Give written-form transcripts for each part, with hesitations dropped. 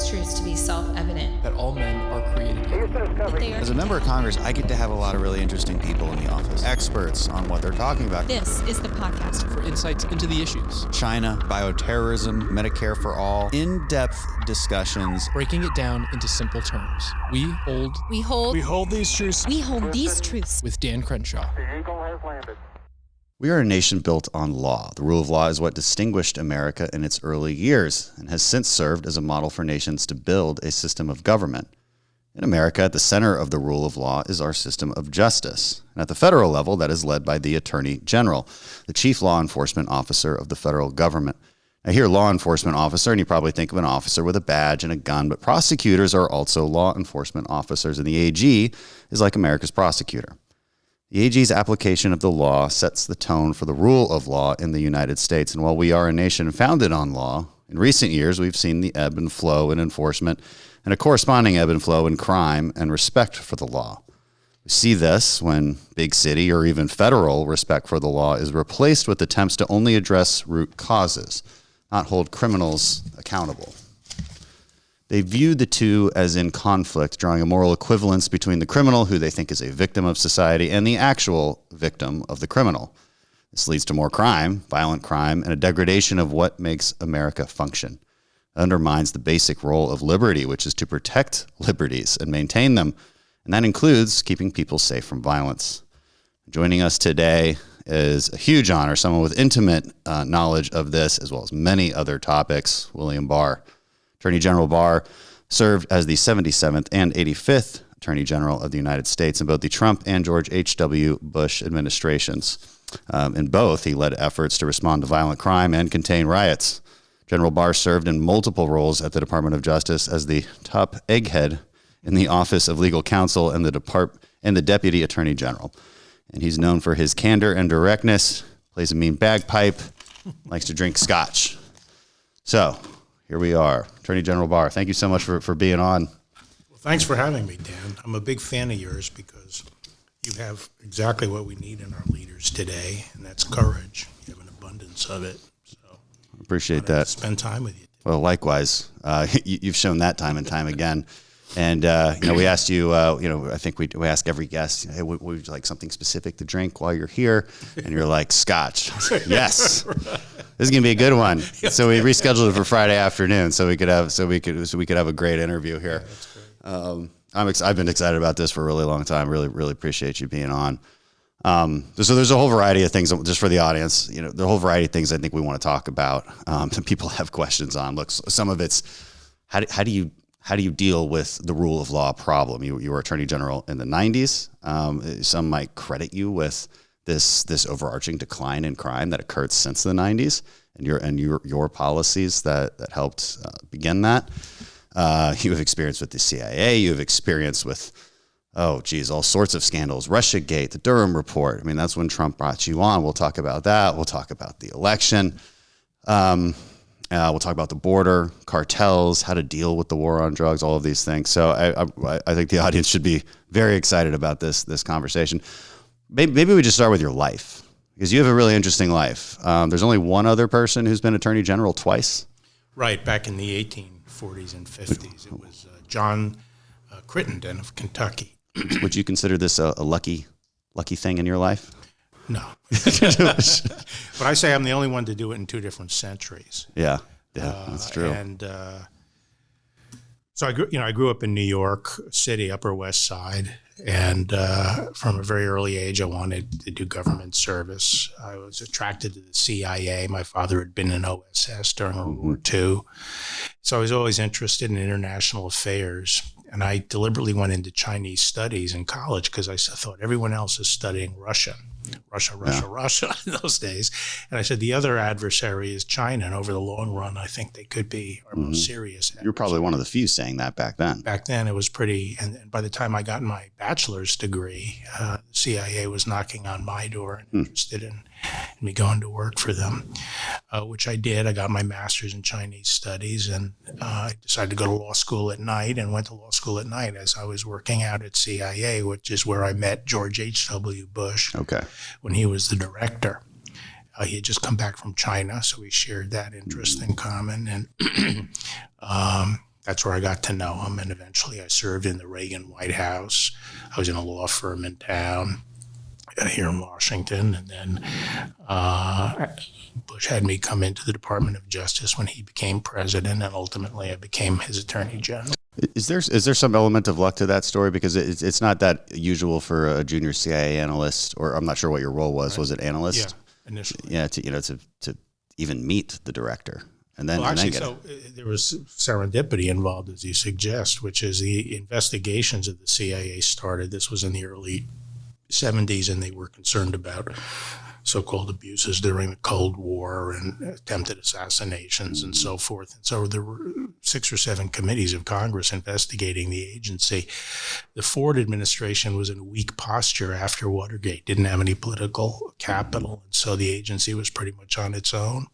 these truths to be self-evident. That all men are created equal. As a member of Congress, I get to have a lot of really interesting people in the office, experts on what they're talking about. This is the podcast For insights into the issues. China, bioterrorism, Medicare for all, in-depth discussions. Breaking it down into simple terms. We hold these truths with Dan Crenshaw. The Eagle has landed. We are a nation built on law. The rule of law is what distinguished America in its early years and has since served as a model for nations to build a system of government. In America, at the center of the rule of law is our system of justice. And at the federal level, that is led by the Attorney General, the chief law enforcement officer of the federal government. I hear law enforcement officer, and you probably think of an officer with a badge and a gun, but prosecutors are also law enforcement officers, and the AG is like America's prosecutor. The AG's application of the law sets the tone for the rule of law in the United States. And while we are a nation founded on law, in recent years we've seen the ebb and flow in enforcement and a corresponding ebb and flow in crime and respect for the law. We see this when big city or even federal respect for the law is replaced with attempts to only address root causes, not hold criminals accountable. They view the two as in conflict, drawing a moral equivalence between the criminal, who they think is a victim of society, and the actual victim of the criminal. This leads to more crime, violent crime, and a degradation of what makes America function. It undermines the basic role of liberty, which is to protect liberties and maintain them, and that includes keeping people safe from violence. Joining us today is a huge honor, someone with intimate knowledge of this, as well as many other topics, William Barr. Attorney General Barr served as the 77th and 85th Attorney General of the United States in both the Trump and George H.W. Bush administrations. In both, he led efforts to respond to violent crime and contain riots. General Barr served in multiple roles at the Department of Justice as the top egghead in the Office of Legal Counsel and the Deputy Attorney General. And he's known for his candor and directness, plays a mean bagpipe, likes to drink scotch. So, here we are. Attorney General Barr, thank you so much for being on. Well, thanks for having me, Dan. I'm a big fan of yours because you have exactly what we need in our leaders today, and that's courage. You have an abundance of it. So Appreciate that. Spend time with you. Well, likewise. You've shown that time and time again. And, we asked you, I think we ask every guest, hey, would you like something specific to drink while you're here? And you're like, scotch. Yes. Right. This is going to be a good one. So we rescheduled it for Friday afternoon so we could have a great interview here. Yeah, that's great. I've been excited about this for a really long time. Really, really appreciate you being on. So there's a whole variety of things just for the audience, the whole variety of things I think we want to talk about. Some people have questions on. Look, some of it's how do you deal with the rule of law problem? You were Attorney General in the 90s. Some might credit you with this overarching decline in crime that occurred since the 90s, and your policies that helped begin that. You have experience with the CIA. You have experience with all sorts of scandals. Russiagate, the Durham report. I mean, that's when Trump brought you on. We'll talk about that. We'll talk about the election. We'll talk about the border, cartels, how to deal with the war on drugs, all of these things. So I think the audience should be very excited about this conversation. Maybe we just start with your life, because you have a really interesting life. There's only one other person who's been Attorney General twice. Right, back in the 1840s and 50s. It was John Crittenden of Kentucky. Would you consider this a lucky thing in your life? No. But I say I'm the only one to do it in two different centuries. Yeah, that's true. And so I grew up in New York City, Upper West Side, and from a very early age, I wanted to do government service. I was attracted to the CIA. My father had been in OSS during World War II. So I was always interested in international affairs. And I deliberately went into Chinese studies in college because I thought everyone else is studying Russia in those days. And I said, the other adversary is China. And over the long run, I think they could be our most serious adversary. You're probably one of the few saying that back then. Back then, it was pretty. And by the time I got my bachelor's degree, the CIA was knocking on my door and interested in me going to work for them, which I did. I got my master's in Chinese studies, and I decided to go to law school at night, and went to law school at night as I was working out at CIA, which is where I met George H.W. Bush when he was the director. He had just come back from China, so we shared that interest in common. And that's where I got to know him. And eventually I served in the Reagan White House. I was in a law firm in town here in Washington. And then Bush had me come into the Department of Justice when he became president, and ultimately I became his Attorney General. Is there some element of luck to that story? Because it's not that usual for a junior CIA analyst, or I'm not sure what your role was. Right. Was it analyst? Yeah, initially. Yeah, to even meet the director, and then there was serendipity involved, as you suggest, which is the investigations of the CIA started. This was in the early 70s, and they were concerned about so-called abuses during the Cold War and attempted assassinations and so forth. And so there were 6 or 7 committees of Congress investigating the agency. The Ford administration was in a weak posture after Watergate, didn't have any political capital, and so the agency was pretty much on its own.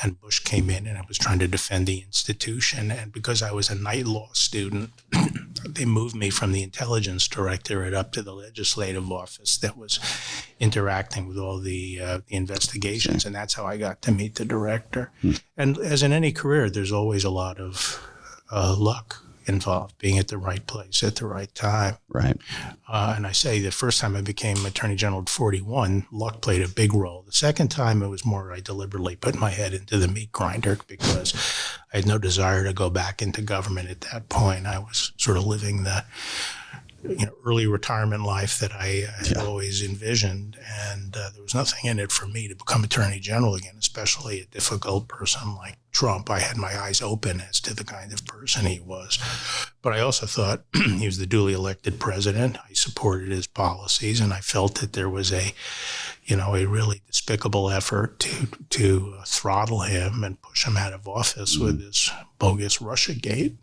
And Bush came in and I was trying to defend the institution. And because I was a night law student, they moved me from the intelligence directorate up to the legislative office that was interacting with all the investigations, and that's how I got to meet the director. And as in any career, there's always a lot of luck involved, being at the right place at the right time. Right. And I say the first time I became Attorney General at 41, luck played a big role. The second time it was more I deliberately put my head into the meat grinder because I had no desire to go back into government at that point. I was sort of living the early retirement life that I had always envisioned, and there was nothing in it for me to become Attorney General again, especially a difficult person like Trump. I had my eyes open as to the kind of person he was, but I also thought he was the duly elected president. I supported his policies, and I felt that there was a really despicable effort to throttle him and push him out of office with this bogus Russiagate.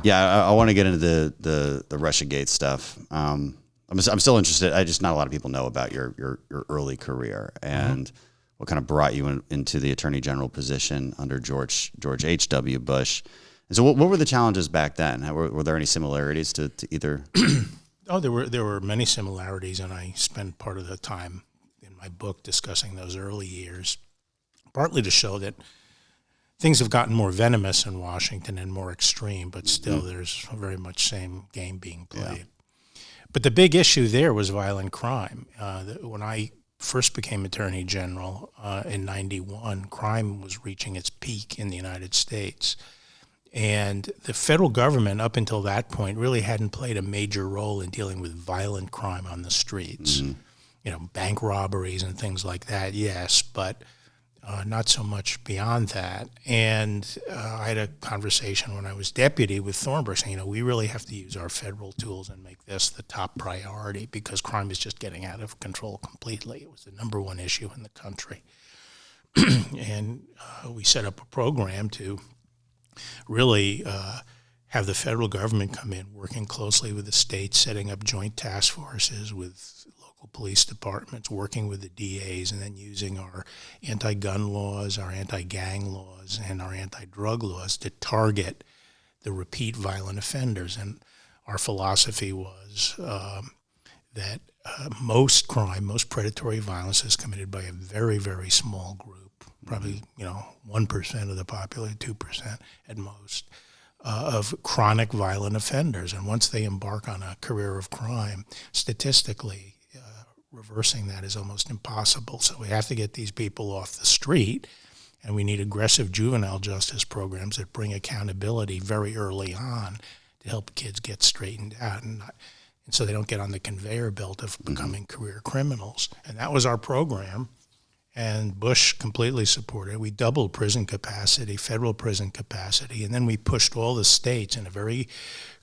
Yeah, I want to get into the Russiagate stuff. I'm still interested. Not a lot of people know about your early career and what kind of brought you into the Attorney General position under George H.W. Bush. And so, what were the challenges back then? Were there any similarities to either? Oh, there were many similarities, and I spend part of the time in my book discussing those early years, partly to show that things have gotten more venomous in Washington and more extreme, but still there's very much same game being played. Yeah. But the big issue there was violent crime. When I first became Attorney General in 91, crime was reaching its peak in the United States. And the federal government, up until that point, really hadn't played a major role in dealing with violent crime on the streets. Bank robberies and things like that, yes, but not so much beyond that. And I had a conversation when I was deputy with Thornburg saying, we really have to use our federal tools and make this the top priority because crime is just getting out of control completely. It was the number one issue in the country. And we set up a program to really have the federal government come in, working closely with the states, setting up joint task forces with local police departments, working with the DAs, and then using our anti-gun laws, our anti-gang laws, and our anti-drug laws to target the repeat violent offenders. And our philosophy was that most crime, most predatory violence is committed by a very, very small group, probably 1% of the population, 2% at most, of chronic violent offenders. And once they embark on a career of crime, statistically, reversing that is almost impossible. So we have to get these people off the street, and we need aggressive juvenile justice programs that bring accountability very early on to help kids get straightened out and so they don't get on the conveyor belt of becoming career criminals. And that was our program, and Bush completely supported it. We doubled prison capacity, federal prison capacity, and then we pushed all the states in a very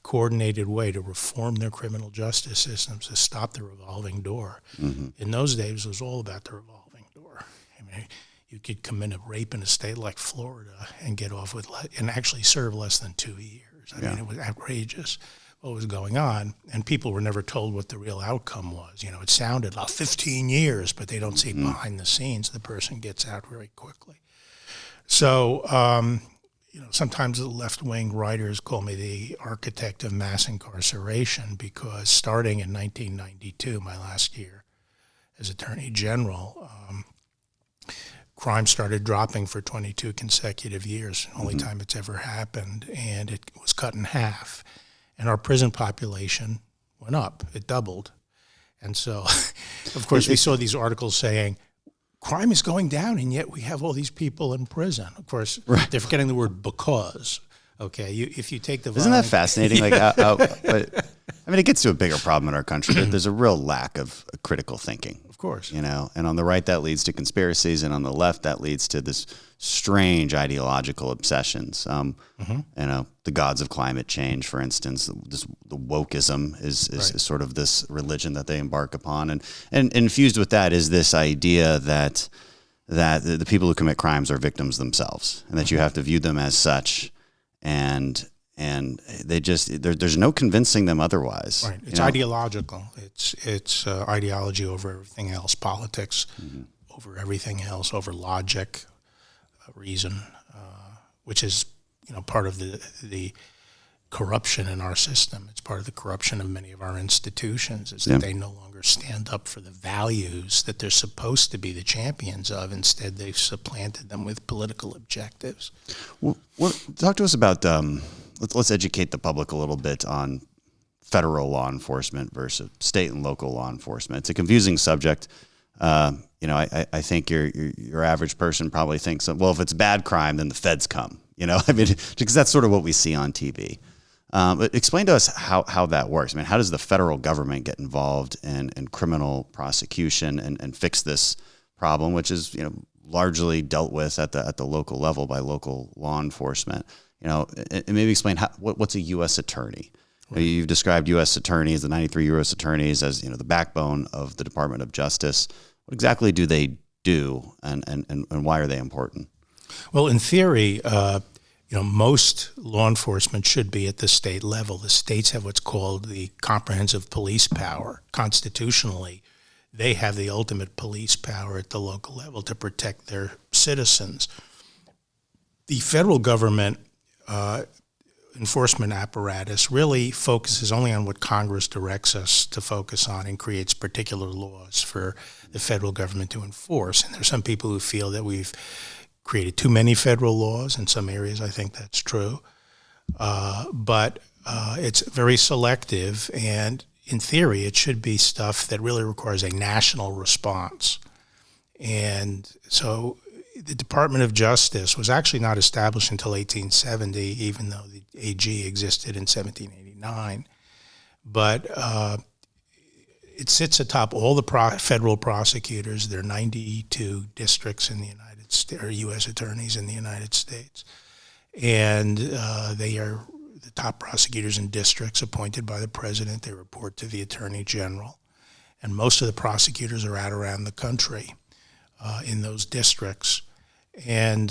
coordinated way to reform their criminal justice systems to stop the revolving door. In those days, it was all about the revolving door. I mean, you could commit a rape in a state like Florida and get off with and actually serve less than 2 years. I mean, it was outrageous what was going on, and people were never told what the real outcome was. It sounded like 15 years, but they don't see behind the scenes. The person gets out very quickly. So, sometimes the left-wing writers call me the architect of mass incarceration because starting in 1992, my last year as Attorney General, crime started dropping for 22 consecutive years, only time it's ever happened, and it was cut in half. And our prison population went up. It doubled. And so, of course, we saw these articles saying, crime is going down, and yet we have all these people in prison. Of course, they're forgetting the word because. Okay, if you take the Isn't that fascinating? Like, but, I mean, it gets to a bigger problem in our country. There's a real lack of critical thinking. Of course. You know, and on the right, that leads to conspiracies, and on the left, that leads to this strange ideological obsessions. You know, the gods of climate change, for instance, the wokeism is sort of this religion that they embark upon. And infused with that is this idea that the people who commit crimes are victims themselves, and that you have to view them as such. And they just there's no convincing them otherwise. Right. It's ideological. It's ideology over everything else. Politics over everything else. Over logic, reason, which is part of the corruption in our system. It's part of the corruption of many of our institutions. Is that they no longer stand up for the values that they're supposed to be the champions of. Instead, they've supplanted them with political objectives. Well, talk to us about, let's educate the public a little bit on federal law enforcement versus state and local law enforcement. It's a confusing subject. I think your average person probably thinks, well, if it's bad crime, then the feds come. I mean, because that's sort of what we see on TV. But explain to us how that works. I mean, how does the federal government get involved in criminal prosecution and fix this problem, which is largely dealt with at the local level by local law enforcement? And maybe explain what's a U.S. attorney. Right. You've described U.S. attorneys, the 93 U.S. attorneys, as the backbone of the Department of Justice. What exactly do they do, and why are they important? Well, in theory, most law enforcement should be at the state level. The states have what's called the comprehensive police power. Constitutionally, they have the ultimate police power at the local level to protect their citizens. The federal government enforcement apparatus really focuses only on what Congress directs us to focus on and creates particular laws for the federal government to enforce. And there's some people who feel that we've created too many federal laws. In some areas, I think that's true. But it's very selective, and in theory, it should be stuff that really requires a national response. And so the Department of Justice was actually not established until 1870, even though the AG existed in 1789. But it sits atop all the federal prosecutors. There are 92 districts in the United States, or U.S. attorneys in the United States. And they are the top prosecutors in districts appointed by the president. They report to the Attorney General. And most of the prosecutors are out around the country in those districts. And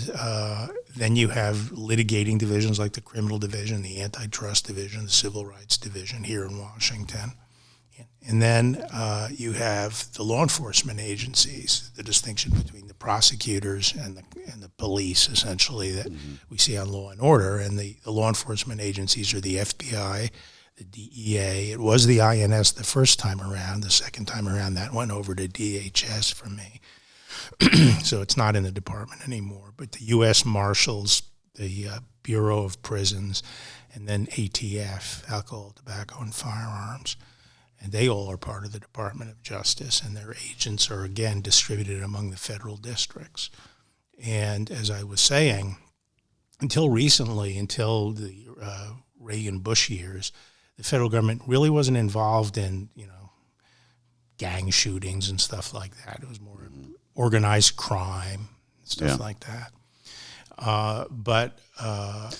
then you have litigating divisions like the Criminal Division, the Antitrust Division, the Civil Rights Division here in Washington. And then you have the law enforcement agencies, the distinction between the prosecutors and the police, essentially, that we see on Law and Order. And the law enforcement agencies are the FBI, the DEA. It was the INS the first time around. The second time around, that went over to DHS for me. So it's not in the department anymore. But the U.S. Marshals, the Bureau of Prisons, and then ATF, Alcohol, Tobacco, and Firearms. And they all are part of the Department of Justice, and their agents are, again, distributed among the federal districts. And as I was saying, until recently, until the Reagan-Bush years, the federal government really wasn't involved in, gang shootings and stuff like that. It was more organized crime, stuff like that.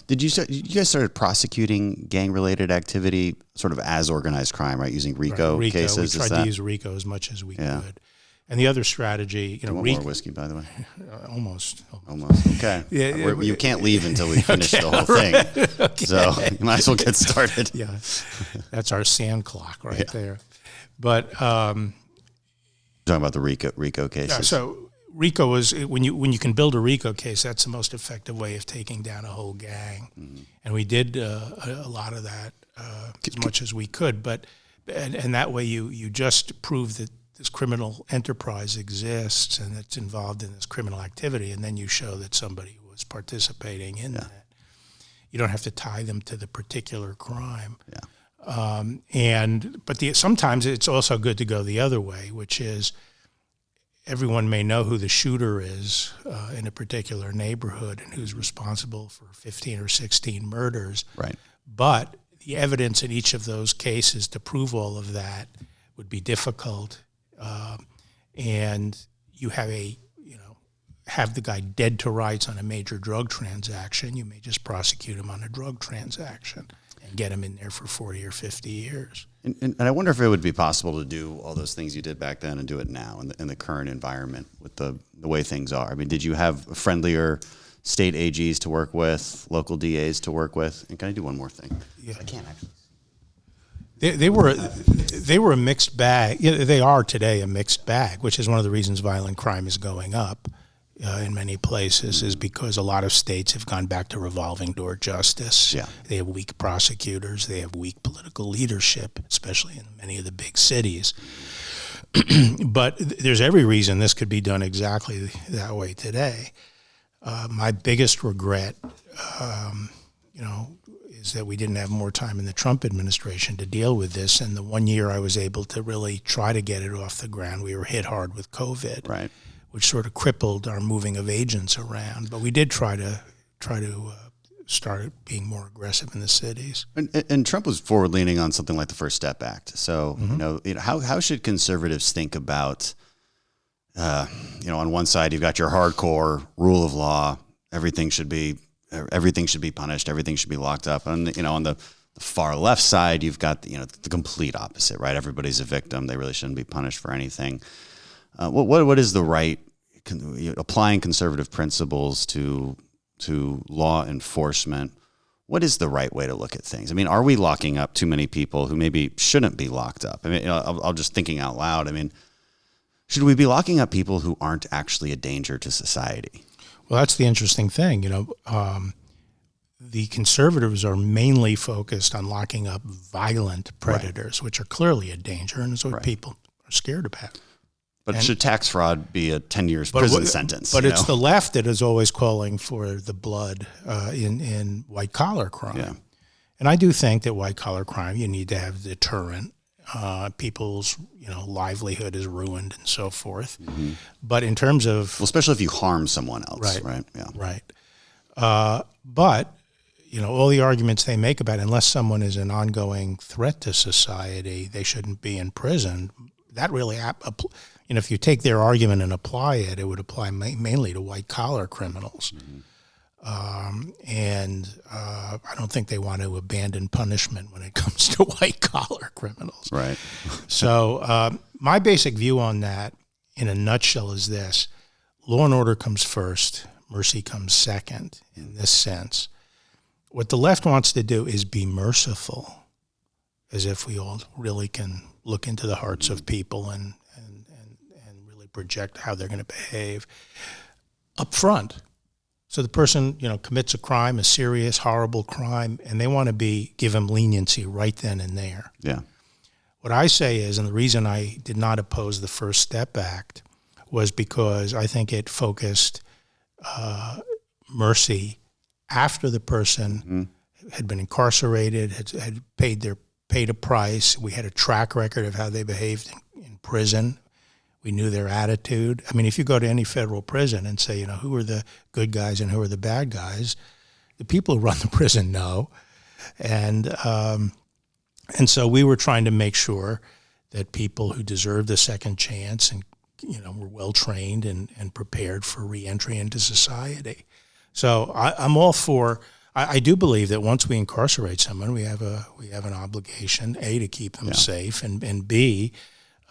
Did you guys started prosecuting gang-related activity sort of as organized crime, right? Using RICO cases? We tried to use RICO as much as we could. And the other strategy, want more whiskey, by the way? Almost. Okay. You can't leave until we finish the whole thing. Okay. So you might as well get started. Yeah. That's our sand clock there. But talking about the RICO cases. Yeah, so RICO is when you can build a RICO case, that's the most effective way of taking down a whole gang. Mm-hmm. And we did a lot of that as much as we could. But and that way you just prove that this criminal enterprise exists and it's involved in this criminal activity, and then you show that somebody was participating in that. You don't have to tie them to the particular crime. But sometimes it's also good to go the other way, which is everyone may know who the shooter is in a particular neighborhood and who's responsible for 15 or 16 murders. Right. But the evidence in each of those cases to prove all of that would be difficult. And you have the guy dead to rights on a major drug transaction. You may just prosecute him on a drug transaction and get him in there for 40 or 50 years. And I wonder if it would be possible to do all those things you did back then and do it now in the current environment with the way things are. I mean, did you have friendlier state AGs to work with, local DAs to work with? And can I do one more thing? Yeah. I can't actually. They were a mixed bag. They are today a mixed bag, which is one of the reasons violent crime is going up in many places, is because a lot of states have gone back to revolving door justice. Yeah. They have weak prosecutors. They have weak political leadership, especially in many of the big cities. But there's every reason this could be done exactly that way today. My biggest regret, is that we didn't have more time in the Trump administration to deal with this. And the 1 year I was able to really try to get it off the ground, we were hit hard with COVID, Right. which sort of crippled our moving of agents around. But we did try to start being more aggressive in the cities. And Trump was forward leaning on something like the First Step Act. So, how should conservatives think about, on one side, you've got your hardcore rule of law, everything should be punished, everything should be locked up. And, on the far left side, you've got, the complete opposite, right? Everybody's a victim. They really shouldn't be punished for anything. What is the right, applying conservative principles to law enforcement? What is the right way to look at things? I mean, are we locking up too many people who maybe shouldn't be locked up? I mean, I'll just thinking out loud. I mean, should we be locking up people who aren't actually a danger to society? Well, that's the interesting thing. The conservatives are mainly focused on locking up violent predators, which are clearly a danger, and it's what people are scared about. But should tax fraud be a 10 years prison sentence? But it's the left that is always calling for the blood in white-collar crime. Yeah. And I do think that white-collar crime, you need to have deterrent. People's livelihood is ruined and so forth. Mm-hmm. But in terms of... Well, especially if you harm someone else, right? Yeah. Right. But, all the arguments they make about unless someone is an ongoing threat to society, they shouldn't be in prison. That really... if you take their argument and apply it, it would apply mainly to white-collar criminals. Mm-hmm. I don't think they want to abandon punishment when it comes to white-collar criminals. Right. So my basic view on that, in a nutshell, is this. Law and order comes first. Mercy comes second, in this sense. What the left wants to do is be merciful, as if we all really can look into the hearts of people and really project how they're going to behave up front. So the person, commits a crime, a serious, horrible crime, and they want to give him leniency right then and there. Yeah. What I say is, and the reason I did not oppose the First Step Act was because I think it focused mercy after the person had been incarcerated, had paid a price. We had a track record of how they behaved in prison. We knew their attitude. I mean, if you go to any federal prison and say, who are the good guys and who are the bad guys, the people who run the prison know. And so we were trying to make sure that people who deserved a second chance and, were well-trained and prepared for reentry into society. So I'm all for, I do believe that once we incarcerate someone, we have an obligation, A, to keep them safe, and B,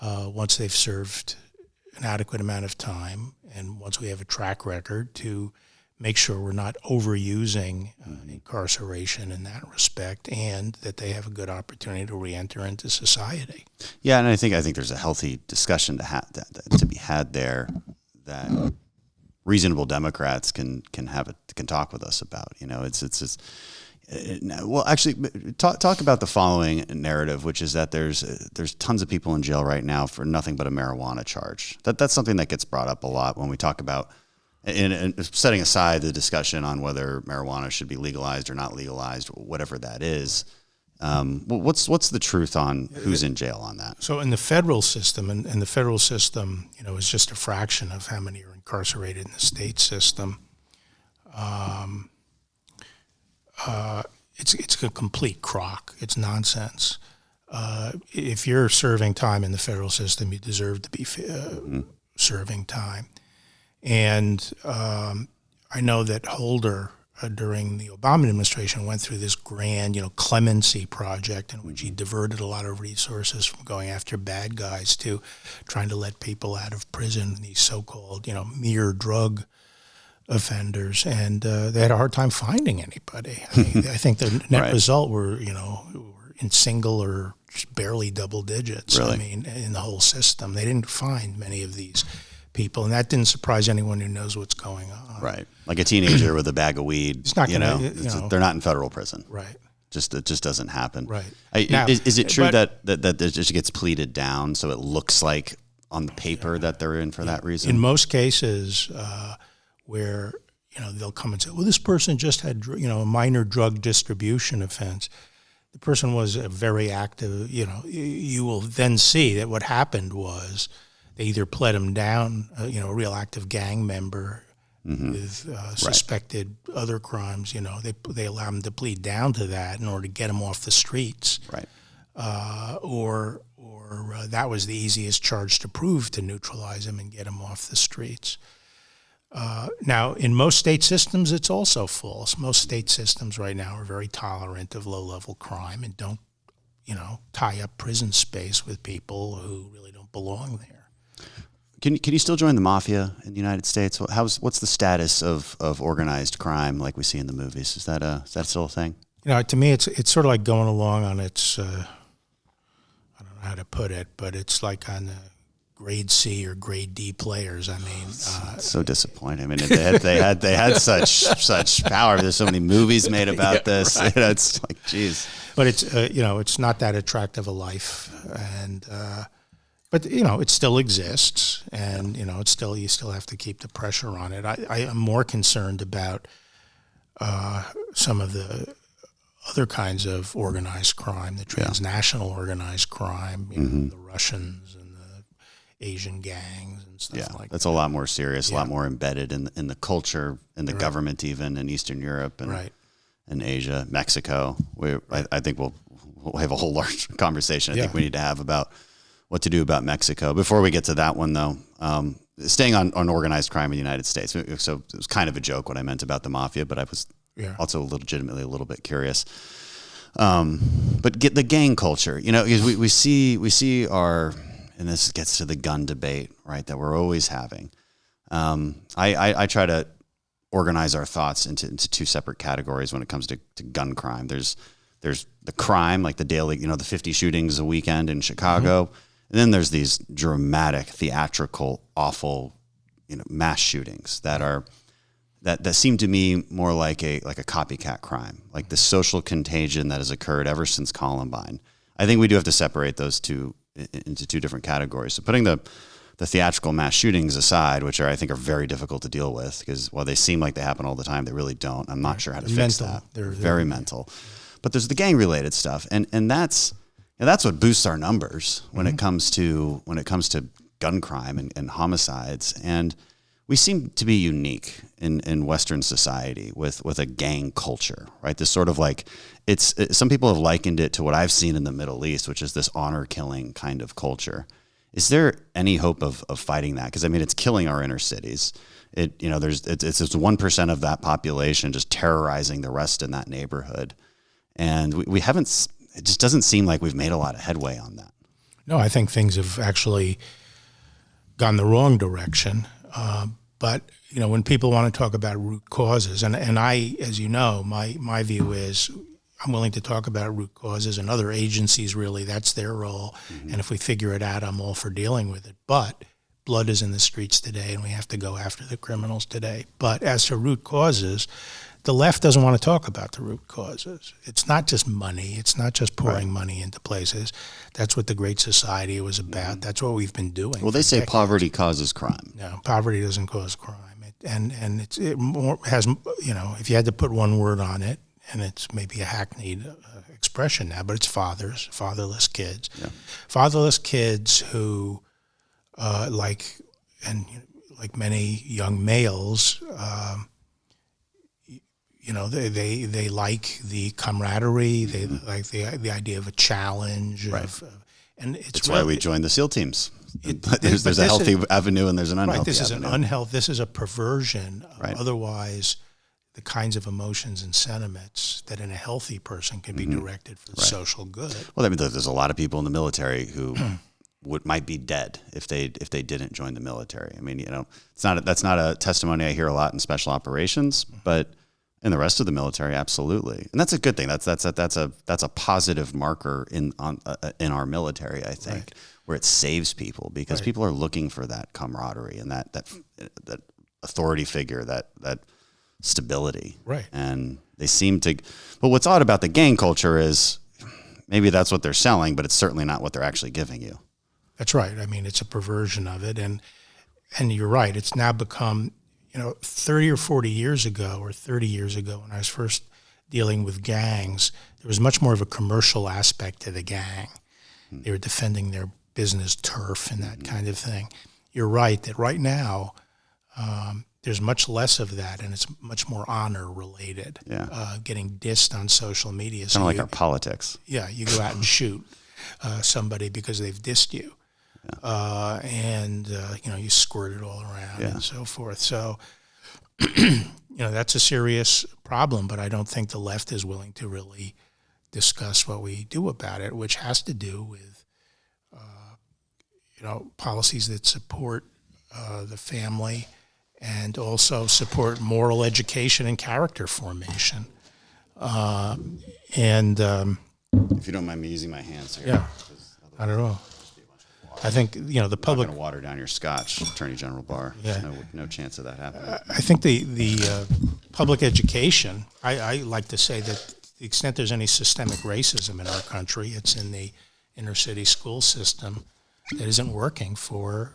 once they've served an adequate amount of time, and once we have a track record, to make sure we're not overusing incarceration in that respect, and that they have a good opportunity to reenter into society. Yeah, and I think there's a healthy discussion to be had there that reasonable Democrats can talk with us about. Well, actually, talk about the following narrative, which is that there's tons of people in jail right now for nothing but a marijuana charge. That's something that gets brought up a lot when we talk about, in setting aside the discussion on whether marijuana should be legalized or not legalized, whatever that is. What's the truth on who's in jail on that? So in the federal system, and the federal system, is just a fraction of how many are incarcerated in the state system. It's a complete crock. It's nonsense. If you're serving time in the federal system, you deserve to be serving time. And I know that Holder, during the Obama administration, went through this grand, clemency project in which he diverted a lot of resources from going after bad guys to trying to let people out of prison, these so-called, mere drug offenders, and they had a hard time finding anybody. I think the net Right. result were in single or just barely double digits. Really? In the whole system, they didn't find many of these people, and that didn't surprise anyone who knows what's going on. Right, like a teenager with a bag of weed. It's not gonna, they're not in federal prison. Right. It just doesn't happen. Right. Now, is it true that it just gets pleaded down so it looks like on the paper that they're in for that reason? In most cases, where they'll come and say, well, this person just had a minor drug distribution offense. The person was a very active. You will then see that what happened was they either pled him down, a real active gang member with suspected other crimes. They allow him to plead down to that in order to get him off the streets. Right. Or that was the easiest charge to prove to neutralize him and get him off the streets. Now, in most state systems, it's also false. Most state systems right now are very tolerant of low-level crime and don't, tie up prison space with people who really don't belong there. Can you still join the mafia in the United States? What's the status of organized crime like we see in the movies? Is that still a thing? To me, it's sort of like going along on its. I don't know how to put it, but it's like on the grade C or grade D players. So disappointing. I mean, they had such power. There's so many movies made about this. Right. It's like, geez. But it's it's not that attractive a life, and but it still exists, and you still have to keep the pressure on it. I am more concerned about some of the other kinds of organized crime, the transnational organized crime, the Russians and the Asian gangs and stuff like that. That's a lot more serious, a lot more embedded in the culture, in the government, even in Eastern Europe and in Asia, Mexico. I think we'll have a whole large conversation I think we need to have about what to do about Mexico. Before we get to that one, though, staying on organized crime in the United States. So it was kind of a joke what I meant about the mafia, but I was also legitimately a little bit curious. But get the gang culture, because we see our, and this gets to the gun debate, right, that we're always having. I try to organize our thoughts into two separate categories when it comes to gun crime. There's the crime, like the daily, the 50 shootings a weekend in Chicago. And then there's these dramatic, theatrical, awful, mass shootings that seem to me more like a copycat crime, like the social contagion that has occurred ever since Columbine. I think we do have to separate those two into two different categories. So putting the theatrical mass shootings aside, which I think are very difficult to deal with, because while they seem like they happen all the time, they really don't. I'm not sure how to fix that. They're very mental. But there's the gang-related stuff, and that's what boosts our numbers when it comes to gun crime and homicides. And we seem to be unique in Western society with a gang culture, right? This sort of like some people have likened it to what I've seen in the Middle East, which is this honor killing kind of culture. Is there any hope of fighting that? Because it's killing our inner cities. It's 1% of that population just terrorizing the rest in that neighborhood. And we haven't, it just doesn't seem like we've made a lot of headway on that. No, I think things have actually gone the wrong direction. But, when people want to talk about root causes, and I, as you know, my view is I'm willing to talk about root causes, and other agencies, really, that's their role. And if we figure it out, I'm all for dealing with it. But blood is in the streets today, and we have to go after the criminals today. But as to root causes, the left doesn't want to talk about the root causes. It's not just money. It's not just pouring money into places. That's what the Great Society was about. That's what we've been doing. Well, they say decades. poverty causes crime. No, poverty doesn't cause crime. It more has, if you had to put one word on it, and it's maybe a hackneyed expression now, but it's fatherless kids. Yeah. Fatherless kids who, like many young males, they like the camaraderie, they like the idea of a challenge. Right. And it's why we joined the SEAL teams. There's a healthy avenue and there's an unhealthy avenue. This is a perversion of right. otherwise the kinds of emotions and sentiments that in a healthy person can be directed for the social good. Well, I mean, there's a lot of people in the military who might be dead if they didn't join the military. I mean, that's not a testimony I hear a lot in special operations, but in the rest of the military, absolutely, and that's a good thing. That's a positive marker in our military, I think, right. where it saves people because people are looking for that camaraderie and that authority figure, that stability, right? And they seem to. But what's odd about the gang culture is maybe that's what they're selling, but it's certainly not what they're actually giving you. That's right. I mean, it's a perversion of it, and you're right. It's now become. 30 or 40 years ago or 30 years ago when I was first dealing with gangs, there was much more of a commercial aspect to the gang. They were defending their business turf and that kind of thing. You're right that right now there's much less of that and it's much more honor related. Yeah. Getting dissed on social media. Kind of like our politics. Yeah, you go out and shoot somebody because they've dissed you. Yeah. You squirt it all around and so forth. So, that's a serious problem, but I don't think the left is willing to really discuss what we do about it, which has to do with, policies that support the family and also support moral education and character formation. If you don't mind me using my hands here. Yeah, I don't know. I think, the public... I'm not going to water down your scotch, Attorney General Barr. Yeah. There's no chance of that happening. I think the public education, I like to say that to the extent there's any systemic racism in our country, it's in the inner city school system that isn't working for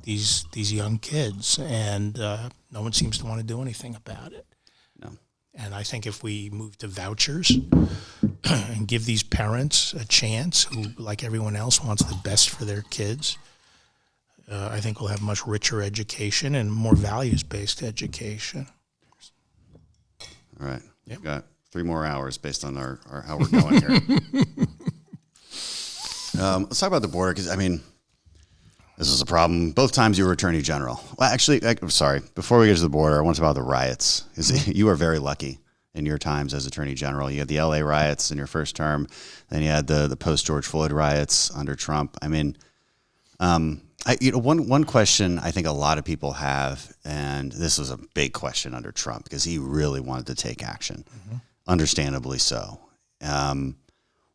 these young kids, and no one seems to want to do anything about it. No. And I think if we move to vouchers and give these parents a chance who, like everyone else, wants the best for their kids, I think we'll have much richer education and more values-based education. All right. Yep. We've got 3 more hours based on our how we're going here. Let's talk about the border because, this is a problem. Both times you were Attorney General. Well, actually, I'm sorry. Before we get to the border, I want to talk about the riots. You were very lucky in your times as Attorney General. You had the LA riots in your first term. Then you had the post-George Floyd riots under Trump. One question I think a lot of people have, and this was a big question under Trump because he really wanted to take action, understandably so.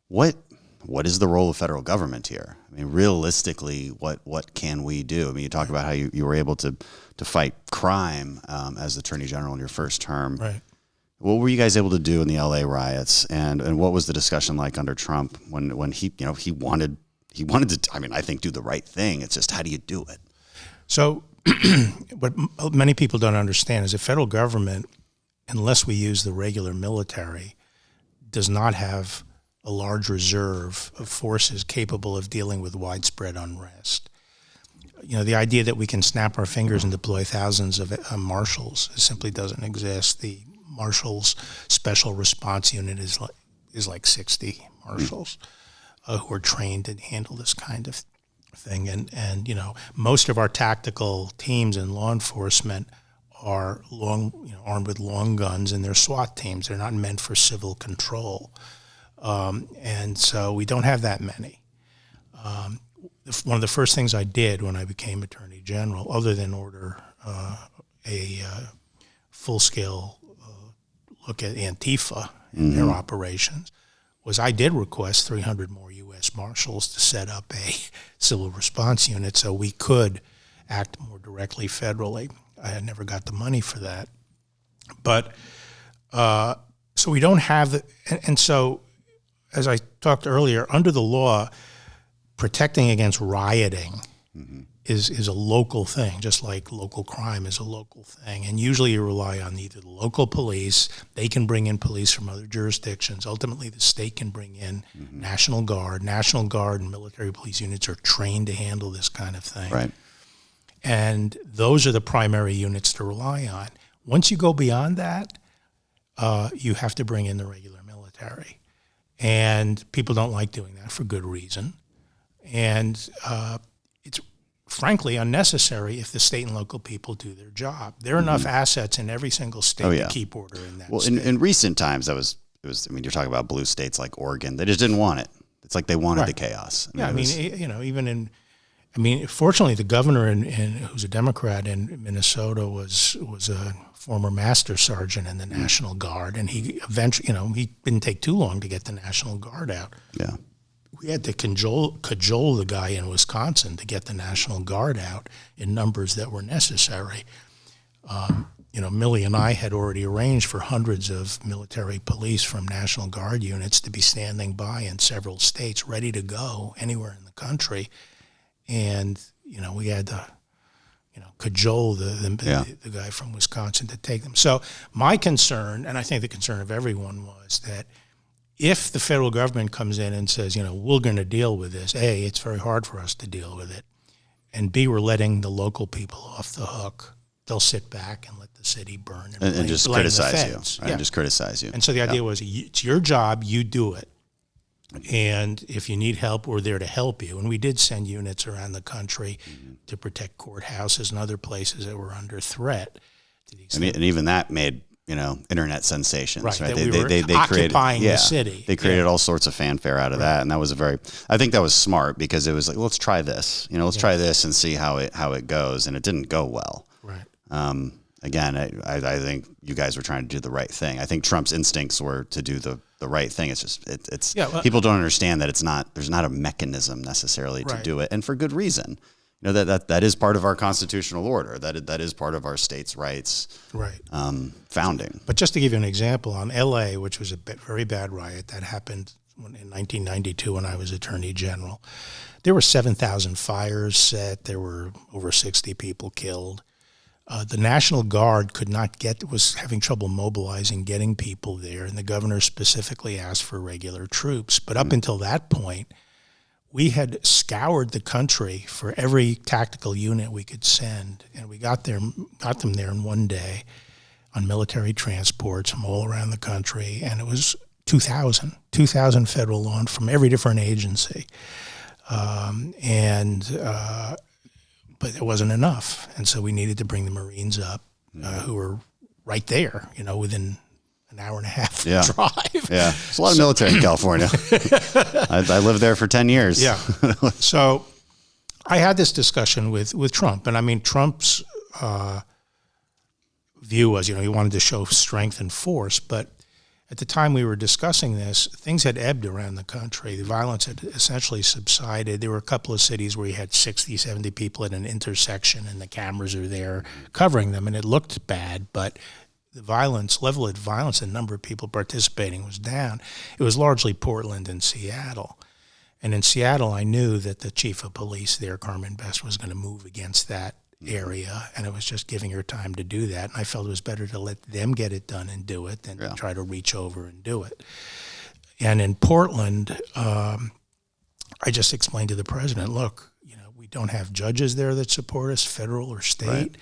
What is the role of federal government here? Realistically, what can we do? You talk about how you were able to fight crime as Attorney General in your first term. Right. What were you guys able to do in the LA riots, and what was the discussion like under Trump when he wanted to? I think do the right thing. It's just how do you do it? So, what many people don't understand is the federal government, unless we use the regular military, does not have a large reserve of forces capable of dealing with widespread unrest. The idea that we can snap our fingers and deploy thousands of marshals simply doesn't exist. The Marshals Special Response Unit is like 60 marshals who are trained to handle this kind of thing. And most of our tactical teams in law enforcement are armed with long guns, and they're SWAT teams. They're not meant for civil control. And so we don't have that many. One of the first things I did when I became Attorney General, other than order a full-scale look at Antifa and their operations, was I did request 300 more U.S. Marshals to set up a civil response unit so we could act more directly federally. I had never got the money for that. But so we don't have and so as I talked earlier, under the law, protecting against rioting is a local thing, just like local crime is a local thing. And usually you rely on either the local police, they can bring in police from other jurisdictions. Ultimately, the state can bring in National Guard. National Guard and military police units are trained to handle this kind of thing. Right. And those are the primary units to rely on. Once you go beyond that, you have to bring in the regular military. And people don't like doing that for good reason. And it's frankly unnecessary if the state and local people do their job. There are enough assets in every single state to keep order in that state. In recent times, it was. I mean, you're talking about blue states like Oregon. They just didn't want it. It's like they wanted the chaos. Fortunately, the governor who's a Democrat in Minnesota was a former master sergeant in the National Guard, and he eventually, he didn't take too long to get the National Guard out. Yeah. We had to cajole the guy in Wisconsin to get the National Guard out in numbers that were necessary. Millie and I had already arranged for hundreds of military police from National Guard units to be standing by in several states, ready to go anywhere in the country. And, we had to, cajole the guy from Wisconsin to take them. So my concern, and I think the concern of everyone, was that if the federal government comes in and says, we're going to deal with this, A, it's very hard for us to deal with it, and B, we're letting the local people off the hook, they'll sit back and let the city burn and just blame criticize the you. feds. Right? And just criticize you. And so the idea was, it's your job, you do it. And if you need help, we're there to help you. And we did send units around the country to protect courthouses and other places that were under threat. And even that made internet sensations. Right. Right? They occupying the city. They created all sorts of fanfare out of that, and that was I think that was smart, because it was like, let's try this. Let's try this and see how it goes, and it didn't go well. Right. Again, I think you guys were trying to do the right thing. I think Trump's instincts were to do the right thing. It's just people don't understand that there's not a mechanism necessarily to do it, and for good reason. That is part of our constitutional order. That is part of our state's rights. Right. Founding. But just to give you an example, on L.A., which was a very bad riot that happened in 1992 when I was Attorney General, there were 7,000 fires set. There were over 60 people killed. The National Guard was having trouble mobilizing, getting people there, and the governor specifically asked for regular troops. But up until that point, we had scoured the country for every tactical unit we could send, and we got them there in one day on military transports from all around the country, and it was 2,000 federal law from every different agency. But it wasn't enough, and so we needed to bring the Marines up, who were right there, within an hour and a half drive. Yeah, there's a lot of military in California. I lived there for 10 years. Yeah. So I had this discussion with Trump, and I mean, Trump's view was, he wanted to show strength and force, but at the time we were discussing this, things had ebbed around the country. The violence had essentially subsided. There were a couple of cities where you had 60, 70 people at an intersection, and the cameras are there covering them, and it looked bad, but the level of violence, the number of people participating was down. It was largely Portland and Seattle. And in Seattle, I knew that the chief of police there, Carmen Best, was going to move against that area, and it was just giving her time to do that. And I felt it was better to let them get it done and do it than to try to reach over and do it. And in Portland, I just explained to the president, look, we don't have judges there that support us, federal or state.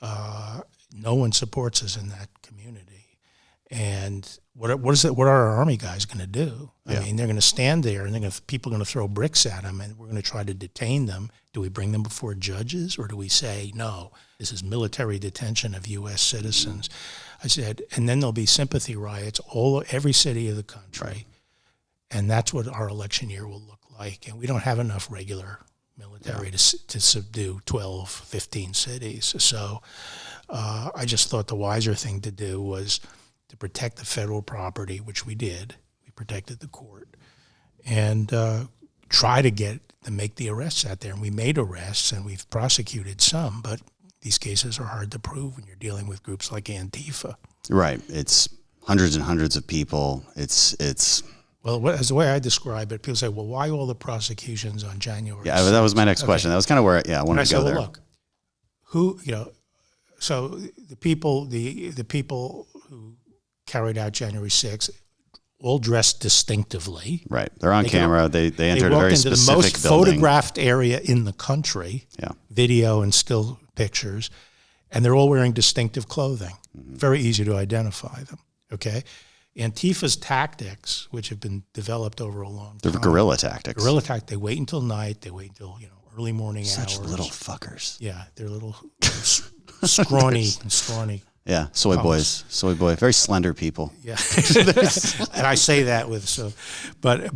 Right. No one supports us in that community. And what are our Army guys going to do? I mean, they're going to stand there, and people are going to throw bricks at them, and we're going to try to detain them. Do we bring them before judges, or do we say, no, this is military detention of U.S. citizens? I said, and then there'll be sympathy riots every city of the country, and that's what our election year will look like. And we don't have enough regular military to subdue 12, 15 cities. So I just thought the wiser thing to do was to protect the federal property, which we did. We protected the court, and try to make the arrests out there. And we made arrests, and we've prosecuted some, but these cases are hard to prove when you're dealing with groups like Antifa. Right. It's hundreds and hundreds of people. It's. Well, as the way I describe it, people say, well, why all the prosecutions on January 6th? Yeah, that was my next question. That was kind of where, I wanted to go there. Well, look, so the people who carried out January 6th all dressed distinctively. Right. They're on camera. They entered a very specific building. They walked into the most building. photographed area in the country, Yeah. video and still pictures, and they're all wearing distinctive clothing. Mm-hmm. Very easy to identify them, okay? Antifa's tactics, which have been developed over a long time. They're guerrilla tactics. Guerrilla tactics. They wait until night. They wait until, early morning Such hours. little fuckers. Yeah, they're little scrawny. Yeah, soy boy, very slender people. Yeah, and I say that but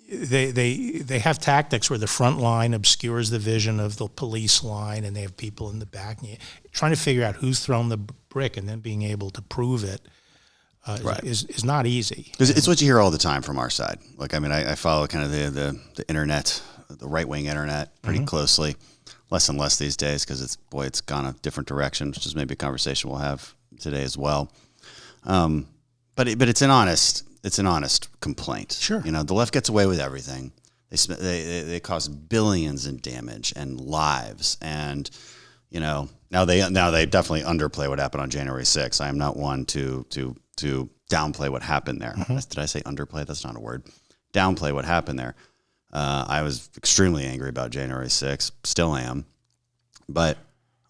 they have tactics where the front line obscures the vision of the police line, and they have people in the back, and trying to figure out who's thrown the brick, and then being able to prove it is not easy. It's what you hear all the time from our side. Like, I mean, I follow kind of the internet, the right wing internet, pretty closely. Less and less these days because it's gone a different direction, which is maybe a conversation we'll have today as well. But it's an honest complaint. Sure. The left gets away with everything. They cause billions in damage and lives, and now they definitely underplay what happened on January 6th. I am not one to downplay what happened there. Did I say underplay? That's not a word. Downplay what happened there. I was extremely angry about January 6th, still am. But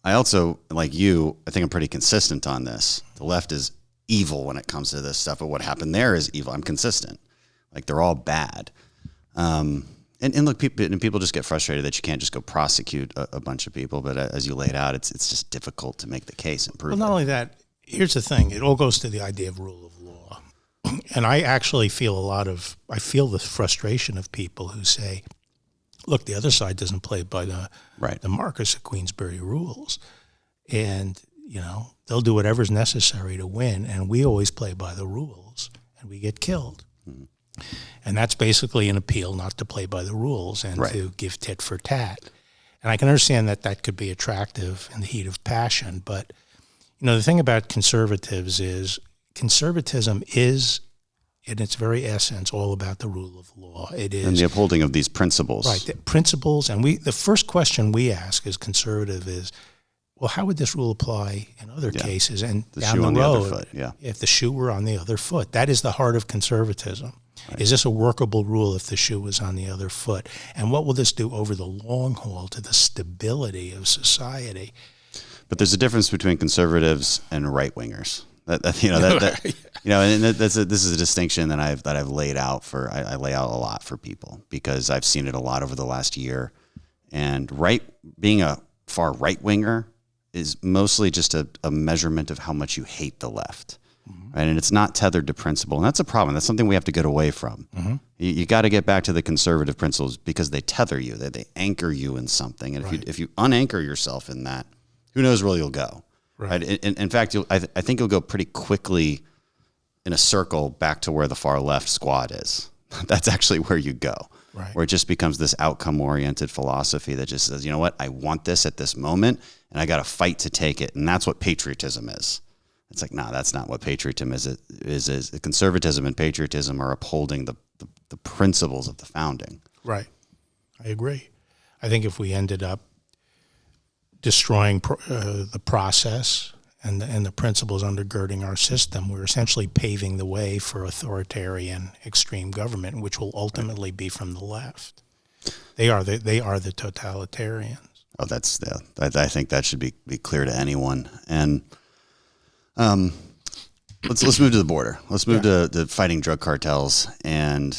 I also, like you, I think I'm pretty consistent on this. The left is evil when it comes to this stuff, but what happened there is evil. I'm consistent. Like, they're all bad. And look, people just get frustrated that you can't just go prosecute a bunch of people. But as you laid out, it's just difficult to make the case and prove it. Well, not only that, here's the thing. It all goes to the idea of rule of law. And I actually feel the frustration of people who say, look, the other side doesn't play by the Marcus of Queensberry rules. And, they'll do whatever's necessary to win. And we always play by the rules and we get killed. Mm-hmm. And that's basically an appeal not to play by the rules and to give tit for tat. And I can understand that could be attractive in the heat of passion. But, the thing about conservatives is conservatism is, in its very essence, all about the rule of law. It is, and the upholding of these principles. Right, the principles. And the first question we ask as conservative is, well, how would this rule apply in other cases and down the road if the shoe were on the other foot? That is the heart of conservatism. Right. Is this a workable rule if the shoe was on the other foot? And what will this do over the long haul to the stability of society? But there's a difference between conservatives and right wingers. This is a distinction that I've laid out I lay out a lot for people because I've seen it a lot over the last year. And being a far right winger is mostly just a measurement of how much you hate the left. Mm-hmm. Right? And it's not tethered to principle. And that's a problem. That's something we have to get away from. Mm-hmm. You got to get back to the conservative principles because they tether you, they anchor you in something. And if you unanchor yourself in that, who knows where you'll go. Right. In fact, I think you'll go pretty quickly in a circle back to where the far left squad is. That's actually where you go. Right. Where it just becomes this outcome-oriented philosophy that just says, you know what, I want this at this moment, and I got to fight to take it. And that's what patriotism is. It's like, nah, that's not what patriotism is. Conservatism and patriotism are upholding the principles of the founding. Right. I agree. I think if we ended up destroying the process and the principles undergirding our system, we're essentially paving the way for authoritarian extreme government, which will ultimately be from the left. They are the totalitarians. Oh, I think that should be clear to anyone. And let's move to the border. Let's move to fighting drug cartels and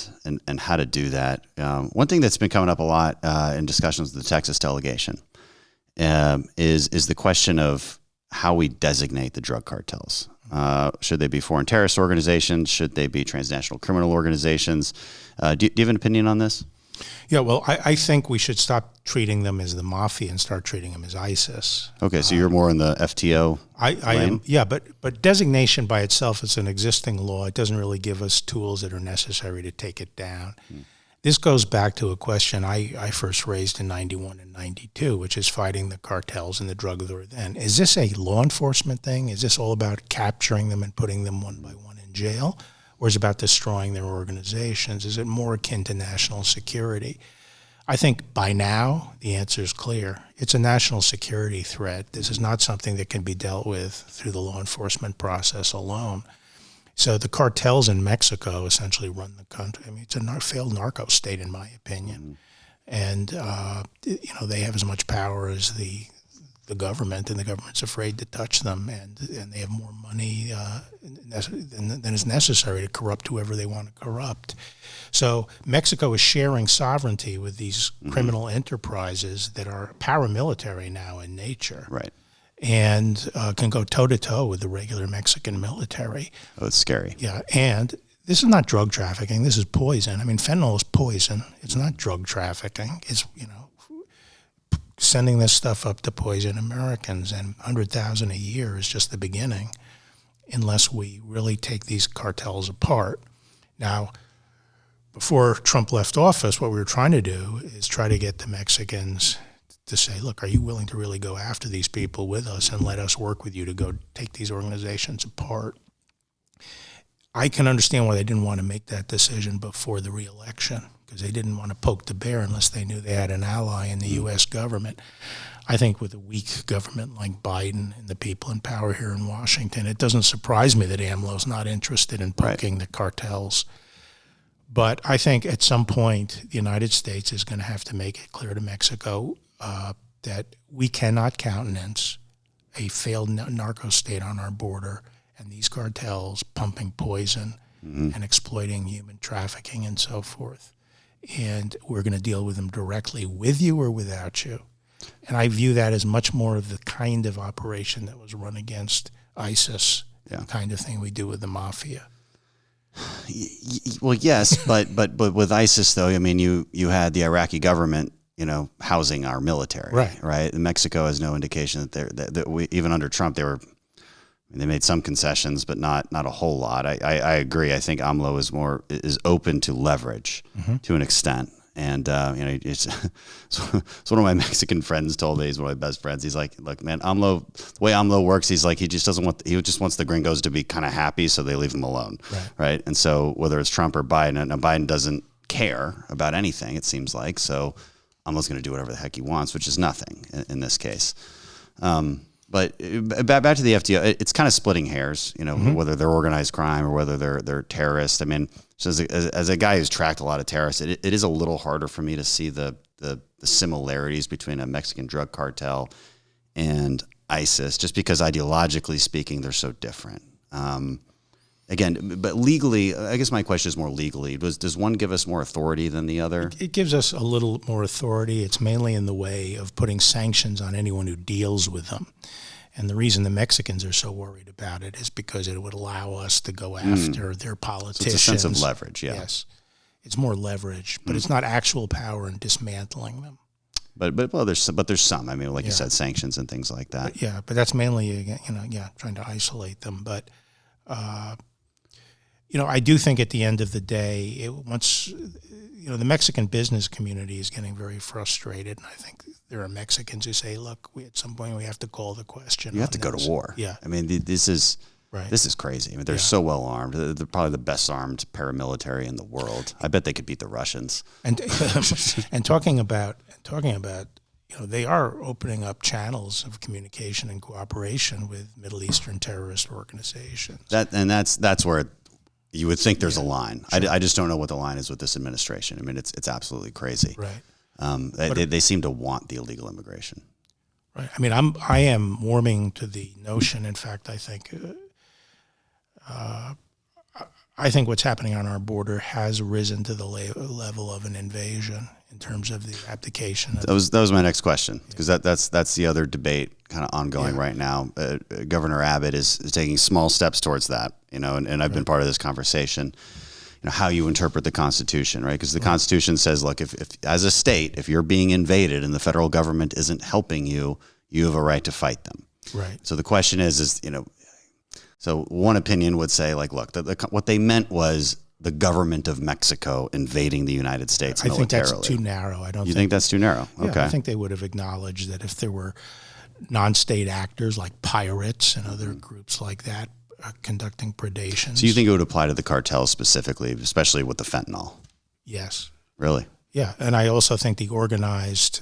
how to do that. One thing that's been coming up a lot in discussions with the Texas delegation is the question of how we designate the drug cartels. Should they be foreign terrorist organizations? Should they be transnational criminal organizations? Do you have an opinion on this? Yeah, well, I think we should stop treating them as the Mafia and start treating them as ISIS. Okay, so you're more in the FTO I am, yeah, but designation by itself is an existing law. It doesn't really give us tools that are necessary to take it down. This goes back to a question I first raised in 91 and 92, which is fighting the cartels and the drug lord then. Is this a law enforcement thing? Is this all about capturing them and putting them one by one in jail? Or is it about destroying their organizations? Is it more akin to national security? I think by now the answer is clear. It's a national security threat. This is not something that can be dealt with through the law enforcement process alone. So the cartels in Mexico essentially run the country. I mean, it's a failed narco state, in my opinion. And, they have as much power as the government, and the government's afraid to touch them. And they have more money than is necessary to corrupt whoever they want to corrupt. So Mexico is sharing sovereignty with these criminal enterprises that are paramilitary now in nature. Right. And can go toe-to-toe with the regular Mexican military. Oh, it's scary. Yeah, and this is not drug trafficking. This is poison. I mean, fentanyl is poison. It's not drug trafficking. It's, sending this stuff up to poison Americans, and 100,000 a year is just the beginning unless we really take these cartels apart. Now, before Trump left office, what we were trying to do is try to get the Mexicans to say, look, are you willing to really go after these people with us and let us work with you to go take these organizations apart? I can understand why they didn't want to make that decision before the re-election, because they didn't want to poke the bear unless they knew they had an ally in the U.S. government. I think with a weak government like Biden and the people in power here in Washington, it doesn't surprise me that AMLO's not interested in poking the cartels. But I think at some point the United States is going to have to make it clear to Mexico that we cannot countenance a failed narco state on our border and these cartels pumping poison and exploiting human trafficking and so forth. And we're going to deal with them directly with you or without you. And I view that as much more of the kind of operation that was run against ISIS, the kind of thing we do with the Mafia. Well, yes, but with ISIS, though, I mean, you had the Iraqi government, housing our military, right? Mexico has no indication that we, even under Trump, they made some concessions, but not a whole lot. I agree. I think AMLO is open to leverage to an extent. And, it's one of my Mexican friends told me, he's one of my best friends. He's like, look, man, the way AMLO works, he's like, he just wants the gringos to be kind of happy, so they leave them alone. Right. And so whether it's Trump or Biden, and Biden doesn't care about anything, it seems like. So AMLO's going to do whatever the heck he wants, which is nothing in this case. But back to the FTO, it's kind of splitting hairs, whether they're organized crime or whether they're terrorists. I mean, so as a guy who's tracked a lot of terrorists, it is a little harder for me to see the similarities between a Mexican drug cartel and ISIS, just because ideologically speaking, they're so different. Again, but legally, I guess my question is more legally. Does one give us more authority than the other? It gives us a little more authority. It's mainly in the way of putting sanctions on anyone who deals with them. And the reason the Mexicans are so worried about it is because it would allow us to go after their politicians. So it's a sense of leverage, yeah. Yes. It's more leverage, but it's not actual power in dismantling them. But there's some. I mean, like you said, sanctions and things like that. But that's mainly, trying to isolate them. But I do think at the end of the day, the Mexican business community is getting very frustrated. And I think there are Mexicans who say, look, at some point we have to call the question. You have to go to war. Yeah. I mean, this is crazy. I mean, they're so well armed. They're probably the best armed paramilitary in the world. I bet they could beat the Russians. And talking about, they are opening up channels of communication and cooperation with Middle Eastern terrorist organizations. That's where you would think there's a line. Sure. I just don't know what the line is with this administration. I mean, it's absolutely crazy. Right. They seem to want the illegal immigration. Right. I mean, I am warming to the notion. In fact, I think what's happening on our border has risen to the level of an invasion in terms of the abdication. That was my next question, because that's the other debate kind of ongoing right now. Governor Abbott is taking small steps towards that, and I've been part of this conversation. How you interpret the Constitution, right? Because the Constitution says, look, if as a state, if you're being invaded and the federal government isn't helping you, you have a right to fight them. Right. So the question is so one opinion would say, like, look, what they meant was the government of Mexico invading the United States I think militarily. that's too narrow. I don't. You think that's too narrow? Yeah, Okay. I think they would have acknowledged that if there were non-state actors like pirates and other groups like that conducting predations. So you think it would apply to the cartels specifically, especially with the fentanyl? Yes. Really? Yeah, and I also think the organized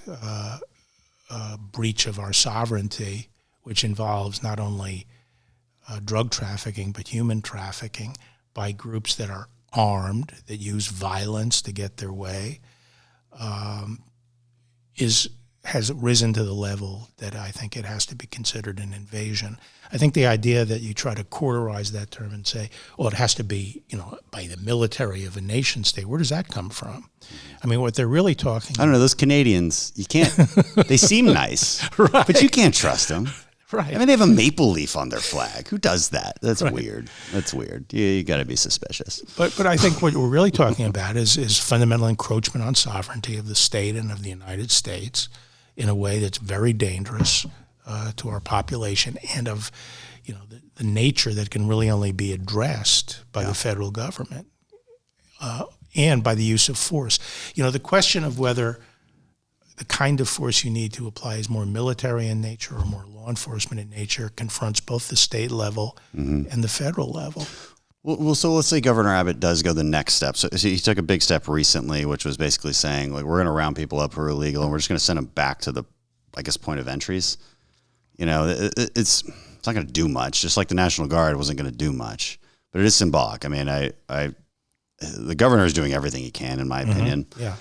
breach of our sovereignty, which involves not only drug trafficking but human trafficking by groups that are armed, that use violence to get their way, has risen to the level that I think it has to be considered an invasion. I think the idea that you try to quarterize that term and say, well, it has to be, by the military of a nation state, where does that come from? I mean, what they're really talking I don't know. Those Canadians, you can't, they seem nice, Right. but you can't trust them. Right. I mean, they have a maple leaf on their flag. Who does that? That's Right. weird. That's weird. You got to be suspicious. But I think what we're really talking about is fundamental encroachment on sovereignty of the state and of the United States in a way that's very dangerous to our population and of the nature that can really only be addressed by the federal government and by the use of force. The question of whether the kind of force you need to apply is more military in nature or more law enforcement in nature confronts both the state level and the federal level. Well, so let's say Governor Abbott does go the next step. So he took a big step recently, which was basically saying, like, we're going to round people up who are illegal and we're just going to send them back to the, point of entries. It's not going to do much. Just like the National Guard wasn't going to do much, but it is symbolic. I mean, the governor is doing everything he can, in my opinion. Yeah.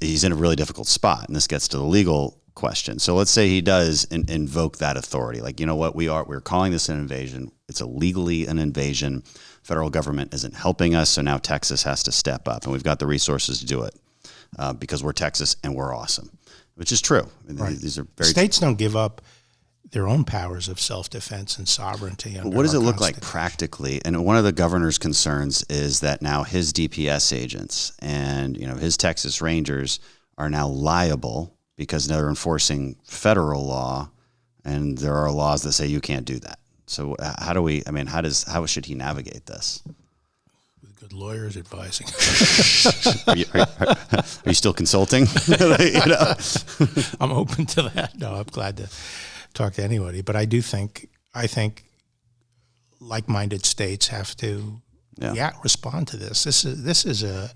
He's in a really difficult spot, and this gets to the legal question. So let's say he does invoke that authority. Like, you know what, we're calling this an invasion. It's illegally an invasion. Federal government isn't helping us, so now Texas has to step up, and we've got the resources to do it because we're Texas and we're awesome, which is true. I mean, Right. These are very States don't give up their own powers of self-defense and sovereignty. But what does it look like practically? And one of the governor's concerns is that now his DPS agents and his Texas Rangers are now liable because they're enforcing federal law, and there are laws that say you can't do that. So how should he navigate this? With good lawyers advising. Are you still consulting? I'm open to that. No, I'm glad to talk to anybody. But I think like-minded states have to respond to this. This is a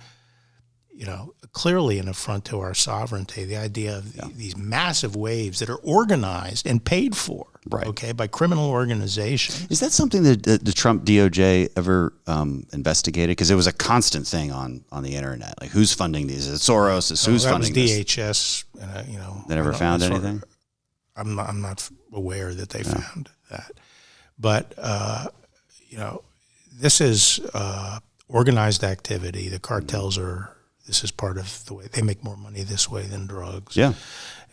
clearly an affront to our sovereignty. The idea of these massive waves that are organized and paid for, by criminal organizations. Is that something that the Trump DOJ ever investigated? Because it was a constant thing on the internet. Like, who's funding these? Is it Soros? Who's funding this? DHS. They never found anything? I'm not aware that they found that. But, this is organized activity. The cartels this is part of the way they make more money this way than drugs. Yeah.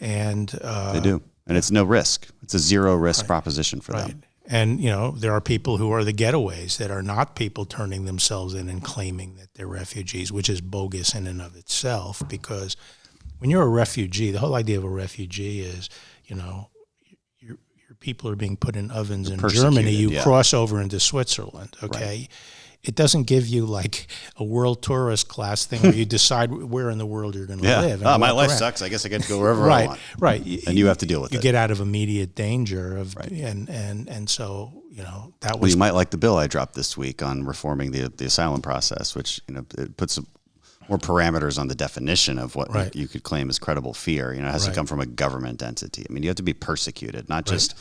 And they do. And it's no risk. It's a zero risk proposition for them. And, there are people who are the getaways that are not people turning themselves in and claiming that they're refugees, which is bogus in and of itself, because when you're a refugee, the whole idea of a refugee is, your people are being put in ovens in Germany. You cross over into Switzerland, okay? Right. It doesn't give you like a world tourist class thing where you decide where in the world you're going to live. And my life sucks. I guess I get to go wherever I want. Right. And you have to deal with it. You get out of immediate danger of, and so, that was. Well, you might like the bill I dropped this week on reforming the asylum process, which, it puts more parameters on the definition of what you could claim as credible fear. It has to come from a government entity. I mean, you have to be persecuted, not just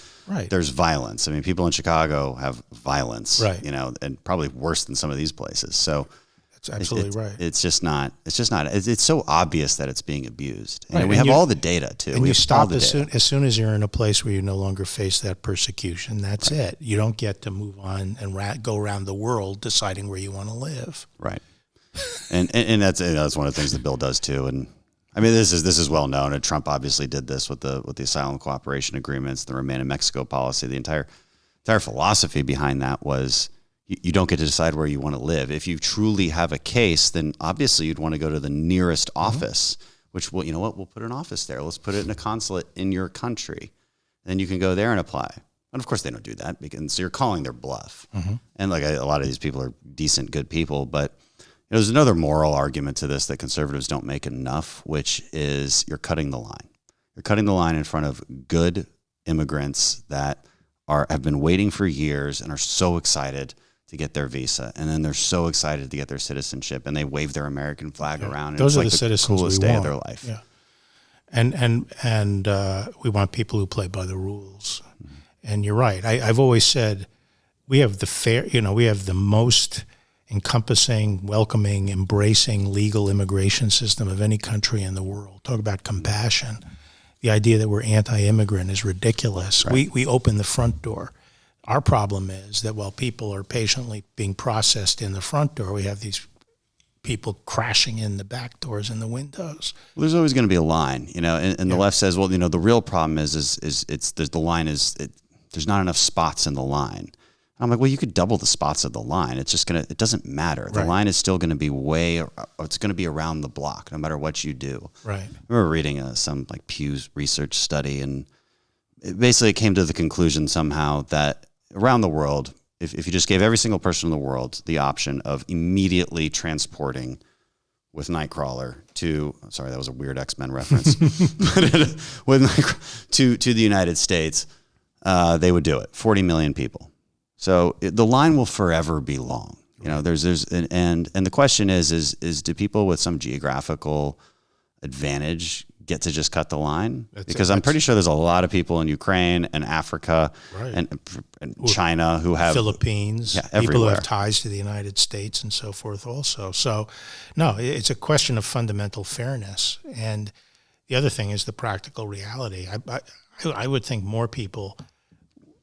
there's violence. I mean, people in Chicago have violence, and probably worse than some of these places. So that's absolutely right. It's just not. It's so obvious that it's being abused. And we have all the data too. And you stop as soon as you're in a place where you no longer face that persecution. That's it. You don't get to move on and go around the world deciding where you want to live. Right. And that's one of the things the bill does too. And I mean, this is well known. And Trump obviously did this with the asylum cooperation agreements, the Remain in Mexico policy. The entire philosophy behind that was you don't get to decide where you want to live. If you truly have a case, then obviously you'd want to go to the nearest office. Which, well, you know what? We'll put an office there. Let's put it in a consulate in your country. Then you can go there and apply. And of course they don't do that, because so you're calling their bluff. And like a lot of these people are decent, good people, but there's another moral argument to this that conservatives don't make enough, which is you're cutting the line. You're cutting the line in front of good immigrants that have been waiting for years and are so excited to get their visa, and then they're so excited to get their citizenship, and they wave their American flag around. And Those it's are like the citizens coolest we day want. of their life. Yeah. And we want people who play by the rules. And you're right. I've always said we have we have the most encompassing, welcoming, embracing legal immigration system of any country in the world. Talk about compassion. The idea that we're anti-immigrant is ridiculous. Right. We open the front door. Our problem is that while people are patiently being processed in the front door, we have these people crashing in the back doors and the windows. Well, there's always going to be a line, and the left says, well, the real problem is there's not enough spots in the line. And I'm like, well, you could double the spots of the line. It's just it doesn't matter. The line is still going to be it's going to be around the block, no matter what you do. Right. I remember reading some like Pew's research study, and it basically came to the conclusion somehow that around the world, if you just gave every single person in the world the option of immediately transporting with Nightcrawler sorry, that was a weird X-Men reference, to the United States, they would do it. 40 million people. So the line will forever be long. And the question is do people with some geographical advantage get to just cut the line? Because I'm pretty sure there's a lot of people in Ukraine and Africa and China who have Philippines, everywhere. People who have ties to the United States and so forth also. So no, it's a question of fundamental fairness. And the other thing is the practical reality. I would think more people,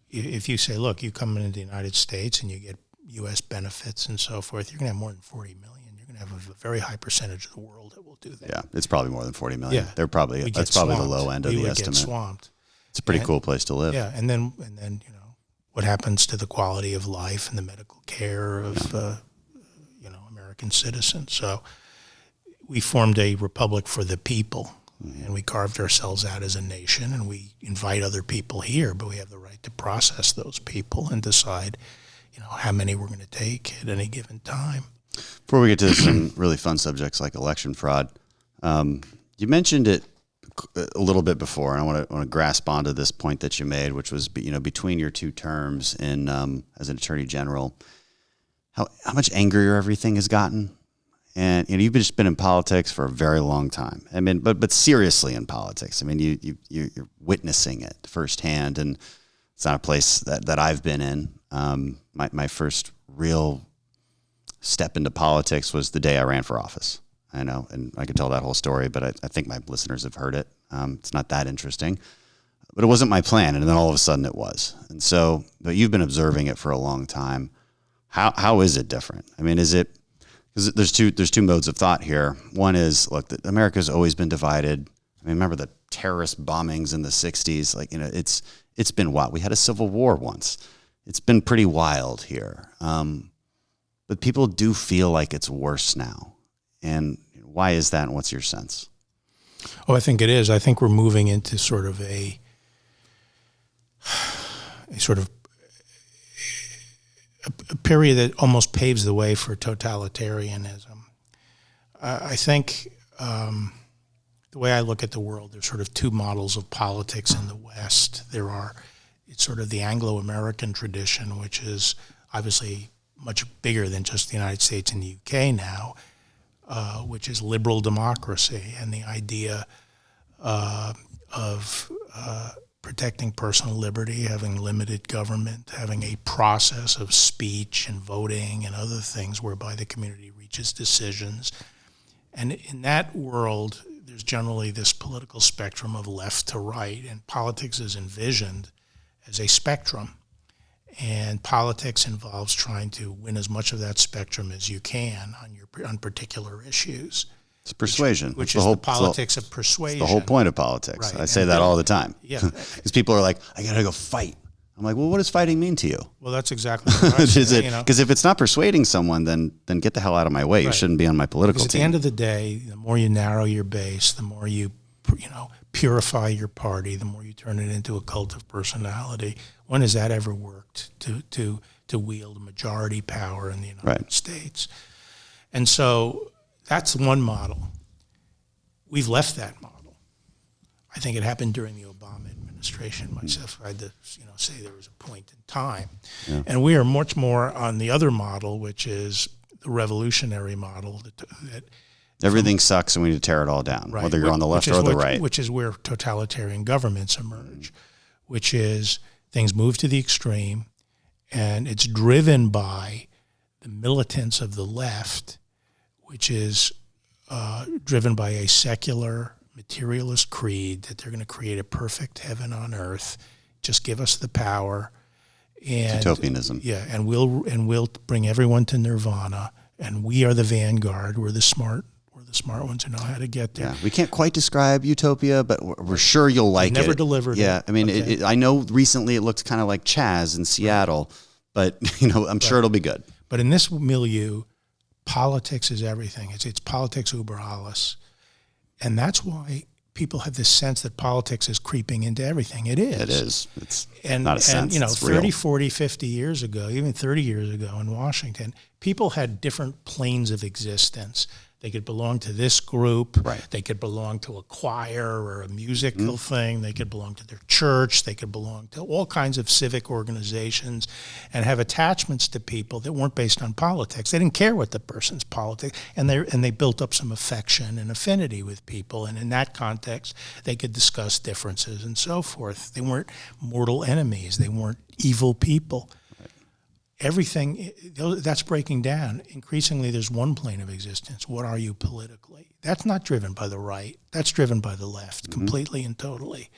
if you say, look, you come into the United States and you get U.S. benefits and so forth, you're going to have more than 40 million. You're going to have a very high percentage of the world that will do that. Yeah, it's probably more than 40 million. Yeah. That's probably the low end of the estimate. We get swamped. It's a pretty cool place to live. Yeah, and then what happens to the quality of life and the medical care of American citizens? So we formed a republic for the people. And we carved ourselves out as a nation, and we invite other people here, but we have the right to process those people and decide, how many we're going to take at any given time. Before we get to some really fun subjects like election fraud, you mentioned it a little bit before, and I want to grasp onto this point that you made, which was between your two terms in as an attorney general, how much angrier everything has gotten. And you've just been in politics for a very long time. I mean, but seriously in politics. I mean, you're witnessing it firsthand, and it's not a place that I've been in. My first real step into politics was the day I ran for office. I know, and I could tell that whole story, but I think my listeners have heard it. It's not that interesting, but it wasn't my plan, and then all of a sudden it was. And so, but you've been observing it for a long time. How is it different? I mean, is it? Because there's two modes of thought here. One is, look, America's always been divided. I mean, remember the terrorist bombings in the 60s? Like, it's been wild. We had a civil war once. It's been pretty wild here. But people do feel like it's worse now. And why is that, and what's your sense? Oh, I think it is. I think we're moving into sort of a period that almost paves the way for totalitarianism. I think the way I look at the world, there's sort of two models of politics in the West. It's sort of the Anglo-American tradition, which is obviously much bigger than just the United States and the UK now, which is liberal democracy and the idea of protecting personal liberty, having limited government, having a process of speech and voting and other things whereby the community reaches decisions. And in that world, there's generally this political spectrum of left to right, and politics is envisioned as a spectrum. And politics involves trying to win as much of that spectrum as you can on particular issues. It's persuasion. Which is the politics of persuasion. It's the whole point of politics. Right. I say that all the time. Yeah. Because people are like, I got to go fight. I'm like, well, what does fighting mean to you? Well, that's exactly what I say. Because if it's not persuading someone, then get the hell out of my way. Right. You shouldn't be on my political team. At the end of the day, the more you narrow your base, the more you purify your party, the more you turn it into a cult of personality. When has that ever worked to wield majority power in the United States? And so that's one model. We've left that model. I think it happened during the Obama administration. Myself, I had to say there was a point in time. Yeah. And we are much more on the other model, which is the revolutionary model that everything sucks and we need to tear it all down, whether you're on the left or the right. Which is where totalitarian governments emerge, which is things move to the extreme, and it's driven by the militants of the left, which is driven by a secular materialist creed that they're going to create a perfect heaven on earth. Just give us the power. And utopianism. Yeah, and we'll bring everyone to nirvana, and we are the vanguard. We're the smart ones who know how to get there. Yeah, we can't quite describe utopia, but we're sure you'll like it. Never delivered it. Yeah, I mean, I know recently it looked kind of like Chaz in Seattle, but I'm sure it'll be good. But in this milieu, politics is everything. It's politics uber alles, and that's why people have this sense that politics is creeping into everything. It is. It is. It's not a sense. And, it's 30, real. 40, 50 years ago, even 30 years ago in Washington, people had different planes of existence. They could belong to this group. Right. They could belong to a choir or a musical thing. They could belong to their church. They could belong to all kinds of civic organizations and have attachments to people that weren't based on politics. They didn't care what the person's politics, and they built up some affection and affinity with people. And in that context, they could discuss differences and so forth. They weren't mortal enemies. They weren't evil people. Everything, that's breaking down. Increasingly, there's one plane of existence. What are you politically? That's not driven by the right. That's driven by the left, completely and totally.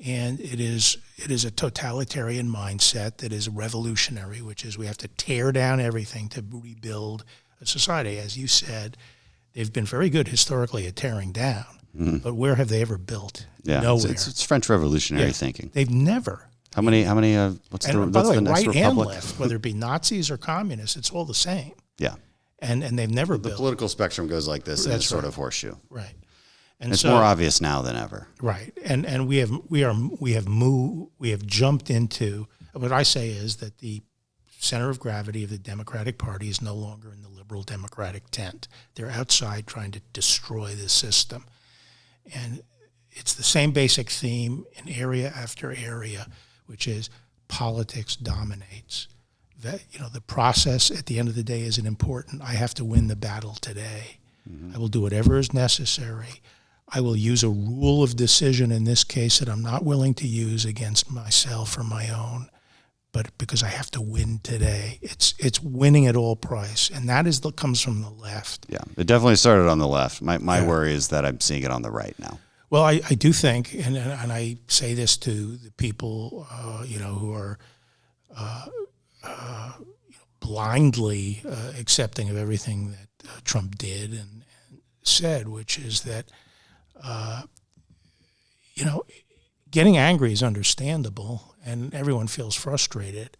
And it is a totalitarian mindset that is revolutionary, which is we have to tear down everything to rebuild a society. As you said, they've been very good historically at tearing down, but where have they ever built? Yeah, nowhere. It's French revolutionary thinking. They've never. How many? What's By the way, the next right republic? and left, whether it be Nazis or communists, it's all the same. Yeah. And they've never The built. political spectrum goes like this in a That's sort right. of horseshoe. Right. And It's so, more obvious now than ever. right. And we have jumped into, what I say is that the center of gravity of the Democratic Party is no longer in the liberal Democratic tent. They're outside trying to destroy the system. And it's the same basic theme in area after area, which is politics dominates. That, the process at the end of the day isn't important. I have to win the battle today. I will do whatever is necessary. I will use a rule of decision in this case that I'm not willing to use against myself or my own, but because I have to win today. It's winning at all price, and that comes from the left. Yeah, it definitely started on the left. My worry is that I'm seeing it on the right now. Well, I do think, and I say this to the people, who are blindly accepting of everything that Trump did and said, which is that, getting angry is understandable, and everyone feels frustrated.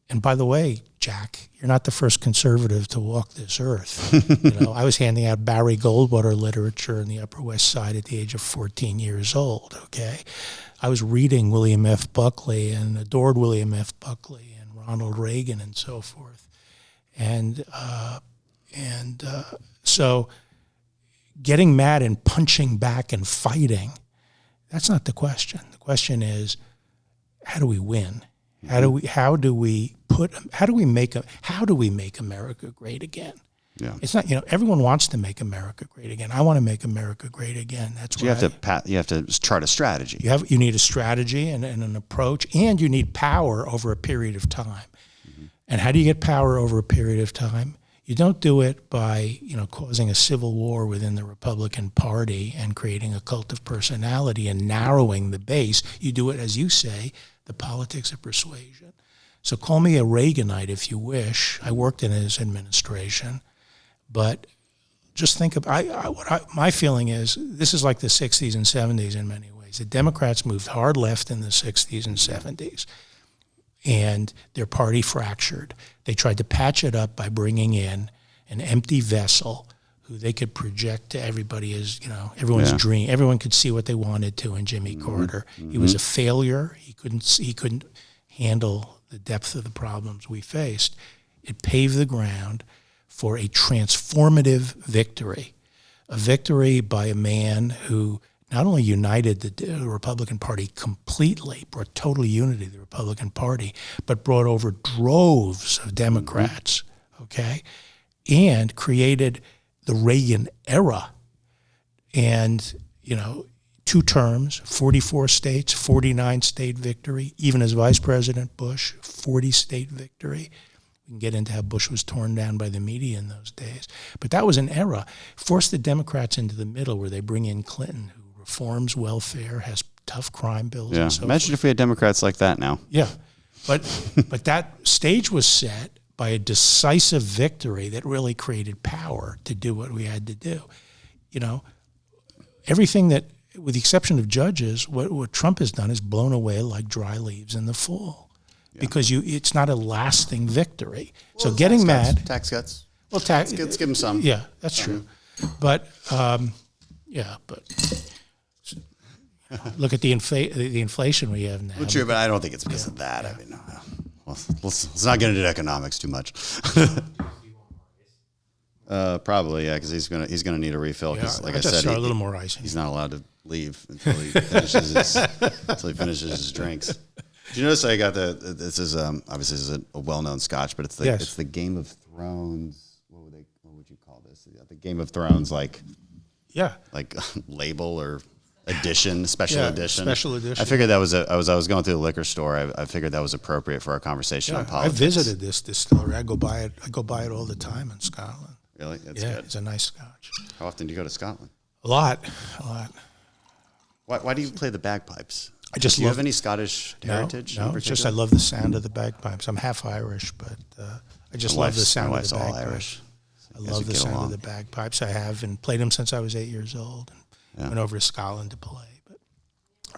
And by the way, Jack, you're not the first conservative to walk this earth. I was handing out Barry Goldwater literature in the Upper West Side at the age of 14 years old, okay? I was reading William F. Buckley and adored William F. Buckley and Ronald Reagan and so forth. And so getting mad and punching back and fighting, that's not the question. The question is, how do we win? How do we make America great again? Yeah. It's not, everyone wants to make America great again. I want to make America great again. That's So you have to chart a strategy. You need a strategy and an approach, and you need power over a period of time. And how do you get power over a period of time? You don't do it by, causing a civil war within the Republican Party and creating a cult of personality and narrowing the base. You do it, as you say, the politics of persuasion. So call me a Reaganite if you wish. I worked in his administration, but just think of my feeling is this is like the 60s and 70s in many ways. The Democrats moved hard left in the 60s and 70s, and their party fractured. They tried to patch it up by bringing in an empty vessel who they could project to everybody as, everyone's dream. Everyone could see what they wanted to in Jimmy Carter. He was a failure. He couldn't handle the depth of the problems we faced. It paved the ground for a transformative victory, a victory by a man who not only united the Republican Party completely, brought total unity to the Republican Party, but brought over droves of Democrats, okay, and created the Reagan era. And, 2 terms, 44 states, 49 state victory, even as Vice President Bush, 40 state victory. We can get into how Bush was torn down by the media in those days. But that was an era. Forced the Democrats into the middle where they bring in Clinton, who reforms welfare, has tough crime bills and so Imagine forth. if we had Democrats like that now. Yeah. But that stage was set by a decisive victory that really created power to do what we had to do. Everything that, with the exception of judges, what Trump has done is blown away like dry leaves in the fall. Yeah. Because it's not a lasting victory. Well, so getting mad. Tax cuts. Well, let's give him some. Yeah, that's true. But, look at the inflation we have now. Well, true, but I don't think it's because of that. I mean, let's not get into economics too much. Probably, because he's gonna need a refill. Because, like I said, a little more ice. He's not allowed to leave until he finishes his drinks. Did you notice I got this is obviously this is a well-known scotch, but it's the Game of Thrones. What would you call this? The Game of Thrones like label or edition, special edition. I figured that was I was going through the liquor store. I figured that was appropriate for our conversation on politics. I visited this distillery. I go by it all the time in Scotland. Really? That's good. It's a nice scotch. How often do you go to Scotland? A lot. Why do you play the bagpipes? Do you have any Scottish heritage? No, it's just I love the sound of the bagpipes. I'm half Irish, but I just love the sound of the bagpipes. All Irish. I love the sound of the bagpipes. I have and played them since I was 8 years old. And went over to Scotland to play. But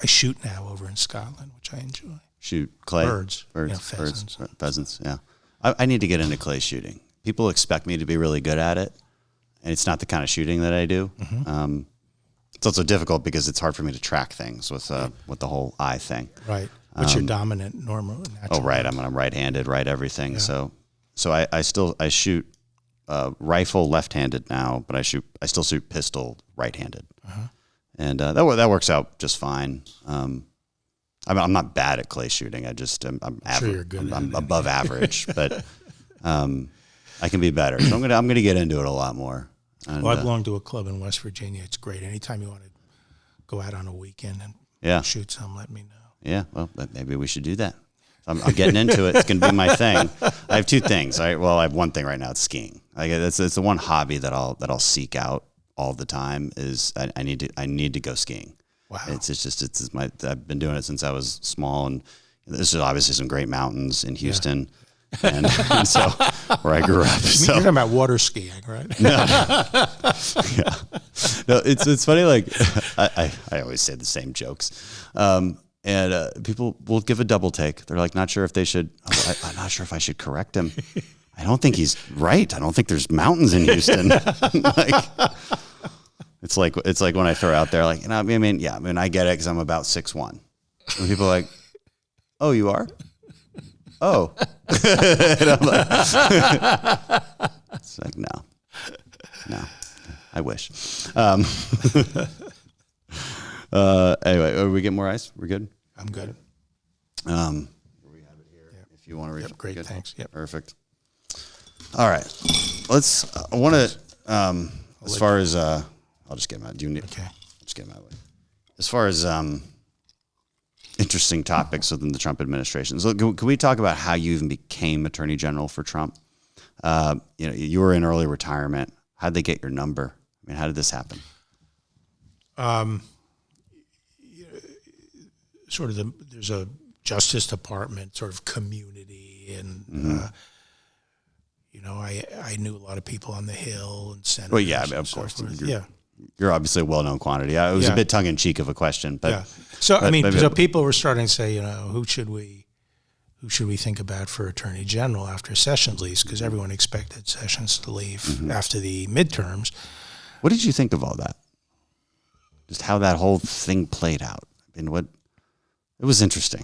I shoot now over in Scotland, which I enjoy. Shoot clay? Pheasants. Pheasants, yeah. I need to get into clay shooting. People expect me to be really good at it, and it's not the kind of shooting that I do. Mm-hmm. It's also difficult because it's hard for me to track things with the whole eye thing. Right. What's your dominant, normal, natural? Oh, right. I'm right-handed, right everything. Yeah. So I shoot rifle left-handed now, but I still shoot pistol right-handed, and that works out just fine. I'm not bad at clay shooting. I'm average. Sure you're good. I'm above average, but I can be better. So I'm gonna get into it a lot more. And, I belong to a club in West Virginia. It's great. Anytime you want to go out on a weekend and shoot some, let me know. Yeah, well, maybe we should do that. I'm getting into it. It's going to be my thing. I have 2 things. I have one thing right now. It's skiing. It's the one hobby that I'll seek out all the time. Is I need to go skiing. Wow. I've been doing it since I was small, and there's obviously some great mountains in Houston. And so where I grew up. You're talking about water skiing, right? No. Yeah. No, it's funny. Like I always say the same jokes. And people will give a double take. They're like, not sure if they should. I'm not sure if I should correct him. I don't think he's right. I don't think there's mountains in Houston. It's like when I throw out there, like, I get it because I'm about 6'1". And people are like, oh, you are? Oh. And I'm like, it's like, no, I wish. Anyway, we get more ice? We're good? I'm good. We have it here. Yep. If you want to read it. Great, thanks. Yep. Perfect. All right. I want to, as far as, I'll just get my, do you need, okay. Just get my way. As far as, interesting topics within the Trump administration. So can we talk about how you even became Attorney General for Trump? You were in early retirement. How'd they get your number? I mean, how did this happen? There's a Justice Department sort of community, and I knew a lot of people on the Hill and senators. Well, yeah, of course. You're obviously a well-known quantity. It was a bit tongue-in-cheek of a question, but So people were starting to say, who should we who should we think about for Attorney General after Sessions leaves, because everyone expected Sessions to leave after the midterms. What did you think of all that? Just how that whole thing played out. I mean, it was interesting.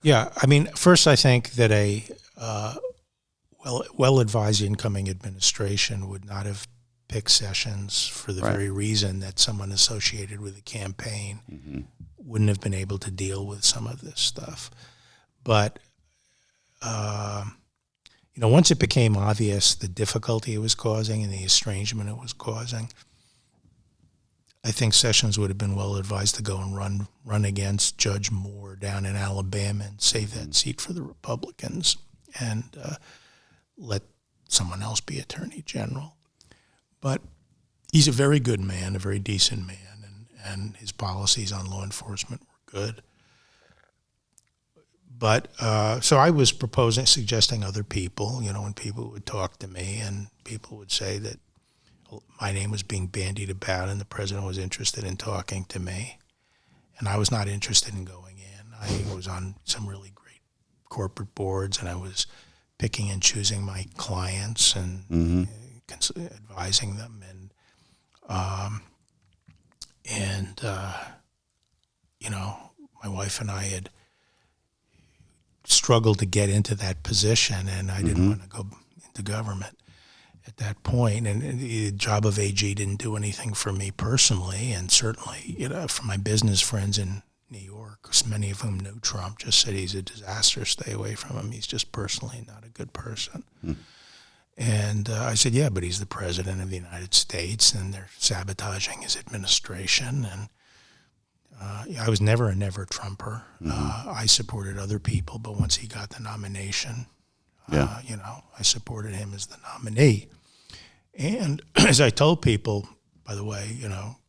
Yeah, I mean, first I think that a well-advised incoming administration would not have picked Sessions for the very reason that someone associated with the campaign wouldn't have been able to deal with some of this stuff. But, once it became obvious the difficulty it was causing and the estrangement it was causing, I think Sessions would have been well advised to go and run against Judge Moore down in Alabama and save that seat for the Republicans and let someone else be Attorney General. But he's a very good man, a very decent man, and his policies on law enforcement were good. But so I was suggesting other people, when people would talk to me and people would say that my name was being bandied about and the president was interested in talking to me. And I was not interested in going in. I was on some really great corporate boards and I was picking and choosing my clients and advising them. My wife and I had struggled to get into that position, and I didn't want to go into government at that point. And the job of AG didn't do anything for me personally, and certainly, for my business friends in New York, many of whom knew Trump, just said he's a disaster, stay away from him. He's just personally not a good person. And I said, yeah, but he's the president of the United States, and they're sabotaging his administration. And I was never a never Trumper. I supported other people, but once he got the nomination, I supported him as the nominee. And as I told people, by the way,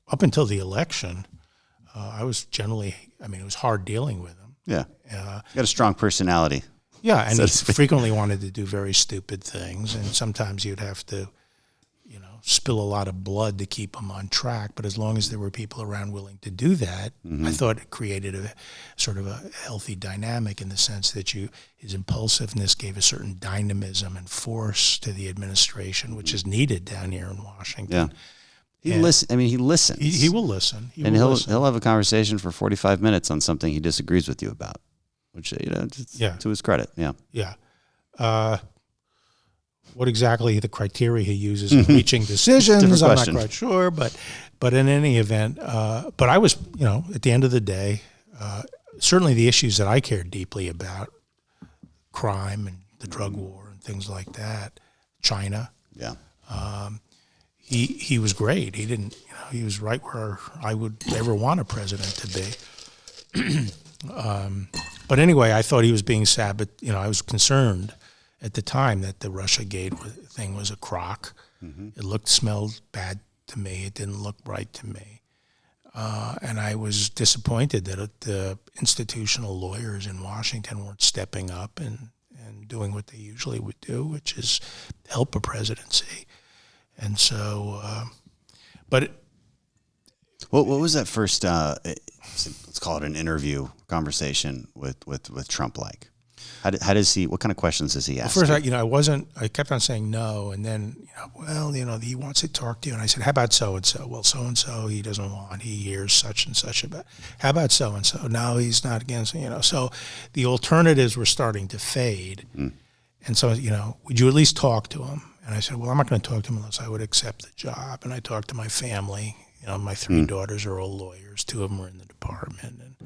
up until the election, I was generally, it was hard dealing with him. Yeah. You got a strong personality. Yeah, and he frequently wanted to do very stupid things, and sometimes you'd have to, spill a lot of blood to keep him on track. But as long as there were people around willing to do that, I thought it created a sort of a healthy dynamic in the sense that his impulsiveness gave a certain dynamism and force to the administration, which is needed down here in Washington. Yeah. He listens. He will listen. He'll have a conversation for 45 minutes on something he disagrees with you about, which, to his credit. Yeah. Yeah. What exactly the criteria he uses in reaching decisions, I'm not quite sure, but in any event, but I was, at the end of the day, certainly the issues that I cared deeply about, crime and the drug war and things like that, China. Yeah. He was great. He didn't, he was right where I would ever want a president to be. But anyway, I thought he was being I was concerned at the time that the Russiagate thing was a crock. It smelled bad to me. It didn't look right to me. And I was disappointed that the institutional lawyers in Washington weren't stepping up and doing what they usually would do, which is help a presidency. And so, what was that first, let's call it an interview conversation with Trump like? How does he? What kind of questions does he ask? Well, first, I kept on saying no, and then, he wants to talk to you, and I said, how about so and so? Well, so and so he doesn't want. He hears such and such about. How about so and so? No, he's not against. So the alternatives were starting to fade, and so would you at least talk to him? And I said, well, I'm not going to talk to him unless I would accept the job. And I talked to my family. My 3 daughters are all lawyers. 2 of them were in the department, and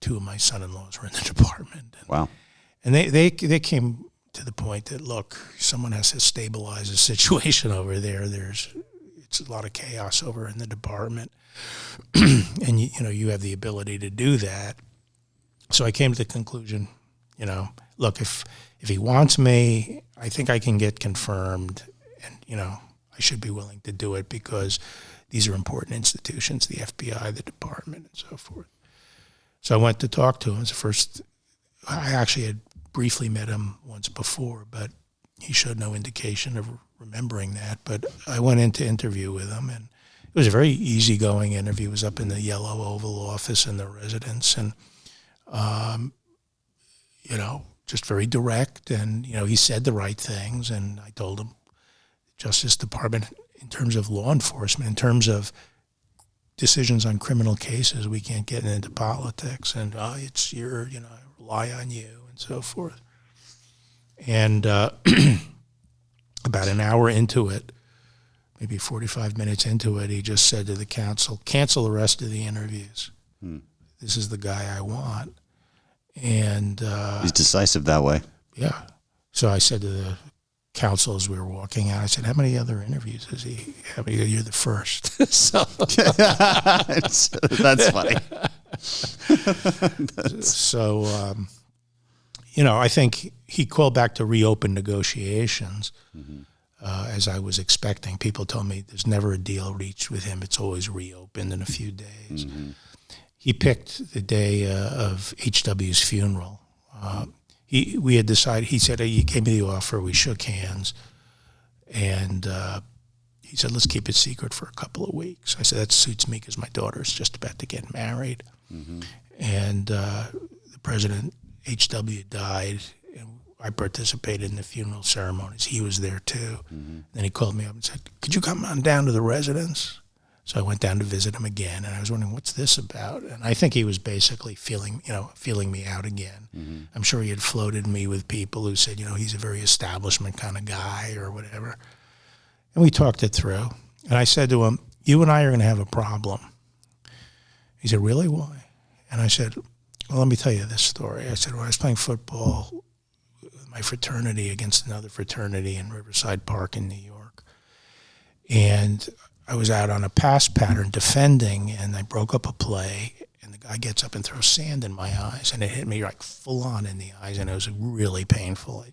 2 of my son-in-laws were in the department. And, wow. And they came to the point that, look, someone has to stabilize the situation over there. It's a lot of chaos over in the department, and you have the ability to do that. So I came to the conclusion, look, if he wants me, I think I can get confirmed, and I should be willing to do it because these are important institutions, the FBI, the department, and so forth. So I went to talk to him. I actually had briefly met him once before, but he showed no indication of remembering that. But I went in to interview with him, and it was a very easygoing interview. It was up in the yellow Oval Office in the residence, and just very direct, and, he said the right things. And I told him, Justice Department, in terms of law enforcement, in terms of decisions on criminal cases, we can't get into politics, and it's your, I rely on you, and so forth. And about an hour into it, maybe 45 minutes into it, he just said to the counsel, cancel the rest of the interviews. This is the guy I want. And he's decisive that way. Yeah. So I said to the counsel as we were walking out, I said, how many other interviews does he have? You're the first. So that's funny. So, I think he called back to reopen negotiations, as I was expecting. People told me there's never a deal reached with him. It's always reopened in a few days. He picked the day of H.W.'s funeral. We had decided, he said, he gave me the offer, we shook hands, and he said, let's keep it secret for a couple of weeks. I said, that suits me because my daughter's just about to get married. And the president, H.W., died, and I participated in the funeral ceremonies. He was there too. Then he called me up and said, could you come on down to the residence? So I went down to visit him again, and I was wondering, what's this about? And I think he was basically feeling me out again. I'm sure he had floated me with people who said, he's a very establishment kind of guy or whatever. And we talked it through. And I said to him, you and I are going to have a problem. He said, really? Why? And I said, well, let me tell you this story. I said, when I was playing football with my fraternity against another fraternity in Riverside Park in New York, and I was out on a pass pattern defending, and I broke up a play, and the guy gets up and throws sand in my eyes, and it hit me like full on in the eyes, and it was really painful.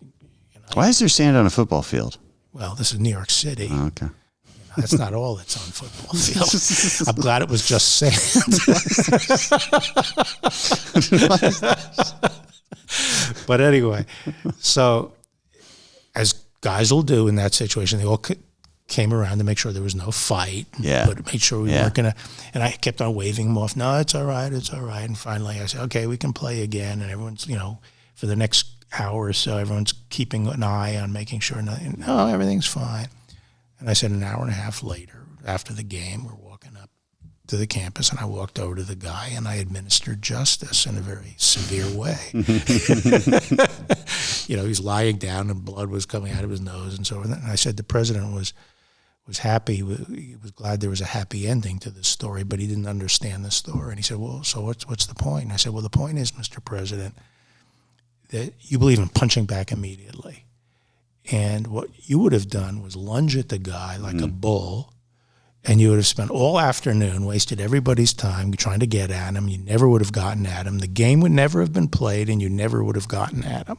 Why is there sand on a football field? Well, this is New York City. Oh, okay. That's not all that's on football field. I'm glad it was just sand. But anyway, so as guys will do in that situation, they all came around to make sure there was no fight. But made sure we weren't going to. And I kept on waving them off. No, it's all right. It's all right. And finally I said, okay, we can play again. And everyone's, for the next hour or so, everyone's keeping an eye on making sure everything's fine. And I said an hour and a half later, after the game, we're walking up to the campus, and I walked over to the guy, and I administered justice in a very severe way. He's lying down, and blood was coming out of his nose and so on. And I said the president was happy. He was glad there was a happy ending to this story, but he didn't understand the story. And he said, well, so what's the point? And I said, well, the point is, Mr. President, that you believe in punching back immediately. And what you would have done was lunge at the guy like a bull, and you would have spent all afternoon, wasted everybody's time trying to get at him. You never would have gotten at him. The game would never have been played, and you never would have gotten at him.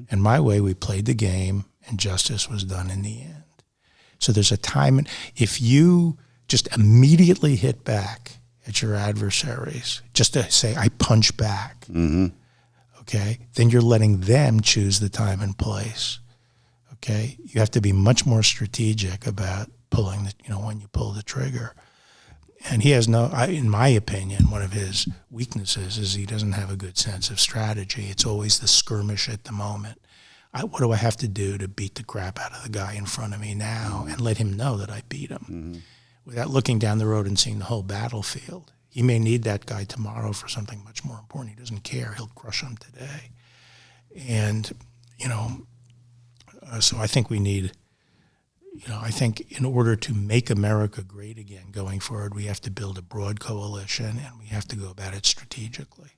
And my way, we played the game, and justice was done in the end. So there's a time, if you just immediately hit back at your adversaries, just to say, I punch back, okay, then you're letting them choose the time and place. Okay, you have to be much more strategic about pulling when you pull the trigger. And he has in my opinion, one of his weaknesses is he doesn't have a good sense of strategy. It's always the skirmish at the moment. What do I have to do to beat the crap out of the guy in front of me now and let him know that I beat him without looking down the road and seeing the whole battlefield? He may need that guy tomorrow for something much more important. He doesn't care. He'll crush him today. And, so I think we need, I think in order to make America great again going forward, we have to build a broad coalition, and we have to go about it strategically.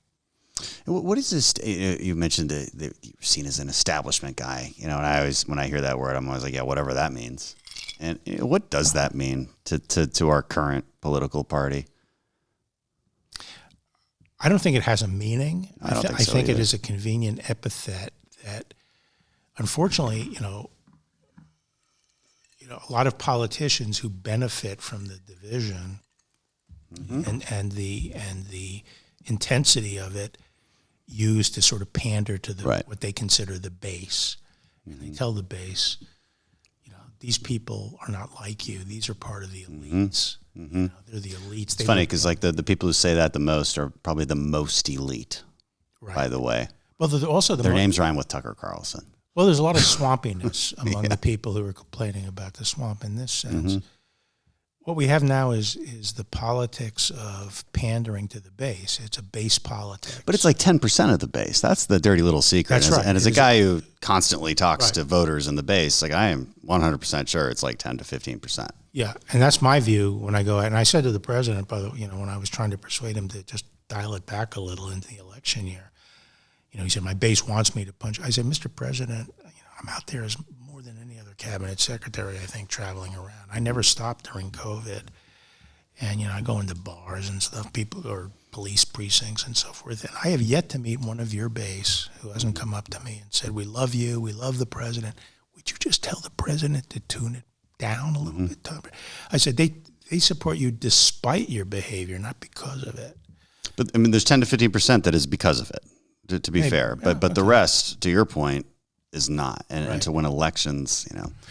What is this? You mentioned that you're seen as an establishment guy, and when I hear that word, I'm always like, yeah, whatever that means. And what does that mean to our current political party? I don't think it has a meaning. I think it is a convenient epithet that, unfortunately, a lot of politicians who benefit from the division and the intensity of it use to sort of pander to what they consider the base. And they tell the base, these people are not like you. These are part of the elites. They're the elites. It's funny because the people who say that the most are probably the most elite, by the way. Well, Their names rhyme with Tucker Carlson. Well, there's a lot of swampiness among the people who are complaining about the swamp in this sense. Mm-hmm. What we have now is the politics of pandering to the base. It's a base politics. But it's like 10% of the base. That's the dirty little secret. That's right. And as a guy who constantly talks to voters in the base, like I am 100% sure it's like 10 to 15%. Yeah, and that's my view when I go out. And I said to the president, by the way, when I was trying to persuade him to just dial it back a little into the election year, he said, my base wants me to punch. I said, Mr. President, I'm out there as more than any other cabinet secretary, I think, traveling around. I never stopped during COVID. And, I go into bars and stuff, people or police precincts and so forth. And I have yet to meet one of your base who hasn't come up to me and said, we love you, we love the president. Would you just tell the president to tune it down a little bit? I said, they support you despite your behavior, not because of it. But, there's 10 to 15% that is because of it. To be fair, but the rest, to your point, is not, and to win elections,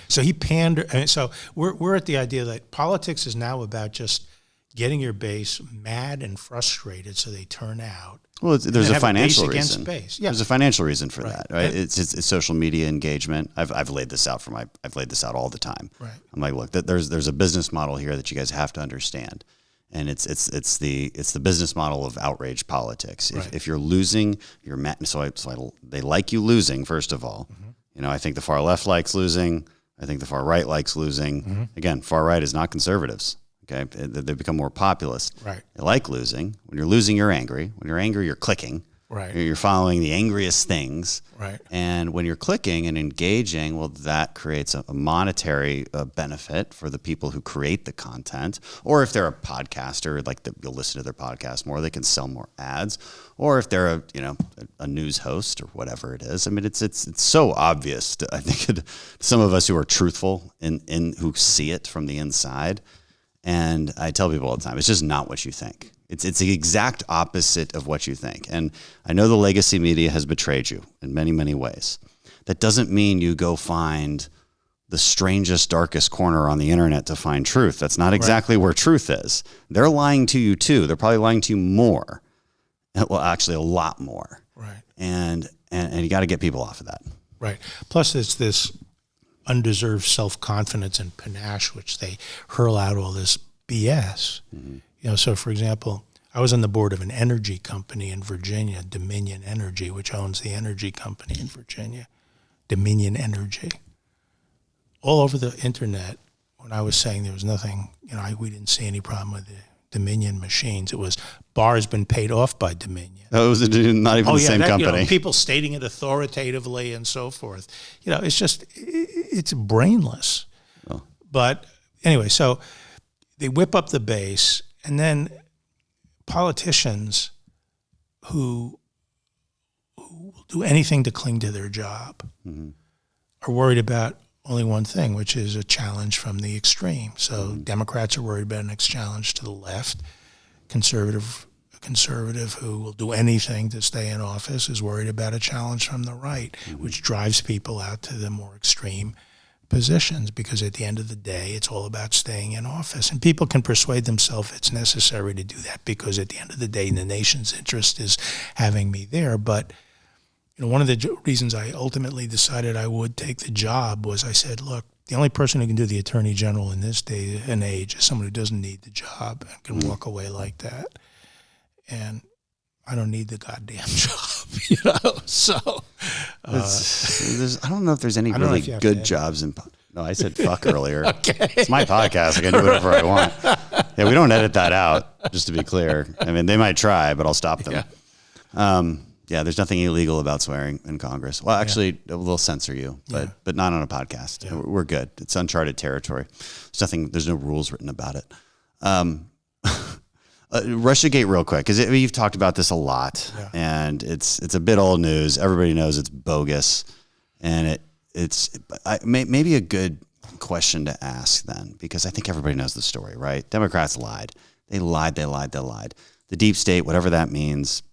So he pandered, and so we're at the idea that politics is now about just getting your base mad and frustrated, so they turn out. Well, there's a financial base reason. Against base. Yeah. There's a financial reason for that, right? It's social media engagement. I've laid this out I've laid this out all the time. Right. I'm like, look, there's a business model here that you guys have to understand. And it's the business model of outrage politics. If you're losing, you're mad. They like you losing. First of all, I think the far left likes losing. I think the far right likes losing. Again, far right is not conservatives. Okay, they become more populist. Right. They like losing. When you're losing, you're angry. When you're angry, you're clicking. Right. You're following the angriest things. Right. And when you're clicking and engaging, well, that creates a monetary benefit for the people who create the content. Or if they're a podcaster, you'll listen to their podcast more, they can sell more ads. Or if they're a news host or whatever it is. It's so obvious. I think some of us who are truthful in who see it from the inside. And I tell people all the time, it's just not what you think. It's the exact opposite of what you think. And I know the legacy media has betrayed you in many, many ways. That doesn't mean you go find the strangest, darkest corner on the internet to find truth. That's not exactly where truth is. They're lying to you too. They're probably lying to you more. Well, actually a lot more. Right. And you got to get people off of that. Right. Plus it's this undeserved self-confidence and panache, which they hurl out all this BS. Mm-hmm. So for example, I was on the board of an energy company in Virginia, Dominion Energy, which owns the energy company in Virginia, Dominion Energy. All over the internet, when I was saying there was nothing, we didn't see any problem with the Dominion machines. It was Barr has been paid off by Dominion. That was not even the same company. People stating it authoritatively and so forth. It's just, it's brainless. Oh. But anyway, so they whip up the base, and then politicians who will do anything to cling to their job are worried about only one thing, which is a challenge from the extreme. So Democrats are worried about a challenge to the left. A conservative who will do anything to stay in office is worried about a challenge from the right, which drives people out to the more extreme positions, because at the end of the day, it's all about staying in office. And people can persuade themselves it's necessary to do that because at the end of the day, the nation's interest is having me there. But one of the reasons I ultimately decided I would take the job was I said, look, the only person who can do the Attorney General in this day and age is someone who doesn't need the job and can walk away like that. And I don't need the goddamn job, So I don't know if there's any really good jobs in. No, I said fuck earlier. Okay. It's my podcast. I can do whatever I want. Yeah, we don't edit that out, just to be clear. They might try, but I'll stop them. Yeah. There's nothing illegal about swearing in Congress. Well, actually, we'll censor you, but not on a podcast. Yeah. We're good. It's uncharted territory. There's no rules written about it. Russiagate real quick, because you've talked about this a lot, and it's a bit old news. Everybody knows it's bogus, and it's maybe a good question to ask then, because I think everybody knows the story, right? Democrats lied. They lied. The deep state, whatever that means,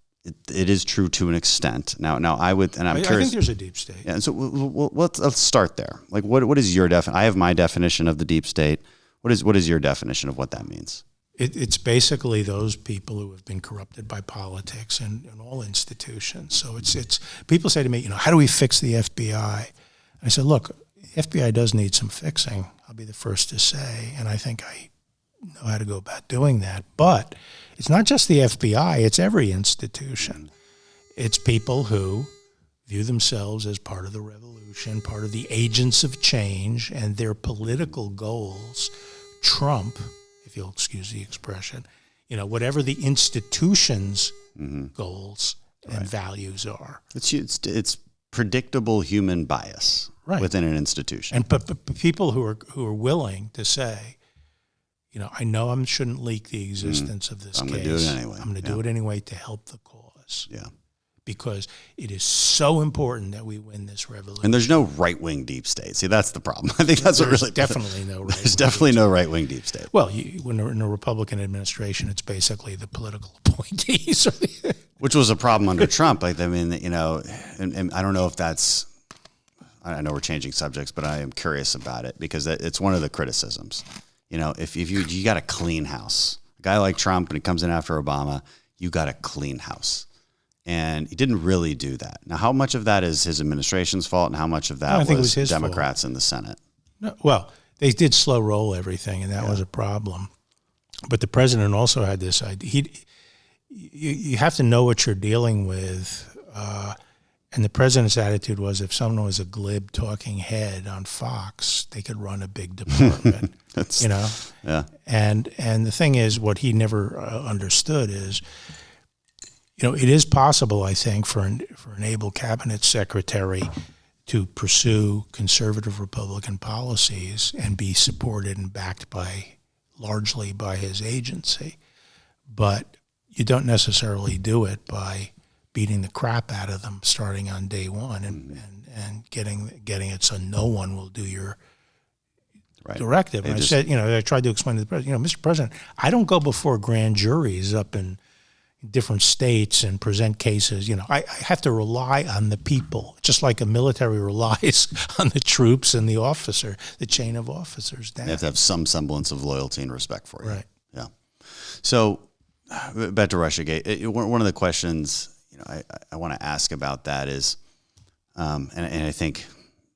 it is true to an extent. Now I would, and I'm curious. I think there's a deep state. Yeah, and so let's start there. Like, what is your definition? I have my definition of the deep state. What is your definition of what that means? It's basically those people who have been corrupted by politics and all institutions. So it's people say to me, how do we fix the FBI? And I said, look, the FBI does need some fixing. I'll be the first to say, and I think I know how to go about doing that. But it's not just the FBI, it's every institution. It's people who view themselves as part of the revolution, part of the agents of change, and their political goals trump, if you'll excuse the expression, whatever the institution's goals and values are. It's predictable human bias within an institution. And but people who are willing to say, I know I shouldn't leak the existence of this case. I'm going to do it anyway. I'm going to do it anyway to help the cause. Yeah. Because it is so important that we win this revolution. And there's no right-wing deep state. See, that's the problem. I think that's what really... definitely no right-wing. There's definitely no right-wing deep state. Well, when in a Republican administration, it's basically the political appointees. Which was a problem under Trump. And I don't know if that's... I know we're changing subjects, but I am curious about it because it's one of the criticisms. If you got a clean house. A guy like Trump, when he comes in after Obama, you got a clean house. And he didn't really do that. Now, how much of that is his administration's fault and how much of that was his Democrats fault in the Senate? No, well, they did slow roll everything, and that was a problem. But the president also had this idea. You have to know what you're dealing with. And the president's attitude was if someone was a glib talking head on Fox, they could run a big department, Yeah. And the thing is, what he never understood is, it is possible, I think, for an able cabinet secretary to pursue conservative Republican policies and be supported and backed largely by his agency. But you don't necessarily do it by beating the crap out of them starting on day one and getting it so no one will do your directive. And I tried to explain to the president, Mr. President, I don't go before grand juries up in different states and present cases. I have to rely on the people, just like a military relies on the troops and the chain of officers down. They have to have some semblance of loyalty and respect for you. Right. Yeah. So back to Russiagate. One of the questions I want to ask about that is, and I think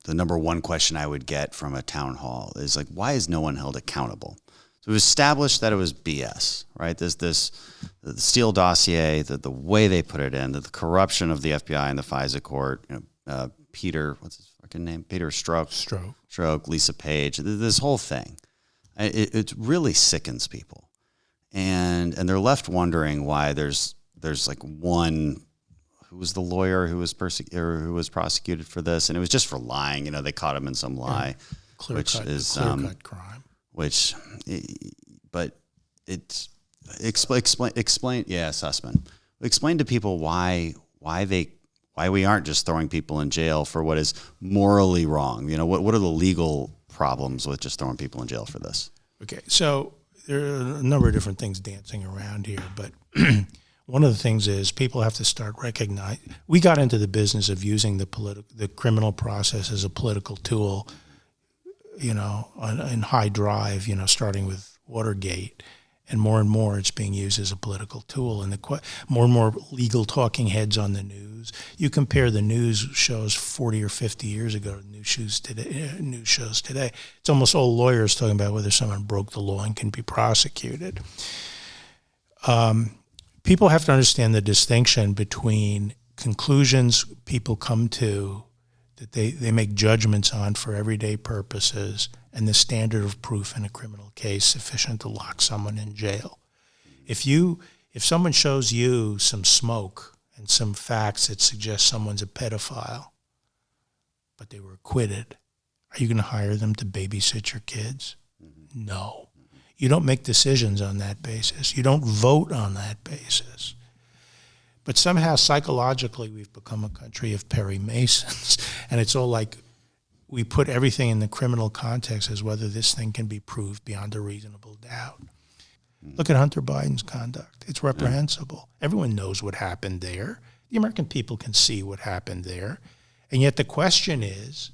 the number one question I would get from a town hall is like, why is no one held accountable? So it was established that it was BS, right? The Steele dossier, the way they put it in, the corruption of the FBI and the FISA court, Peter, what's his fucking name? Peter Strzok, Lisa Page, this whole thing. It really sickens people. And they're left wondering why there's like one, who was the lawyer who was prosecuted for this, and it was just for lying. They caught him in some lie, clear-cut crime. But it's explain. Yeah, Sussman. Explain to people why we aren't just throwing people in jail for what is morally wrong. What are the legal problems with just throwing people in jail for this? Okay, so there are a number of different things dancing around here, but one of the things is people have to start recognizing. We got into the business of using the criminal process as a political tool, in high drive, starting with Watergate, and more it's being used as a political tool. And more and more legal talking heads on the news. You compare the news shows 40 or 50 years ago to news shows today. It's almost all lawyers talking about whether someone broke the law and can be prosecuted. People have to understand the distinction between conclusions people come to that they make judgments on for everyday purposes and the standard of proof in a criminal case sufficient to lock someone in jail. If someone shows you some smoke and some facts that suggest someone's a pedophile, but they were acquitted, are you going to hire them to babysit your kids? Mm-hmm. No. You don't make decisions on that basis. You don't vote on that basis. But somehow psychologically we've become a country of Perry Masons, and it's all like we put everything in the criminal context as whether this thing can be proved beyond a reasonable doubt. Look at Hunter Biden's conduct. It's reprehensible. Everyone knows what happened there. The American people can see what happened there. And yet the question is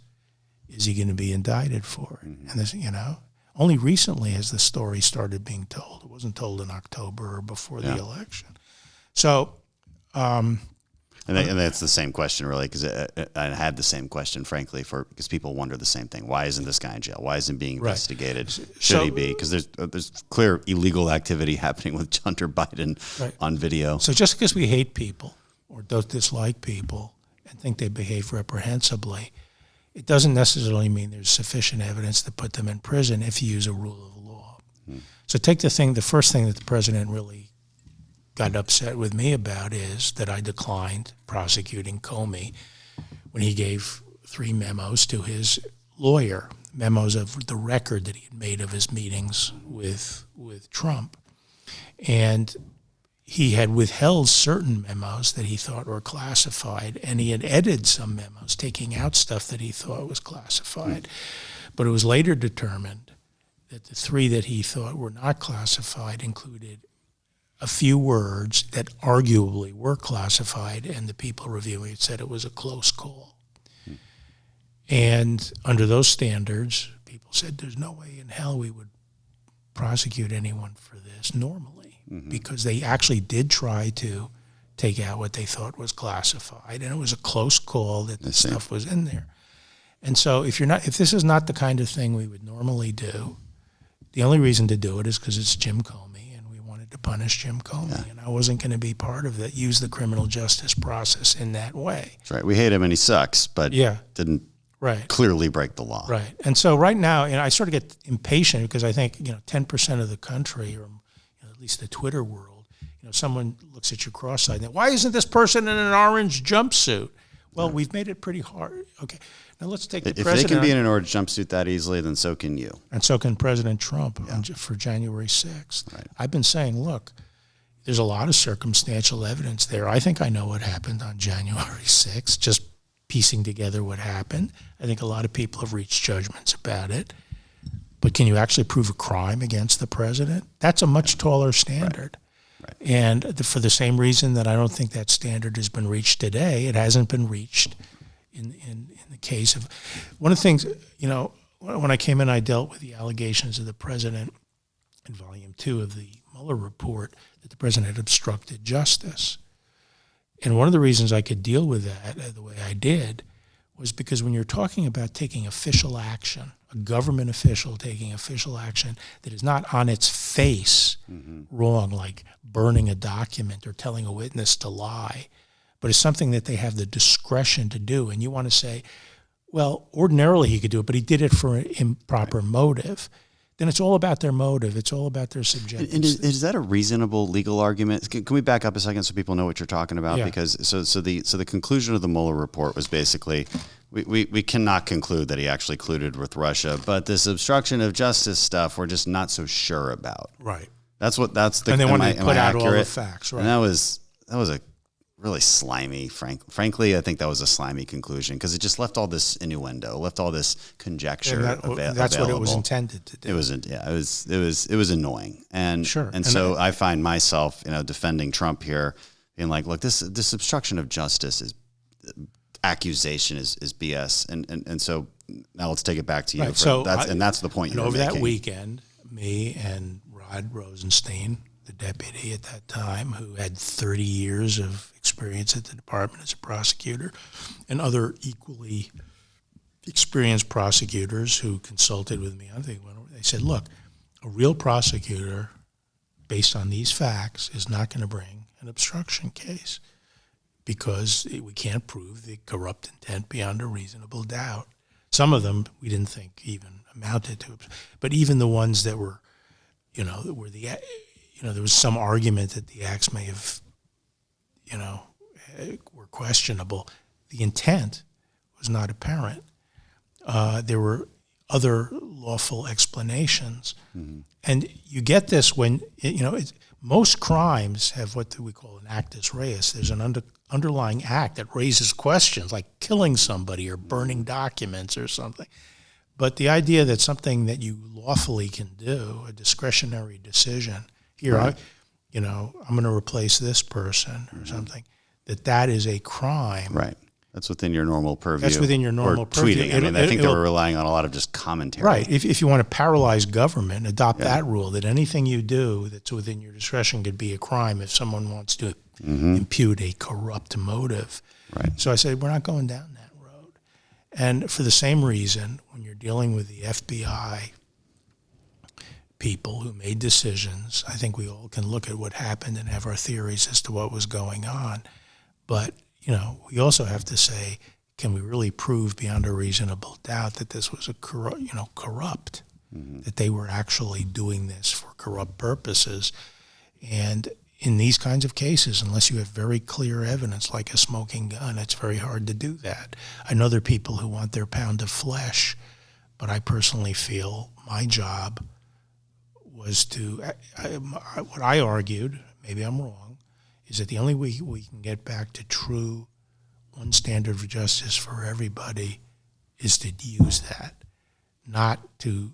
he going to be indicted for it? And this, Only recently has the story started being told. It wasn't told in October or before the election. So, and that's the same question, really, because I had the same question, frankly, because people wonder the same thing. Why isn't this guy in jail? Why isn't he being investigated? Should he be? Because there's clear illegal activity happening with Hunter Biden on video. So just because we hate people or don't dislike people and think they behave reprehensibly, it doesn't necessarily mean there's sufficient evidence to put them in prison if you use a rule of law. So take the first thing that the president really got upset with me about is that I declined prosecuting Comey when he gave 3 memos to his lawyer, memos of the record that he had made of his meetings with Trump. And he had withheld certain memos that he thought were classified, and he had edited some memos, taking out stuff that he thought was classified. But it was later determined that the 3 that he thought were not classified included a few words that arguably were classified, and the people reviewing it said it was a close call. And under those standards, people said there's no way in hell we would prosecute anyone for this normally, because they actually did try to take out what they thought was classified, and it was a close call that the stuff was in there. And so if this is not the kind of thing we would normally do, the only reason to do it is because it's Jim Comey, to punish Jim Comey, and I wasn't going to be part of that, use the criminal justice process in that way. That's right. We hate him and he sucks, but didn't clearly break the law. Right. And so right now, I sort of get impatient because I think, 10% of the country, or at least the Twitter world, someone looks at you cross-eyed and why isn't this person in an orange jumpsuit? Well, we've made it pretty hard. Okay. Now let's take the president. If they can be in an orange jumpsuit that easily, then so can you. And so can President Trump for January 6th. Right. I've been saying, look, there's a lot of circumstantial evidence there. I think I know what happened on January 6th, just piecing together what happened. I think a lot of people have reached judgments about it. But can you actually prove a crime against the president? That's a much taller standard. Right. And for the same reason that I don't think that standard has been reached today, it hasn't been reached in the case of one of the things, when I came in, I dealt with the allegations of the president in Volume 2 of the Mueller report that the president had obstructed justice. And one of the reasons I could deal with that the way I did was because when you're talking about taking official action, a government official taking official action that is not on its face wrong, like burning a document or telling a witness to lie, but it's something that they have the discretion to do. And you want to say, well, ordinarily he could do it, but he did it for an improper motive. Then it's all about their motive. It's all about their subjective. And is that a reasonable legal argument? Can we back up a second so people know what you're talking about? Yeah. Because so the conclusion of the Mueller report was basically we cannot conclude that he actually colluded with Russia, but this obstruction of justice stuff we're just not so sure about. Right. That's the. And they wanted to put out accurate? all the facts. Right. And that was a really slimy, frankly, I think that was a slimy conclusion because it just left all this innuendo, left all this conjecture. That's what it was intended to do. It was annoying, and sure. And so I find myself, defending Trump here, being like, look, this obstruction of justice accusation is BS, and so now let's take it back to you. Right. That's the point. And over that weekend, me and Rod Rosenstein, the deputy at that time, who had 30 years of experience at the department as a prosecutor, and other equally experienced prosecutors who consulted with me, they said, look, a real prosecutor, based on these facts, is not going to bring an obstruction case because we can't prove the corrupt intent beyond a reasonable doubt. Some of them we didn't think even amounted to, but even the ones that were, there was some argument that the acts may have, were questionable. The intent was not apparent. There were other lawful explanations. Mm-hmm. And you get this when, most crimes have what we call an actus reus. There's an underlying act that raises questions, like killing somebody or burning documents or something. But the idea that something that you lawfully can do, a discretionary decision, here, right. I'm going to replace this person or something, that is a crime. Right. That's within your normal purview. That's within your normal or purview. tweeting. I mean, I think they were relying on a lot of just commentary. Right. If you want to paralyze government, adopt that rule that anything you do that's within your discretion could be a crime if someone wants to impute a corrupt motive. Right. So I said, we're not going down that road. And for the same reason, when you're dealing with the FBI people who made decisions, I think we all can look at what happened and have our theories as to what was going on. But we also have to say, can we really prove beyond a reasonable doubt that this was corrupt, that they were actually doing this for corrupt purposes? And in these kinds of cases, unless you have very clear evidence like a smoking gun, it's very hard to do that. I know there are people who want their pound of flesh, but I personally feel my job was to, what I argued, maybe I'm wrong, is that the only way we can get back to true one standard of justice for everybody is to use that, not to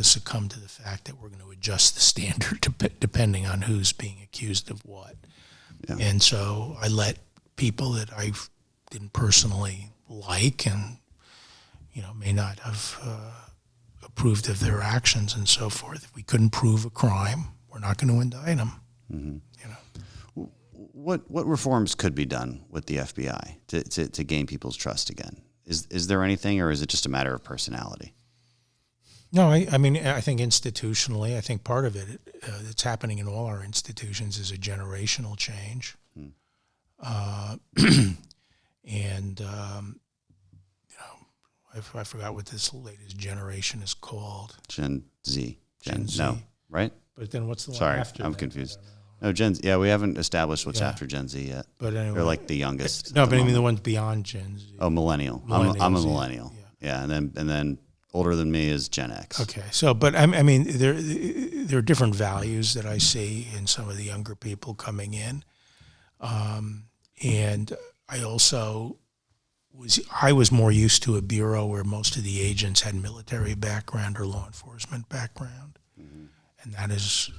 succumb to the fact that we're going to adjust the standard depending on who's being accused of what. Yeah. And so I let people that I didn't personally like and may not have approved of their actions and so forth. If we couldn't prove a crime, we're not going to indict them. Mm-hmm. What reforms could be done with the FBI to gain people's trust again? Is there anything, or is it just a matter of personality? No, I mean, I think institutionally, I think part of it that's happening in all our institutions is a generational change. And, I forgot what this latest generation is called. Gen Z. Gen Z. No, right? But then what's the one Sorry, after I'm that? confused. No, Gen Z. Yeah, we haven't established what's after Gen Z yet. But anyway. They're like the youngest. No, but I mean the ones beyond Gen Z. Oh, millennial. I'm a millennial. Yeah, and then older than me is Gen X. Okay, so but I mean there are different values that I see in some of the younger people coming in, and I also was more used to a bureau where most of the agents had military background or law enforcement background, and that is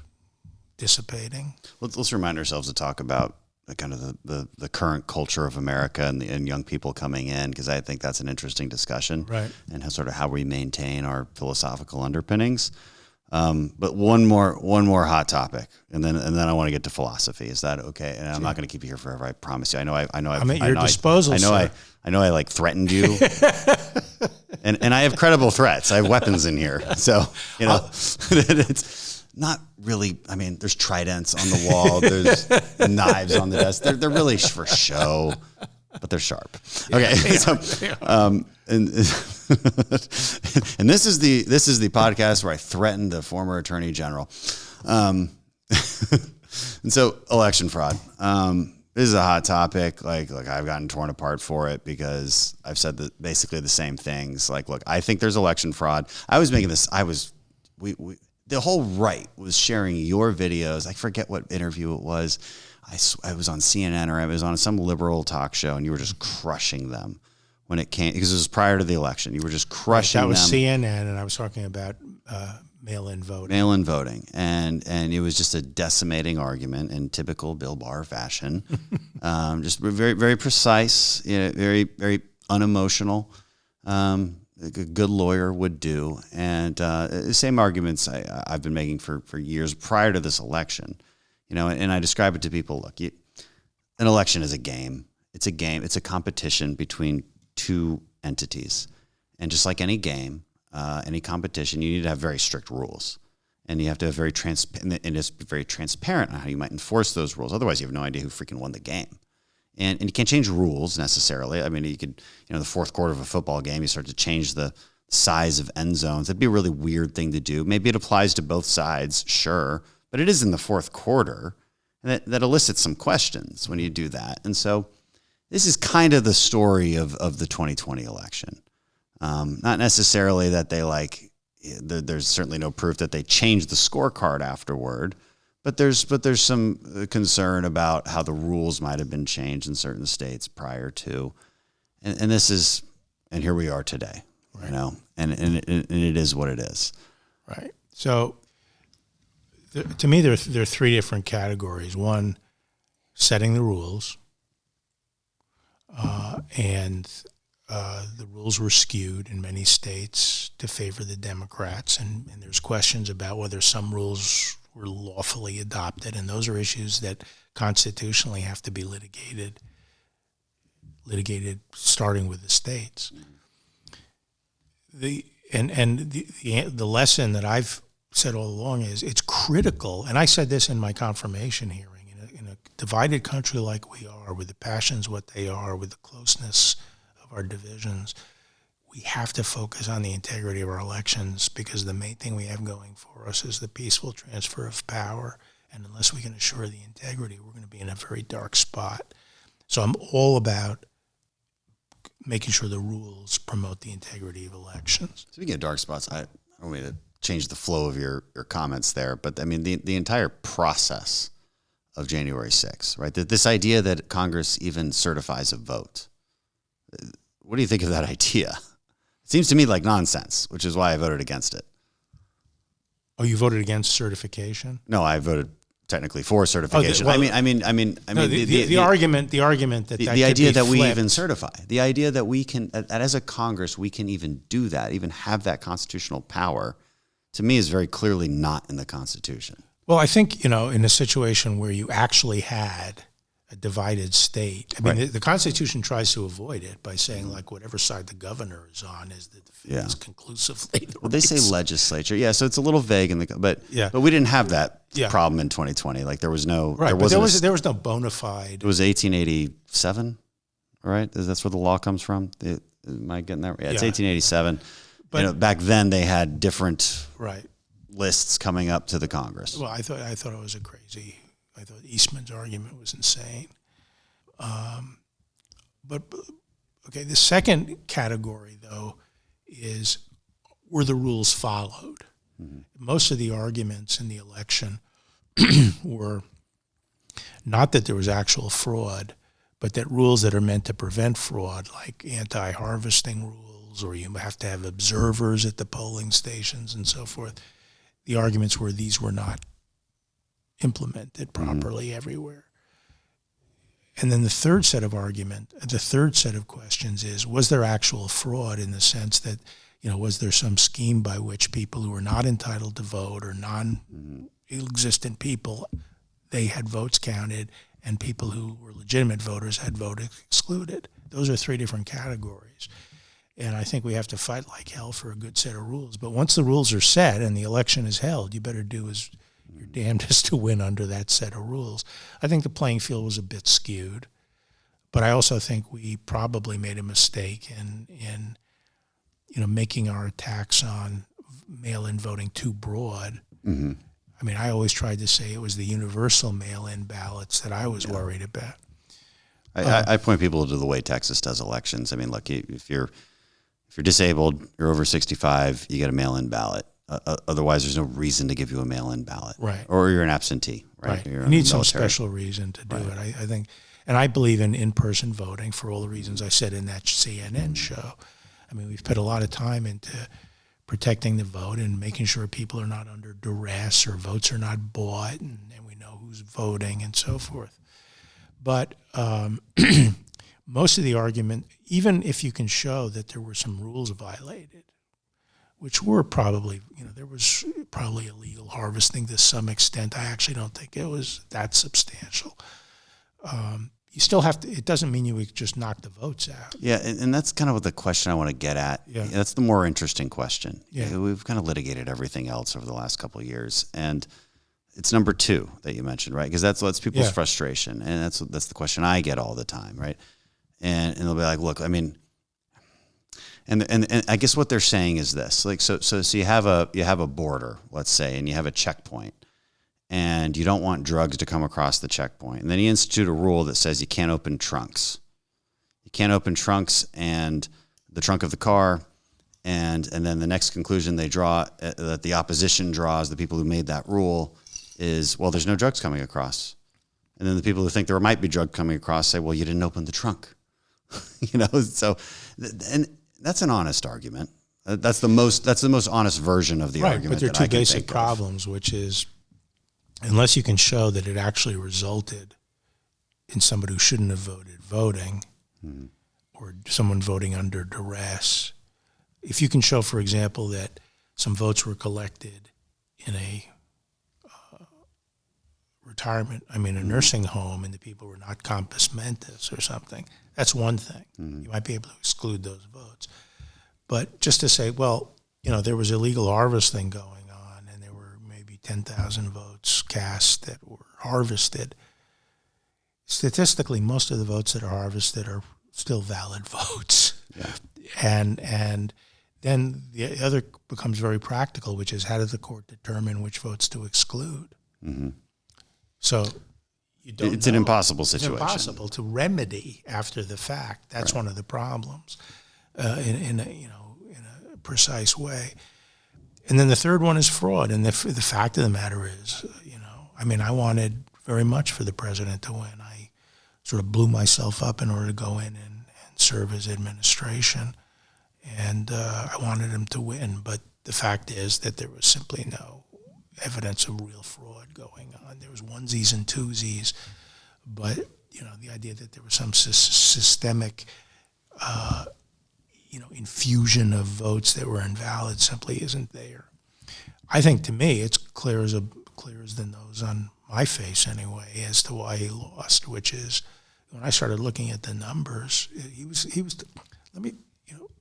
dissipating. Let's remind ourselves to talk about kind of the current culture of America and young people coming in, because I think that's an interesting discussion, right? And how we maintain our philosophical underpinnings. But one more hot topic, and then I want to get to philosophy. Is that okay? And I'm not going to keep you here forever. I promise you. I'm at your disposal. I know I threatened you, and I have credible threats. I have weapons in here, so it's not really. I mean, there's tridents on the wall. There's knives on the desk. They're really for show, but they're sharp. Okay, and this is the podcast where I threatened the former Attorney General, and so election fraud. This is a hot topic. Like I've gotten torn apart for it because I've said basically the same things. Like, look, I think there's election fraud. I was making this. The whole right was sharing your videos. I forget what interview it was. I was on CNN or I was on some liberal talk show, and you were just crushing them when it came, because it was prior to the election. You were just crushing them. That was CNN, and I was talking about mail-in voting. Mail-in voting, and it was just a decimating argument in typical Bill Barr fashion. Just very, very precise, very, very unemotional. A good lawyer would do, and the same arguments I've been making for years prior to this election, and I describe it to people. Look, an election is a game. It's a game. It's a competition between two entities, and just like any game, any competition, you need to have very strict rules, and you have to have very transparent, and it's very transparent on how you might enforce those rules. Otherwise, you have no idea who freaking won the game. And you can't change rules necessarily. I mean, you could, the fourth quarter of a football game, you start to change the size of end zones. That'd be a really weird thing to do. Maybe it applies to both sides, sure, but it is in the fourth quarter, and that elicits some questions when you do that. And so this is kind of the story of the 2020 election. Not necessarily that there's certainly no proof that they changed the scorecard afterward. But there's some concern about how the rules might have been changed in certain states prior to, and here we are today, right. And it is what it is. Right. So, to me, there are three different categories. One, setting the rules. and the rules were skewed in many states to favor the Democrats, and there's questions about whether some rules were lawfully adopted, and those are issues that constitutionally have to be litigated starting with the states. The lesson that I've said all along is it's critical, and I said this in my confirmation hearing, in a divided country like we are, with the passions what they are, with the closeness of our divisions, we have to focus on the integrity of our elections, because the main thing we have going for us is the peaceful transfer of power, and unless we can assure the integrity, we're going to be in a very dark spot. So I'm all about making sure the rules promote the integrity of elections. Speaking of dark spots, I don't mean to change the flow of your comments there, but I mean the entire process of January 6th, right? This idea that Congress even certifies a vote. What do you think of that idea? It seems to me like nonsense, which is why I voted against it. Oh, you voted against certification? No, I voted technically for certification. The argument that the idea that we even certify, the idea that we can, that as a Congress, we can even do that, even have that constitutional power, to me is very clearly not in the Constitution. Well, I think, in a situation where you actually had a divided state, I mean, the Constitution tries to avoid it by saying, like, whatever side the governor is on is conclusively the Well, they say legislature. Yeah, so it's a little vague but we didn't have that problem in 2020. Like there was no there was no bona fide. It was 1887, right? That's where the law comes from. Am I getting that? Yeah, it's 1887. But back then they had different lists coming up to the Congress. Well, I thought it was I thought Eastman's argument was insane. But the second category though is, were the rules followed? Mm-hmm. Most of the arguments in the election were not that there was actual fraud, but that rules that are meant to prevent fraud, like anti-harvesting rules, or you have to have observers at the polling stations and so forth, the arguments were these were not implemented properly everywhere. And then the third set of questions is, was there actual fraud, in the sense that, was there some scheme by which people who were not entitled to vote, or non-existent people, they had votes counted, and people who were legitimate voters had votes excluded? Those are three different categories. And I think we have to fight like hell for a good set of rules. But once the rules are set and the election is held, you better do as your damnedest to win under that set of rules. I think the playing field was a bit skewed, but I also think we probably made a mistake in making our attacks on mail-in voting too broad. Mm-hmm. I mean, I always tried to say it was the universal mail-in ballots that I was worried about. I point people to the way Texas does elections. I mean, look, if you're disabled, you're over 65, you get a mail-in ballot. Otherwise, there's no reason to give you a mail-in ballot, right? Or you're an absentee, right? You need some special reason to do it. I think, and I believe in-person voting for all the reasons I said in that CNN show. I mean, we've put a lot of time into protecting the vote and making sure people are not under duress or votes are not bought, and we know who's voting and so forth. But most of the argument, even if you can show that there were some rules violated, which were probably, there was probably illegal harvesting to some extent. I actually don't think it was that substantial. You still have to, it doesn't mean you would just knock the votes out. Yeah, and that's kind of what the question I want to get at. Yeah. That's the more interesting question. Yeah. We've kind of litigated everything else over the last couple of years. And it's number two that you mentioned, right? Because that's people's frustration. And that's the question I get all the time, right? And they'll be like, look, I mean, and I guess what they're saying is this, like, so you have a border, let's say, and you have a checkpoint, and you don't want drugs to come across the checkpoint. And then you institute a rule that says you can't open trunks. You can't open trunks and the trunk of the car, and then the next conclusion they draw, that the opposition draws, the people who made that rule, is, well, there's no drugs coming across. And then the people who think there might be drugs coming across say, well, you didn't open the trunk. So, and that's an honest argument. That's the most honest version of the argument. But there are two basic problems, which is, unless you can show that it actually resulted in somebody who shouldn't have voted voting, or someone voting under duress. If you can show, for example, that some votes were collected in a a nursing home, and the people were not compos mentis or something, that's one thing. You might be able to exclude those votes. But just to say, well, there was illegal harvesting going on, and there were maybe 10,000 votes cast that were harvested. Statistically, most of the votes that are harvested are still valid votes. Yeah. And then the other becomes very practical, which is how does the court determine which votes to exclude? Mm-hmm. So you don't It's know. an impossible situation. It's impossible to remedy after the fact. That's one of the problems in a precise way. And then the third one is fraud. And the fact of the matter is, I wanted very much for the president to win. I sort of blew myself up in order to go in and serve his administration. And I wanted him to win. But the fact is that there was simply no evidence of real fraud going on. There was onesies and twosies. But, the idea that there was some systemic infusion of votes that were invalid simply isn't there. I think, to me, it's clear as the nose on my face anyway as to why he lost, which is when I started looking at the numbers,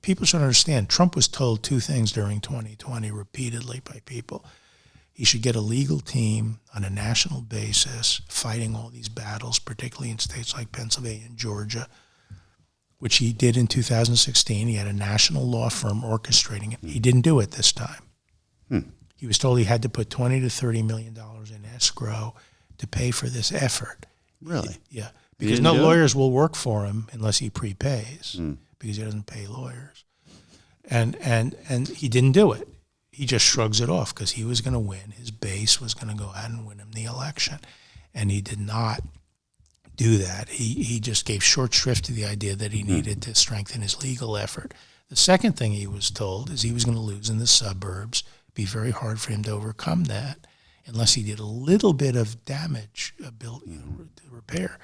people should understand, Trump was told two things during 2020 repeatedly by people. He should get a legal team on a national basis fighting all these battles, particularly in states like Pennsylvania and Georgia, which he did in 2016. He had a national law firm orchestrating it. He didn't do it this time. He was told he had to put $20 to $30 million in escrow to pay for this effort. Really? Yeah, because no lawyers will work for him unless he prepays, because he doesn't pay lawyers. And he didn't do it. He just shrugs it off because he was going to win. His base was going to go out and win him the election. And he did not do that. He just gave short shrift to the idea that he needed to strengthen his legal effort. The second thing he was told is he was going to lose in the suburbs. It'd be very hard for him to overcome that unless he did a little bit of damage to repair.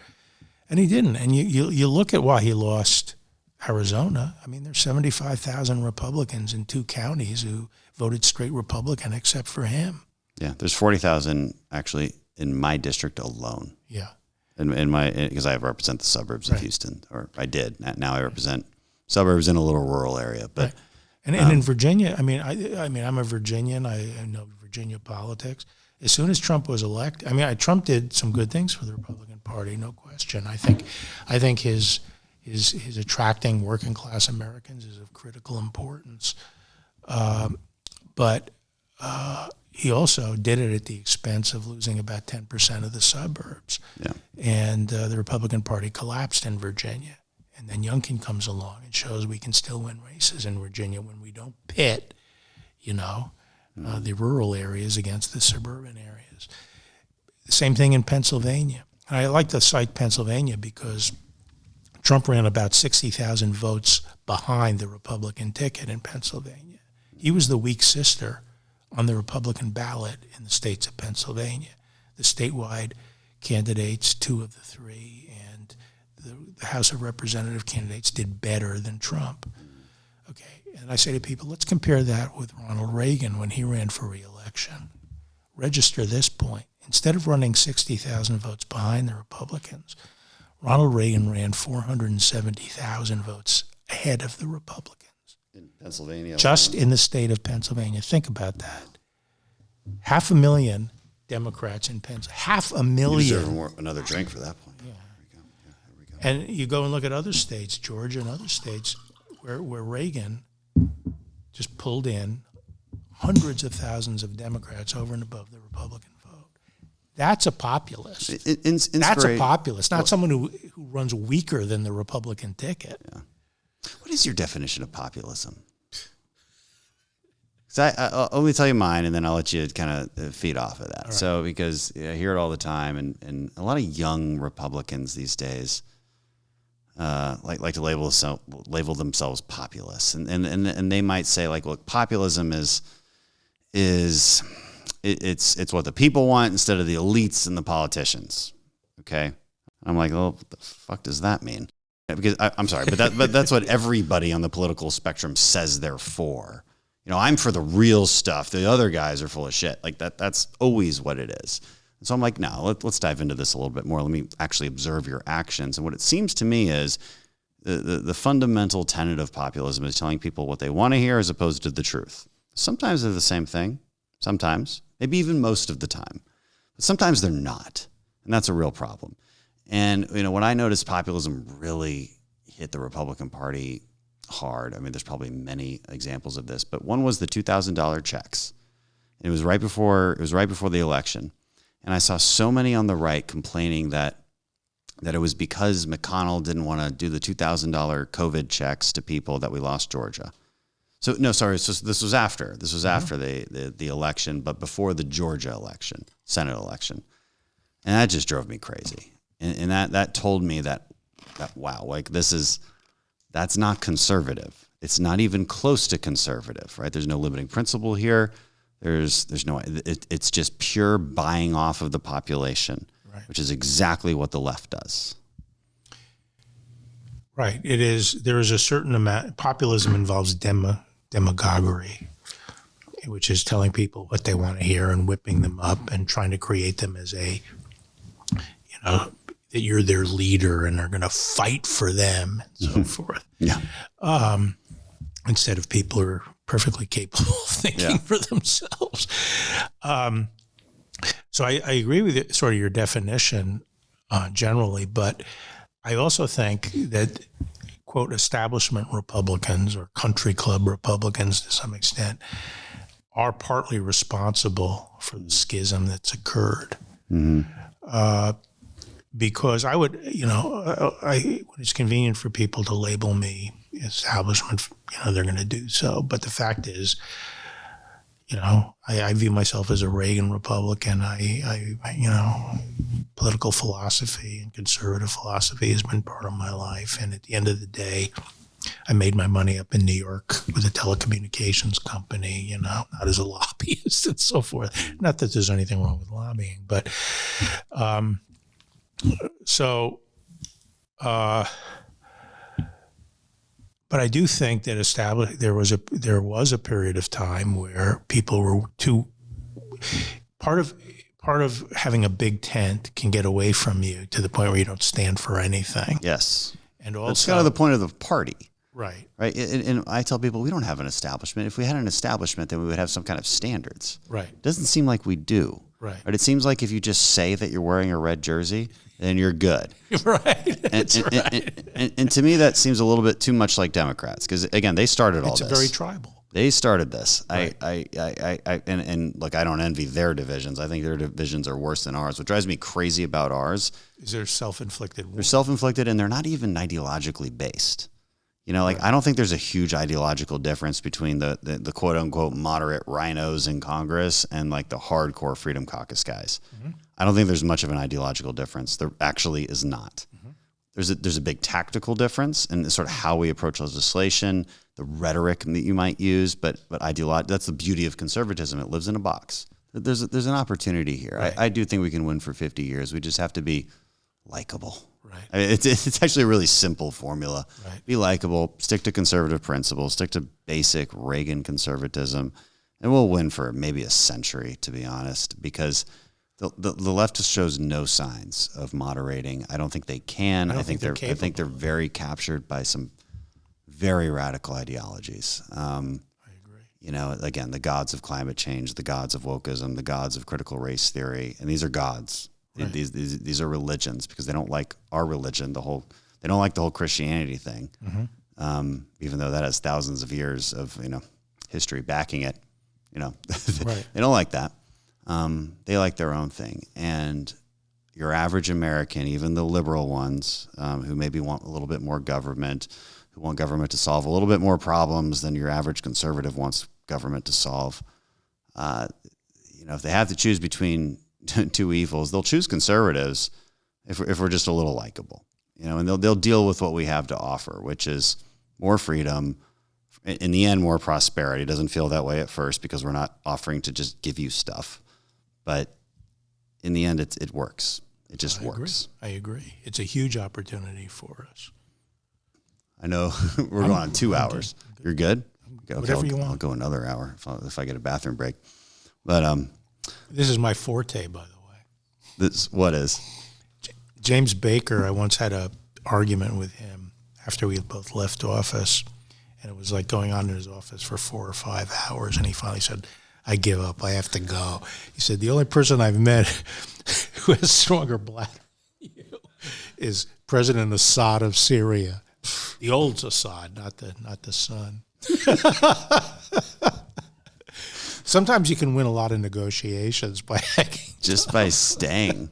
And he didn't. And you look at why he lost Arizona. There's 75,000 Republicans in 2 counties who voted straight Republican except for him. Yeah, there's 40,000 actually in my district alone. Yeah. Because I represent the suburbs of Houston, or I did. Now I represent suburbs in a little rural area. But and in Virginia, I'm a Virginian. I know Virginia politics. As soon as Trump was elected, Trump did some good things for the Republican Party, no question. I think his attracting working class Americans is of critical importance. But he also did it at the expense of losing about 10% of the suburbs. Yeah. And the Republican Party collapsed in Virginia. And then Youngkin comes along and shows we can still win races in Virginia when we don't pit, the rural areas against the suburban areas. Same thing in Pennsylvania. And I like to cite Pennsylvania because Trump ran about 60,000 votes behind the Republican ticket in Pennsylvania. He was the weak sister on the Republican ballot in the states of Pennsylvania. The statewide candidates, 2 of the 3, and the House of Representative candidates did better than Trump. Okay, and I say to people, let's compare that with Ronald Reagan when he ran for re-election. Register this point. Instead of running 60,000 votes behind the Republicans, Ronald Reagan ran 470,000 votes ahead of the Republicans. In Pennsylvania? Just in the state of Pennsylvania. Think about that. 500,000 Democrats in Pennsylvania. 500,000. You deserve another drink for that point. Yeah. There we go. And you go and look at other states, Georgia and other states, where Reagan just pulled in hundreds of thousands of Democrats over and above the Republican vote. That's a populist. That's a populist, not someone who runs weaker than the Republican ticket. Yeah. What is your definition of populism? I'll only tell you mine, and then I'll let you kind of feed off of that. Right. So, because I hear it all the time, and a lot of young Republicans these days like to label themselves populists, and they might say, like, look, populism is it's what the people want instead of the elites and the politicians. Okay, I'm like, well, what the fuck does that mean? Because I'm sorry, but that's what everybody on the political spectrum says they're for. I'm for the real stuff. The other guys are full of shit. Like that's always what it is. And so I'm like, no, let's dive into this a little bit more. Let me actually observe your actions. And what it seems to me is the fundamental tenet of populism is telling people what they want to hear as opposed to the truth. Sometimes they're the same thing. Sometimes, maybe even most of the time. But sometimes they're not. And that's a real problem. And, when I noticed populism really hit the Republican Party hard, I mean, there's probably many examples of this, but one was the $2,000 checks. And it was right before the election. And I saw so many on the right complaining that it was because McConnell didn't want to do the $2,000 COVID checks to people that we lost Georgia. So no, sorry. So this was after the election, but before the Georgia election, Senate election, and that just drove me crazy. And that told me that wow, like that's not conservative. It's not even close to conservative, right? There's no limiting principle here. There's no. It's just pure buying off of the population, right, which is exactly what the left does. Right. It is. There is a certain amount. Populism involves demagoguery, which is telling people what they want to hear and whipping them up and trying to create them as that you're their leader and are going to fight for them and so forth. Yeah. Instead of people who are perfectly capable of thinking for themselves. So I agree with sort of your definition generally, but I also think that, quote, establishment Republicans or country club Republicans to some extent are partly responsible for the schism that's occurred. Mm-hmm. Because I would, when it's convenient for people to label me establishment, they're going to do so. But the fact is, I view myself as a Reagan Republican. Political philosophy and conservative philosophy has been part of my life. And at the end of the day, I made my money up in New York with a telecommunications company, not as a lobbyist and so forth. Not that there's anything wrong with lobbying, but but I do think that there was a period of time where people were too part of having a big tent can get away from you to the point where you don't stand for anything. Yes, and also that's kind of the point of the party. Right. And I tell people we don't have an establishment. If we had an establishment, then we would have some kind of standards. Right. It doesn't seem like we do. Right. But it seems like if you just say that you're wearing a red jersey, then you're good. Right. That's right. And to me, that seems a little bit too much like Democrats because, again, they started all this. It's very tribal. They started this. Right. And look, I don't envy their divisions. I think their divisions are worse than ours. What drives me crazy about ours is they're self-inflicted. They're self-inflicted, and they're not even ideologically based. I don't think there's a huge ideological difference between the quote unquote moderate rhinos in Congress and like the hardcore Freedom Caucus guys. Mm-hmm. I don't think there's much of an ideological difference. There actually is not. Mm-hmm. There's a big tactical difference in sort of how we approach legislation, the rhetoric that you might use, but that's the beauty of conservatism. It lives in a box. There's an opportunity here. Right. I do think we can win for 50 years. We just have to be likable. Right. I mean, it's actually a really simple formula. Right. Be likable, stick to conservative principles, stick to basic Reagan conservatism, and we'll win for maybe a century, to be honest, because the left just shows no signs of moderating. I don't think they can. I think they're very captured by some very radical ideologies. I agree. Again, the gods of climate change, the gods of wokeism, the gods of critical race theory, and these are gods. Right. These are religions because they don't like our religion. They don't like the whole Christianity thing, even though that has thousands of years of history backing it. Right. They don't like that. They like their own thing. And your average American, even the liberal ones, who maybe want a little bit more government, who want government to solve a little bit more problems than your average conservative wants government to solve. If they have to choose between two evils, they'll choose conservatives if we're just a little likable, and they'll deal with what we have to offer, which is more freedom, in the end, more prosperity. It doesn't feel that way at first because we're not offering to just give you stuff, but in the end, it works. It just works. I agree. It's a huge opportunity for us. I know we're going on 2 hours. You're good? Okay, Whatever you want. I'll go another hour if I get a bathroom break. But this is my forte, by the way. What is? James Baker, I once had a argument with him after we had both left office, and it was like going on in his office for 4 or 5 hours, and he finally said, I give up, I have to go. He said, the only person I've met who has stronger bladder than you is President Assad of Syria. The old Assad, not the son. Sometimes you can win a lot of negotiations by hacking. Just by staying.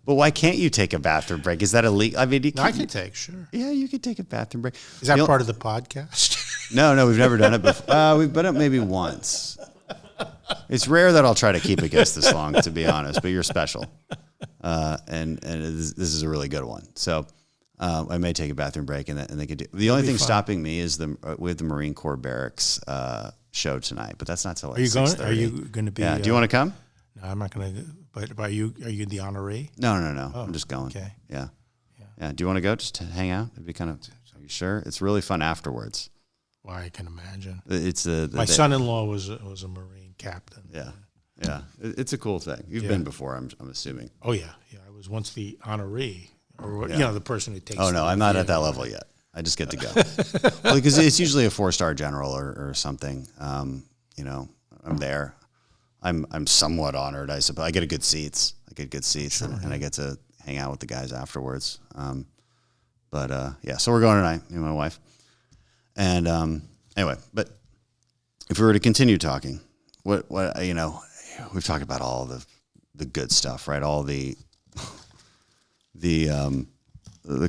But why can't you take a bathroom break? Is that illegal? I mean, I can take, sure. Yeah, you could take a bathroom break. Is that part of the podcast? No, we've never done it before. We've done it maybe once. It's rare that I'll try to keep a guest this long, to be honest, but you're special. And this is a really good one. So I may take a bathroom break, and they could do. The only thing stopping me is we have the Marine Corps barracks show tonight, but that's not till like 6:30. Are you going to be? Yeah. Do you want to come? No, I'm not going to. But are you the honoree? No. Oh, I'm just going. Okay. Yeah. Do you want to go just to hang out? It'd be kind of. Are you sure? It's really fun afterwards. Well, I can imagine. It's my son-in-law was a Marine captain. Yeah. It's a cool thing. You've been before, I'm assuming. Oh yeah. I was once the honoree, or the person who takes. Oh no, I'm not at that level yet. I just get to go. Well, because it's usually a 4-star general or something. I'm there. I'm somewhat honored, I suppose. I get good seats. Sure, and I get to hang out with the guys afterwards. So we're going tonight, me and my wife. And anyway, but if we were to continue talking, what we've talked about all the good stuff, right? All the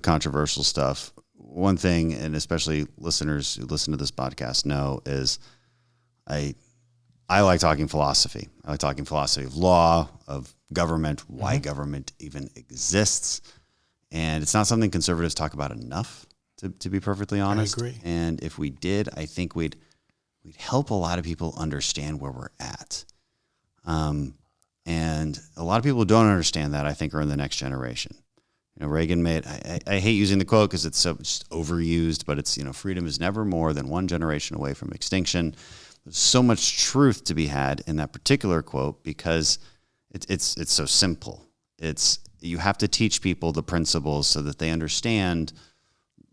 controversial stuff. One thing, and especially listeners who listen to this podcast know, is I like talking philosophy. I like talking philosophy of law, of government, why government even exists. And it's not something conservatives talk about enough, to be perfectly honest. I agree. And if we did, I think we'd help a lot of people understand where we're at. And a lot of people who don't understand that, I think, are in the next generation. Reagan made, I hate using the quote because it's so just overused, but it's, freedom is never more than one generation away from extinction. There's so much truth to be had in that particular quote because it's so simple. You have to teach people the principles so that they understand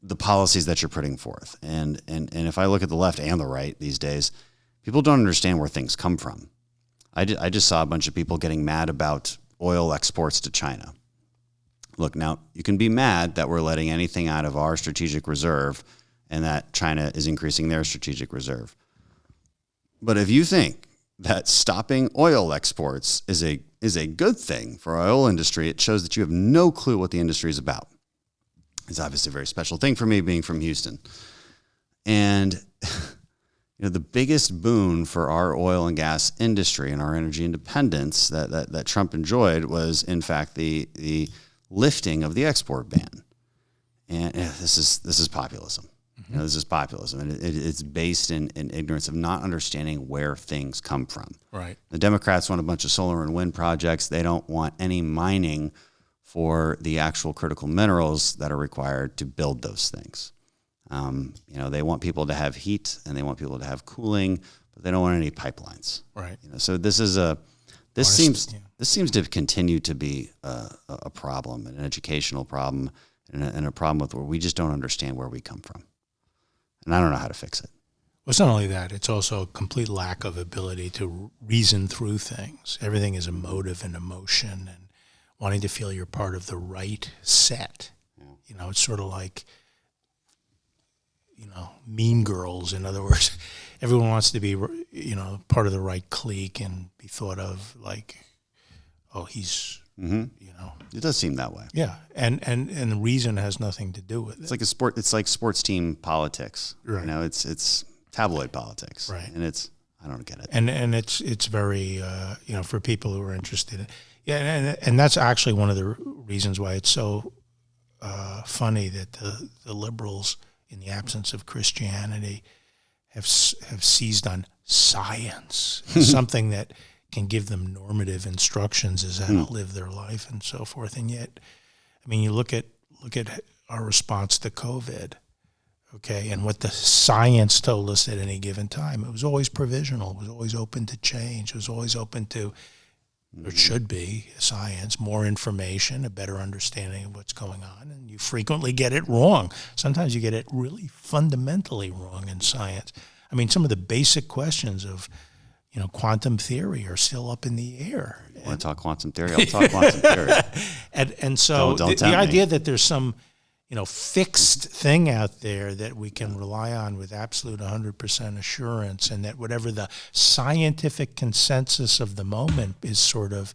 the policies that you're putting forth. And if I look at the left and the right these days, people don't understand where things come from. I just saw a bunch of people getting mad about oil exports to China. Look, now you can be mad that we're letting anything out of our strategic reserve and that China is increasing their strategic reserve. But if you think that stopping oil exports is a good thing for our oil industry, it shows that you have no clue what the industry is about. It's obviously a very special thing for me being from Houston. And the biggest boon for our oil and gas industry and our energy independence that Trump enjoyed was, in fact, the lifting of the export ban. And this is populism. This is populism, and it's based in ignorance of not understanding where things come from. Right. The Democrats want a bunch of solar and wind projects. They don't want any mining for the actual critical minerals that are required to build those things. They want people to have heat and they want people to have cooling, but they don't want any pipelines. Right. So this seems to continue to be a problem, an educational problem, and a problem with where we just don't understand where we come from. And I don't know how to fix it. Well, it's not only that, it's also a complete lack of ability to reason through things. Everything is emotive and emotion and wanting to feel you're part of the right set. Yeah. It's sort of like, Mean Girls. In other words, everyone wants to be, part of the right clique and be thought of like, oh, he's, It does seem that way. Yeah, and the reason has nothing to do with it. It's like It's like sports team politics. Right. It's tabloid politics. Right. And I don't get it. And it's very for people who are interested in. Yeah, and that's actually one of the reasons why it's so funny that the liberals, in the absence of Christianity, have seized on science, something that can give them normative instructions as how to live their life and so forth. And yet, I mean, you look at our response to COVID, okay, and what the science told us at any given time. It was always provisional. It was always open to change. It was always open to, or it should be, science, more information, a better understanding of what's going on, and you frequently get it wrong. Sometimes you get it really fundamentally wrong in science. I mean, some of the basic questions of, quantum theory are still up in the air. You want to talk quantum theory? I'll talk quantum theory. And so Don't the tempt idea me. that there's some, fixed thing out there that we can rely on with absolute 100% assurance, and that whatever the scientific consensus of the moment is sort of,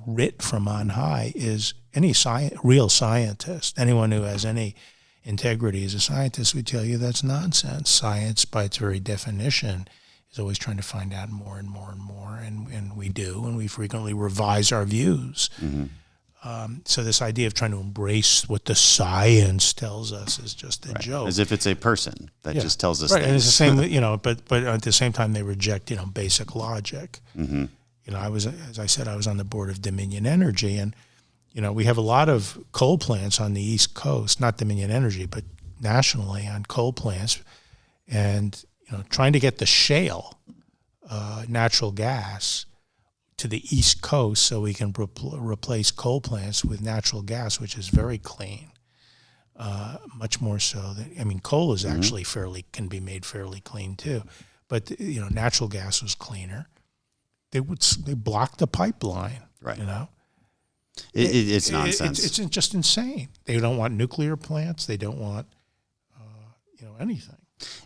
writ from on high, is any real scientist, anyone who has any integrity as a scientist would tell you that's nonsense. Science, by its very definition, is always trying to find out more and more and more, and we do, and we frequently revise our views. Mm-hmm. So this idea of trying to embrace what the science tells us is just a joke. As if it's a person that just tells us right. things. And it's the same, but at the same time they reject, basic logic. Mm-hmm. As I said, I was on the board of Dominion Energy, and we have a lot of coal plants on the East Coast, not Dominion Energy, but nationally on coal plants, and trying to get the shale natural gas to the East Coast so we can replace coal plants with natural gas, which is very clean, much more so than, coal is actually can be made fairly clean too, but natural gas was cleaner. They blocked the pipeline, right? It's nonsense. It's just insane. They don't want nuclear plants. They don't want anything.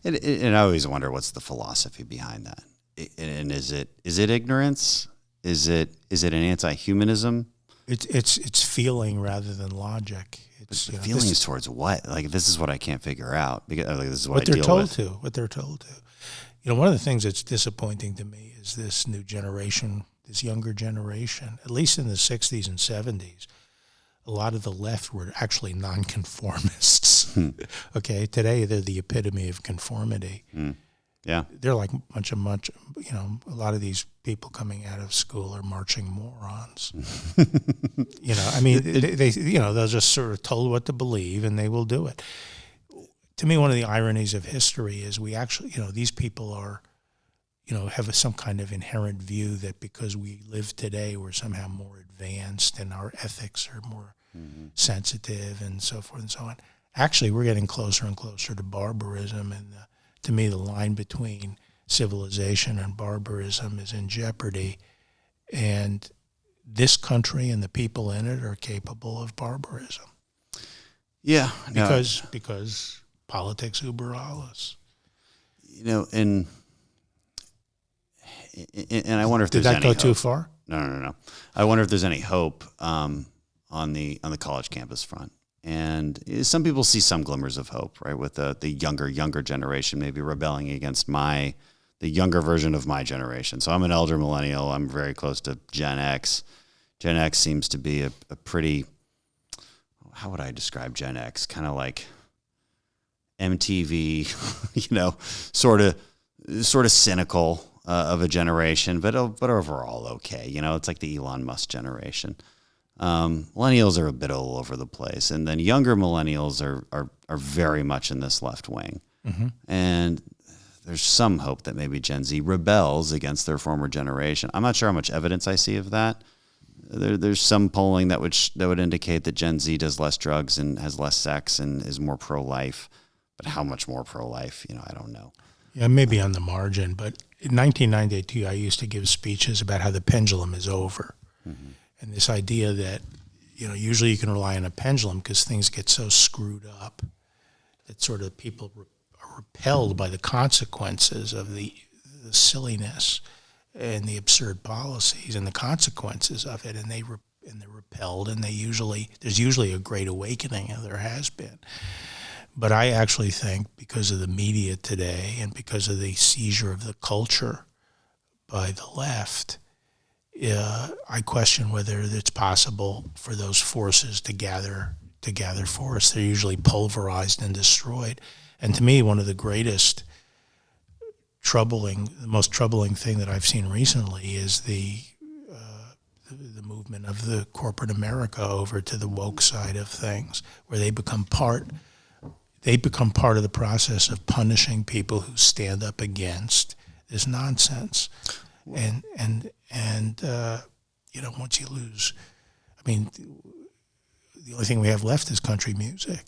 And I always wonder what's the philosophy behind that. And is it ignorance? Is it an anti-humanism? It's feeling rather than logic. It's feelings towards what? Like, this is what I can't figure out because this is what I they're deal told with. to. What they're told to. One of the things that's disappointing to me is this new generation, this younger generation. At least in the 60s and 70s, a lot of the left were actually nonconformists. Okay, today they're the epitome of conformity. Yeah, they're like a lot of these people coming out of school are marching morons. They're just sort of told what to believe and they will do it. To me, one of the ironies of history is we actually, these people are, have some kind of inherent view that because we live today, we're somehow more advanced and our ethics are more sensitive and so forth and so on. Actually, we're getting closer and closer to barbarism, and to me, the line between civilization and barbarism is in jeopardy, and this country and the people in it are capable of barbarism. Yeah, because politics uber alles. And I wonder if Did there's that any go hope. too far? No. I wonder if there's any hope on the college campus front. And some people see some glimmers of hope, right, with the younger generation maybe rebelling against the younger version of my generation. So I'm an elder millennial. I'm very close to Gen X. Gen X seems to be a pretty, how would I describe Gen X? Kind of like MTV, sort of cynical of a generation, but overall okay. It's like the Elon Musk generation. Millennials are a bit all over the place, and then younger millennials are very much in this left wing. And there's some hope that maybe Gen Z rebels against their former generation. I'm not sure how much evidence I see of that. There's some polling that would indicate that Gen Z does less drugs and has less sex and is more pro-life. But how much more pro-life, I don't know. Yeah, maybe on the margin. But in 1992, I used to give speeches about how the pendulum is over. And this idea that, usually you can rely on a pendulum because things get so screwed up that sort of people are repelled by the consequences of the silliness and the absurd policies and the consequences of it, and they're repelled, and there's usually a great awakening, and there has been. But I actually think because of the media today and because of the seizure of the culture by the left, I question whether it's possible for those forces to gather force. They're usually pulverized and destroyed. And to me, one of the most troubling thing that I've seen recently is the the movement of the corporate America over to the woke side of things, where they become part of the process of punishing people who stand up against this nonsense. And once you lose, I mean, the only thing we have left is country music.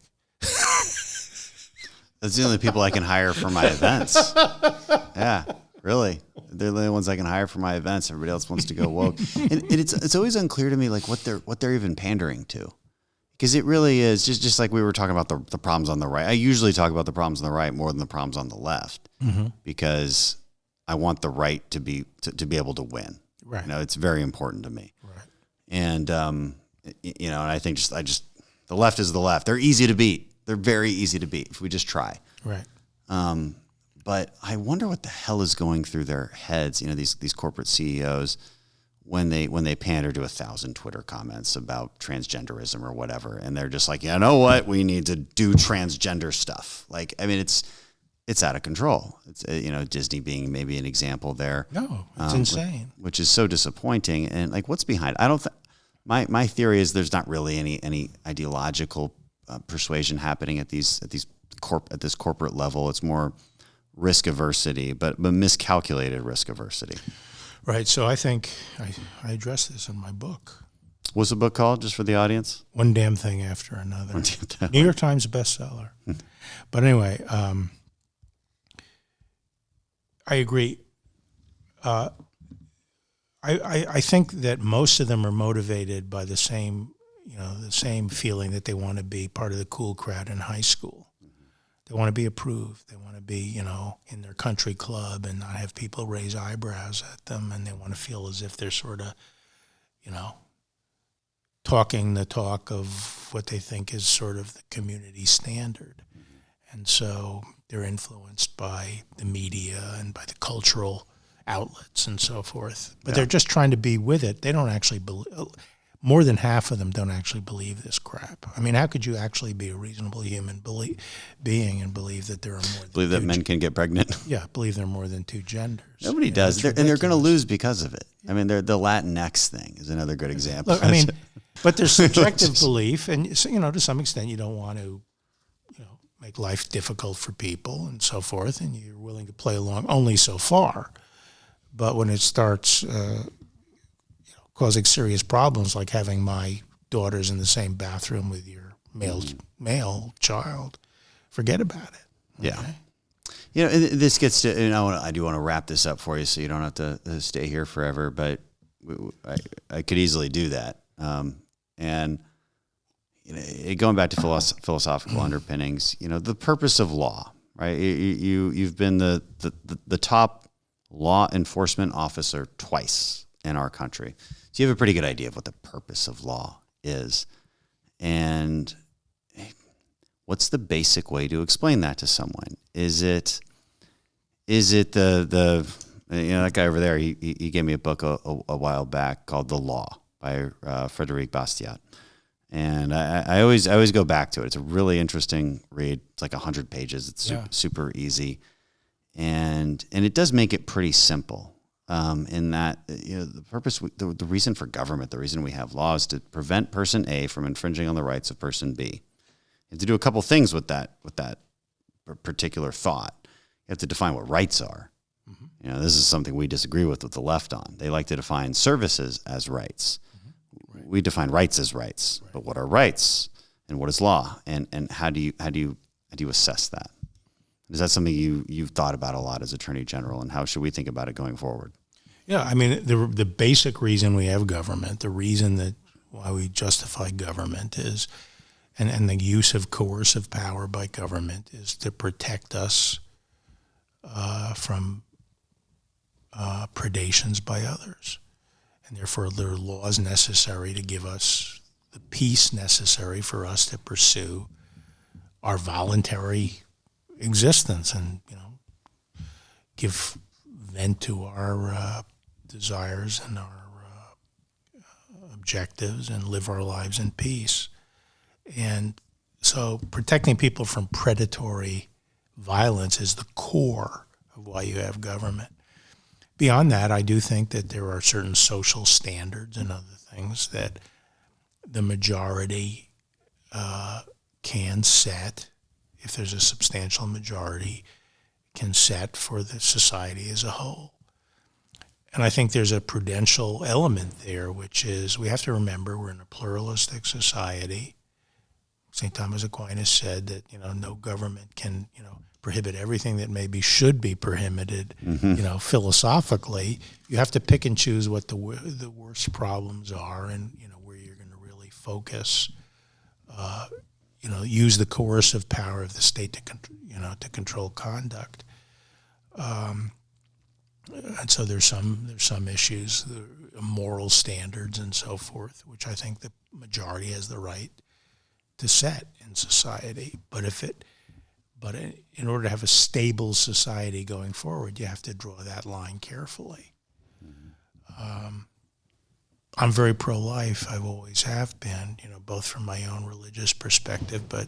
That's the only people I can hire for my events. Yeah, really. They're the only ones I can hire for my events. Everybody else wants to go woke. And it's always unclear to me like what they're even pandering to. Because it really is just like we were talking about the problems on the right. I usually talk about the problems on the right more than the problems on the left, because I want the right to be able to win. Right. It's very important to me. Right. And and I think the left is the left. They're easy to beat. They're very easy to beat if we just try. Right. But I wonder what the hell is going through their heads. These corporate CEOs. When they pander to 1,000 Twitter comments about transgenderism or whatever, and they're just like, you know what, we need to do transgender stuff. Like, I mean, it's out of control. It's Disney being maybe an example there. No, it's insane. Which is so disappointing. And like, what's behind? I don't. My theory is there's not really any ideological persuasion happening at this corporate level. It's more risk aversity, but miscalculated risk aversity. Right. So I think I address this in my book. What's the book called, just for the audience? One Damn Thing After Another. New York Times bestseller. But anyway, I agree. I think that most of them are motivated by the same feeling that they want to be part of the cool crowd in high school. They want to be approved. They want to be, in their country club and not have people raise eyebrows at them. And they want to feel as if they're sort of, talking the talk of what they think is sort of the community standard. And so they're influenced by the media and by the cultural outlets and so forth. But they're just trying to be with it. They don't actually believe. More than half of them don't actually believe this crap. I mean, how could you actually be a reasonable human being and believe that there are more than believe that men can get pregnant? Yeah, believe there are more than two genders. Nobody does. And they're going to lose because of it. I mean, the Latinx thing is another good example. Look, I mean, but there's subjective belief, and to some extent you don't want to, make life difficult for people and so forth, and you're willing to play along only so far. But when it starts causing serious problems, like having my daughters in the same bathroom with your male child, forget about it. Okay? Yeah. This gets to, and I do want to wrap this up for you so you don't have to stay here forever, but I could easily do that. And going back to philosophical underpinnings, the purpose of law, right? You've been the top law enforcement officer twice in our country. So you have a pretty good idea of what the purpose of law is. And what's the basic way to explain that to someone? Is it the that guy over there, he gave me a book a while back called The Law by Frédéric Bastiat. And I always go back to it. It's a really interesting read. It's like 100 pages. It's super easy. And it does make it pretty simple. In that, the purpose, the reason for government, the reason we have laws is to prevent person A from infringing on the rights of person B. You have to do a couple things with that particular thought. You have to define what rights are. Mm-hmm. This is something we disagree with the left on. They like to define services as rights. Mm-hmm. Right. We define rights as rights. Right. But what are rights and what is law? And how do you assess that? Is that something you've thought about a lot as Attorney General, and how should we think about it going forward? Yeah, I mean, the basic reason we have government, the reason why we justify government is, and the use of coercive power by government is to protect us from predations by others. And therefore, there are laws necessary to give us the peace necessary for us to pursue our voluntary existence and give vent to our desires and our objectives and live our lives in peace. And so protecting people from predatory violence is the core of why you have government. beyond that, I do think that there are certain social standards and other things that the majority can set, if there's a substantial majority, can set for the society as a whole. And I think there's a prudential element there, which is we have to remember we're in a pluralistic society. St. Thomas Aquinas said that, no government can, prohibit everything that maybe should be prohibited, philosophically. You have to pick and choose what the worst problems are and, where you're going to really focus, use the coercive power of the state to control conduct. And so there's some issues, the moral standards and so forth, which I think the majority has the right to set in society. But in order to have a stable society going forward, you have to draw that line carefully. I'm very pro-life. I've always have been, both from my own religious perspective, but,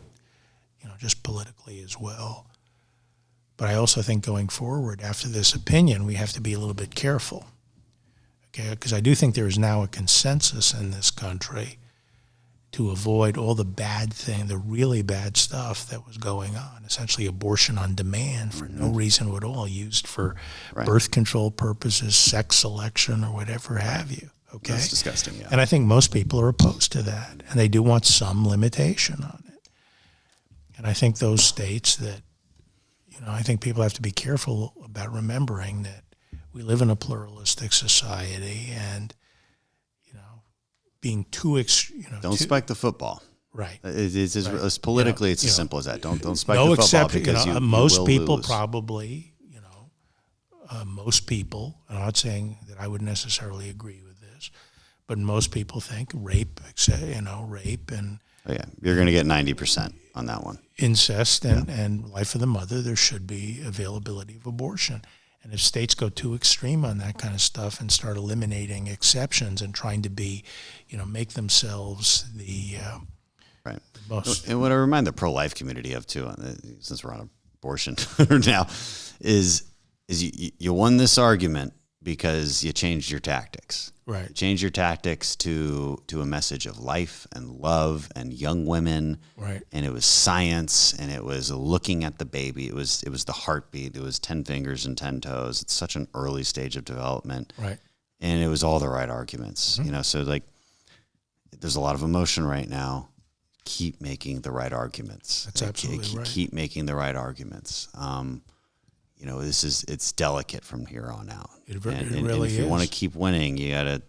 just politically as well. But I also think going forward, after this opinion, we have to be a little bit careful, okay? Because I do think there is now a consensus in this country to avoid all the bad thing, the really bad stuff that was going on, essentially abortion on demand for no reason at all, used for birth control purposes, sex selection, or whatever have you, okay? That's disgusting, yeah. And I think most people are opposed to that, and they do want some limitation on it. And I think those states that, I think people have to be careful about remembering that we live in a pluralistic society, and being too don't spike the football. Right. It's politically, it's as simple as that. Don't spike no the football except, because most will people lose. probably, most people. And I'm not saying that I would necessarily agree with this, but most people think rape, rape and. Oh yeah, you're going to get 90% on that one. Incest and life of the mother, there should be availability of abortion. And if states go too extreme on that kind of stuff and start eliminating exceptions and trying to be, make themselves the most. And what I remind the pro-life community of too, since we're on abortion now, is you won this argument because you changed your tactics. Right. You changed your tactics to a message of life and love and young women. Right. And it was science, and it was looking at the baby. It was the heartbeat. It was 10 fingers and 10 toes. It's such an early stage of development. Right. And it was all the right arguments. Mm-hmm. So like there's a lot of emotion right now. Keep making the right arguments. That's absolutely right. Keep making the right arguments. It's delicate from here on out. It really is. And if you want to keep winning, you got to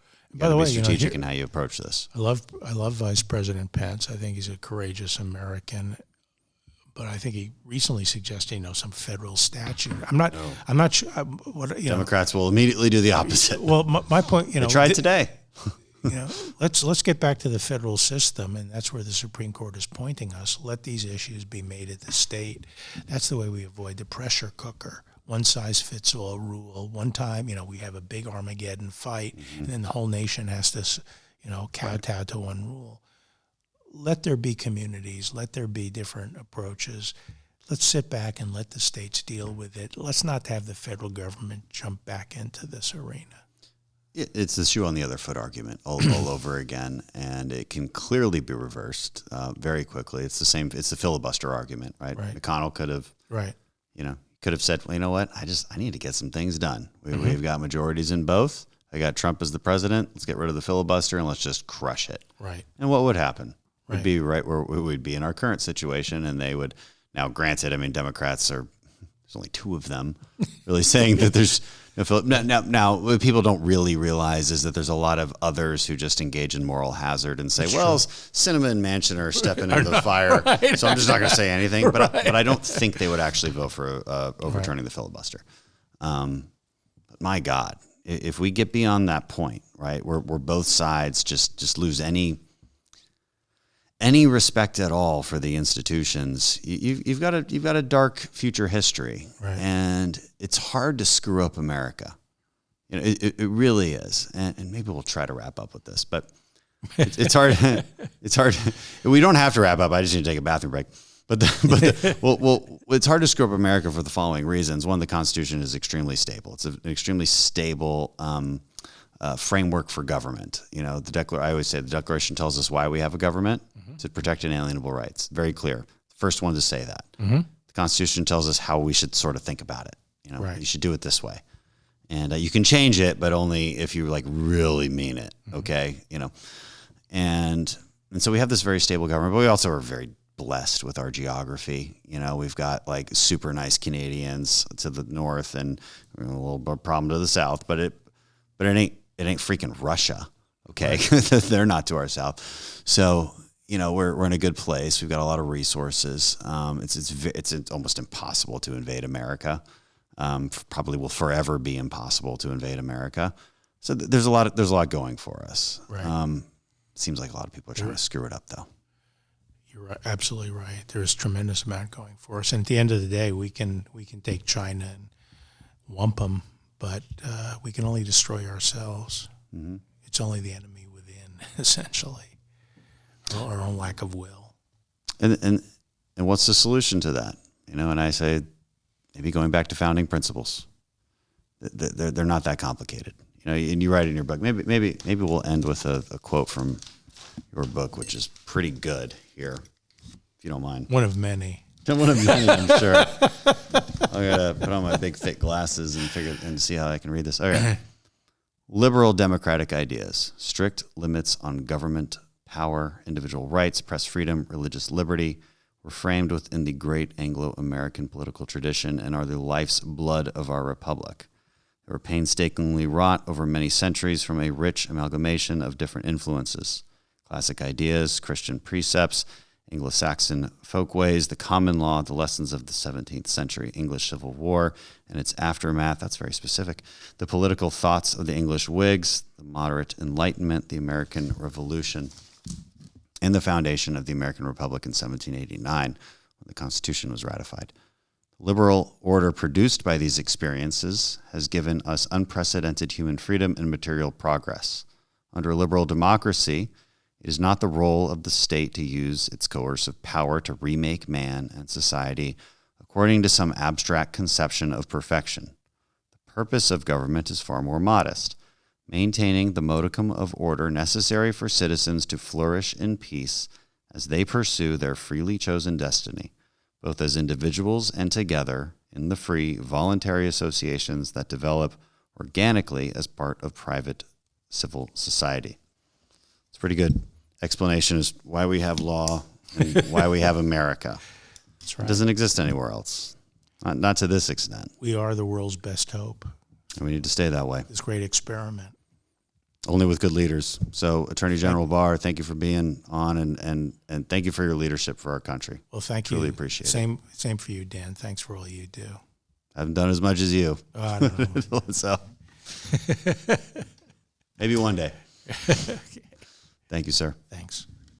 be strategic in how you approach this. I love Vice President Pence. I think he's a courageous American, but I think he recently suggested, some federal statute. I'm not sure. Democrats will immediately do the opposite. Well, my point, they tried today. Let's get back to the federal system, and that's where the Supreme Court is pointing us. Let these issues be made at the state. That's the way we avoid the pressure cooker. One size fits all rule. One time, we have a big Armageddon fight, and then the whole nation has to, kowtow to one rule. Let there be communities. Let there be different approaches. Let's sit back and let the states deal with it. Let's not have the federal government jump back into this arena. It's the shoe on the other foot argument all over again, and it can clearly be reversed very quickly. It's the same. It's the filibuster argument, right? McConnell could have, said, well, you know what? I need to get some things done. We've got majorities in both. I got Trump as the president. Let's get rid of the filibuster and let's just crush it. Right. And what would happen? We'd be right where we would be in our current situation, and they would. Now, granted, Democrats there's only two of them, really saying that there's. Now, what people don't really realize is that there's a lot of others who just engage in moral hazard and say, Sinema and Manchin are stepping into the fire, so I'm just not going to say anything. But I don't think they would actually vote for overturning the filibuster. But my God, if we get beyond that point, right, where both sides just lose any respect at all for the institutions, you've got a dark future history, and it's hard to screw up America. It really is, and maybe we'll try to wrap up with this, but it's hard. It's hard. We don't have to wrap up. I just need to take a bathroom break. Well, it's hard to screw up America for the following reasons. One, the Constitution is extremely stable. It's an extremely stable framework for government. You know, I always say the Declaration tells us why we have a government, to protect inalienable rights. Very clear. First one to say that. The Constitution tells us how we should sort of think about it. You know, you should do it this way. And you can change it, but only if you like really mean it. Okay. You know, and so we have this very stable government, but we also are very blessed with our geography. You know, we've got like super nice Canadians to the north and a little problem to the south, but it ain't freaking Russia. Okay. They're not to our south. So, you know, we're in a good place. We've got a lot of resources. It's almost impossible to invade America. Probably will forever be impossible to invade America. So there's a lot going for us. Right. Seems like a lot of people are trying to screw it up, though. You're right, absolutely right. There's a tremendous amount going for us. And at the end of the day, we can take China and wump them, but we can only destroy ourselves. It's only the enemy within, essentially, our own lack of will. And what's the solution to that? You know, and I say maybe going back to founding principles. They're not that complicated. You know, and you write in your book. Maybe we'll end with a quote from your book, which is pretty good here, if you don't mind. One of many. One of many, I'm sure. I gotta put on my big thick glasses and see how I can read this. All right. Liberal democratic ideas, strict limits on government power, individual rights, press freedom, religious liberty, were framed within the great Anglo-American political tradition and are the life's blood of our republic. They were painstakingly wrought over many centuries from a rich amalgamation of different influences. Classic ideas, Christian precepts, Anglo-Saxon folkways, the common law, the lessons of the 17th century English Civil War and its aftermath, that's very specific, the political thoughts of the English Whigs, the moderate Enlightenment, the American Revolution, and the foundation of the American Republic in 1789, when the Constitution was ratified. The liberal order produced by these experiences has given us unprecedented human freedom and material progress. Under liberal democracy, it is not the role of the state to use its coercive power to remake man and society according to some abstract conception of perfection. The purpose of government is far more modest, maintaining the modicum of order necessary for citizens to flourish in peace as they pursue their freely chosen destiny, both as individuals and together in the free, voluntary associations that develop organically as part of private civil society. It's pretty good explanation as why we have law and why we have America. That's right. It doesn't exist anywhere else, not to this extent. We are the world's best hope. And we need to stay that way. This great experiment. Only with good leaders. So, Attorney General Barr, thank you for being on, and thank you for your leadership for our country. Well, thank you. Really appreciate it. Same for you, Dan. Thanks for all you do. I haven't done as much as you. Oh, I don't know. So, maybe one day. Thank you, sir. Thanks.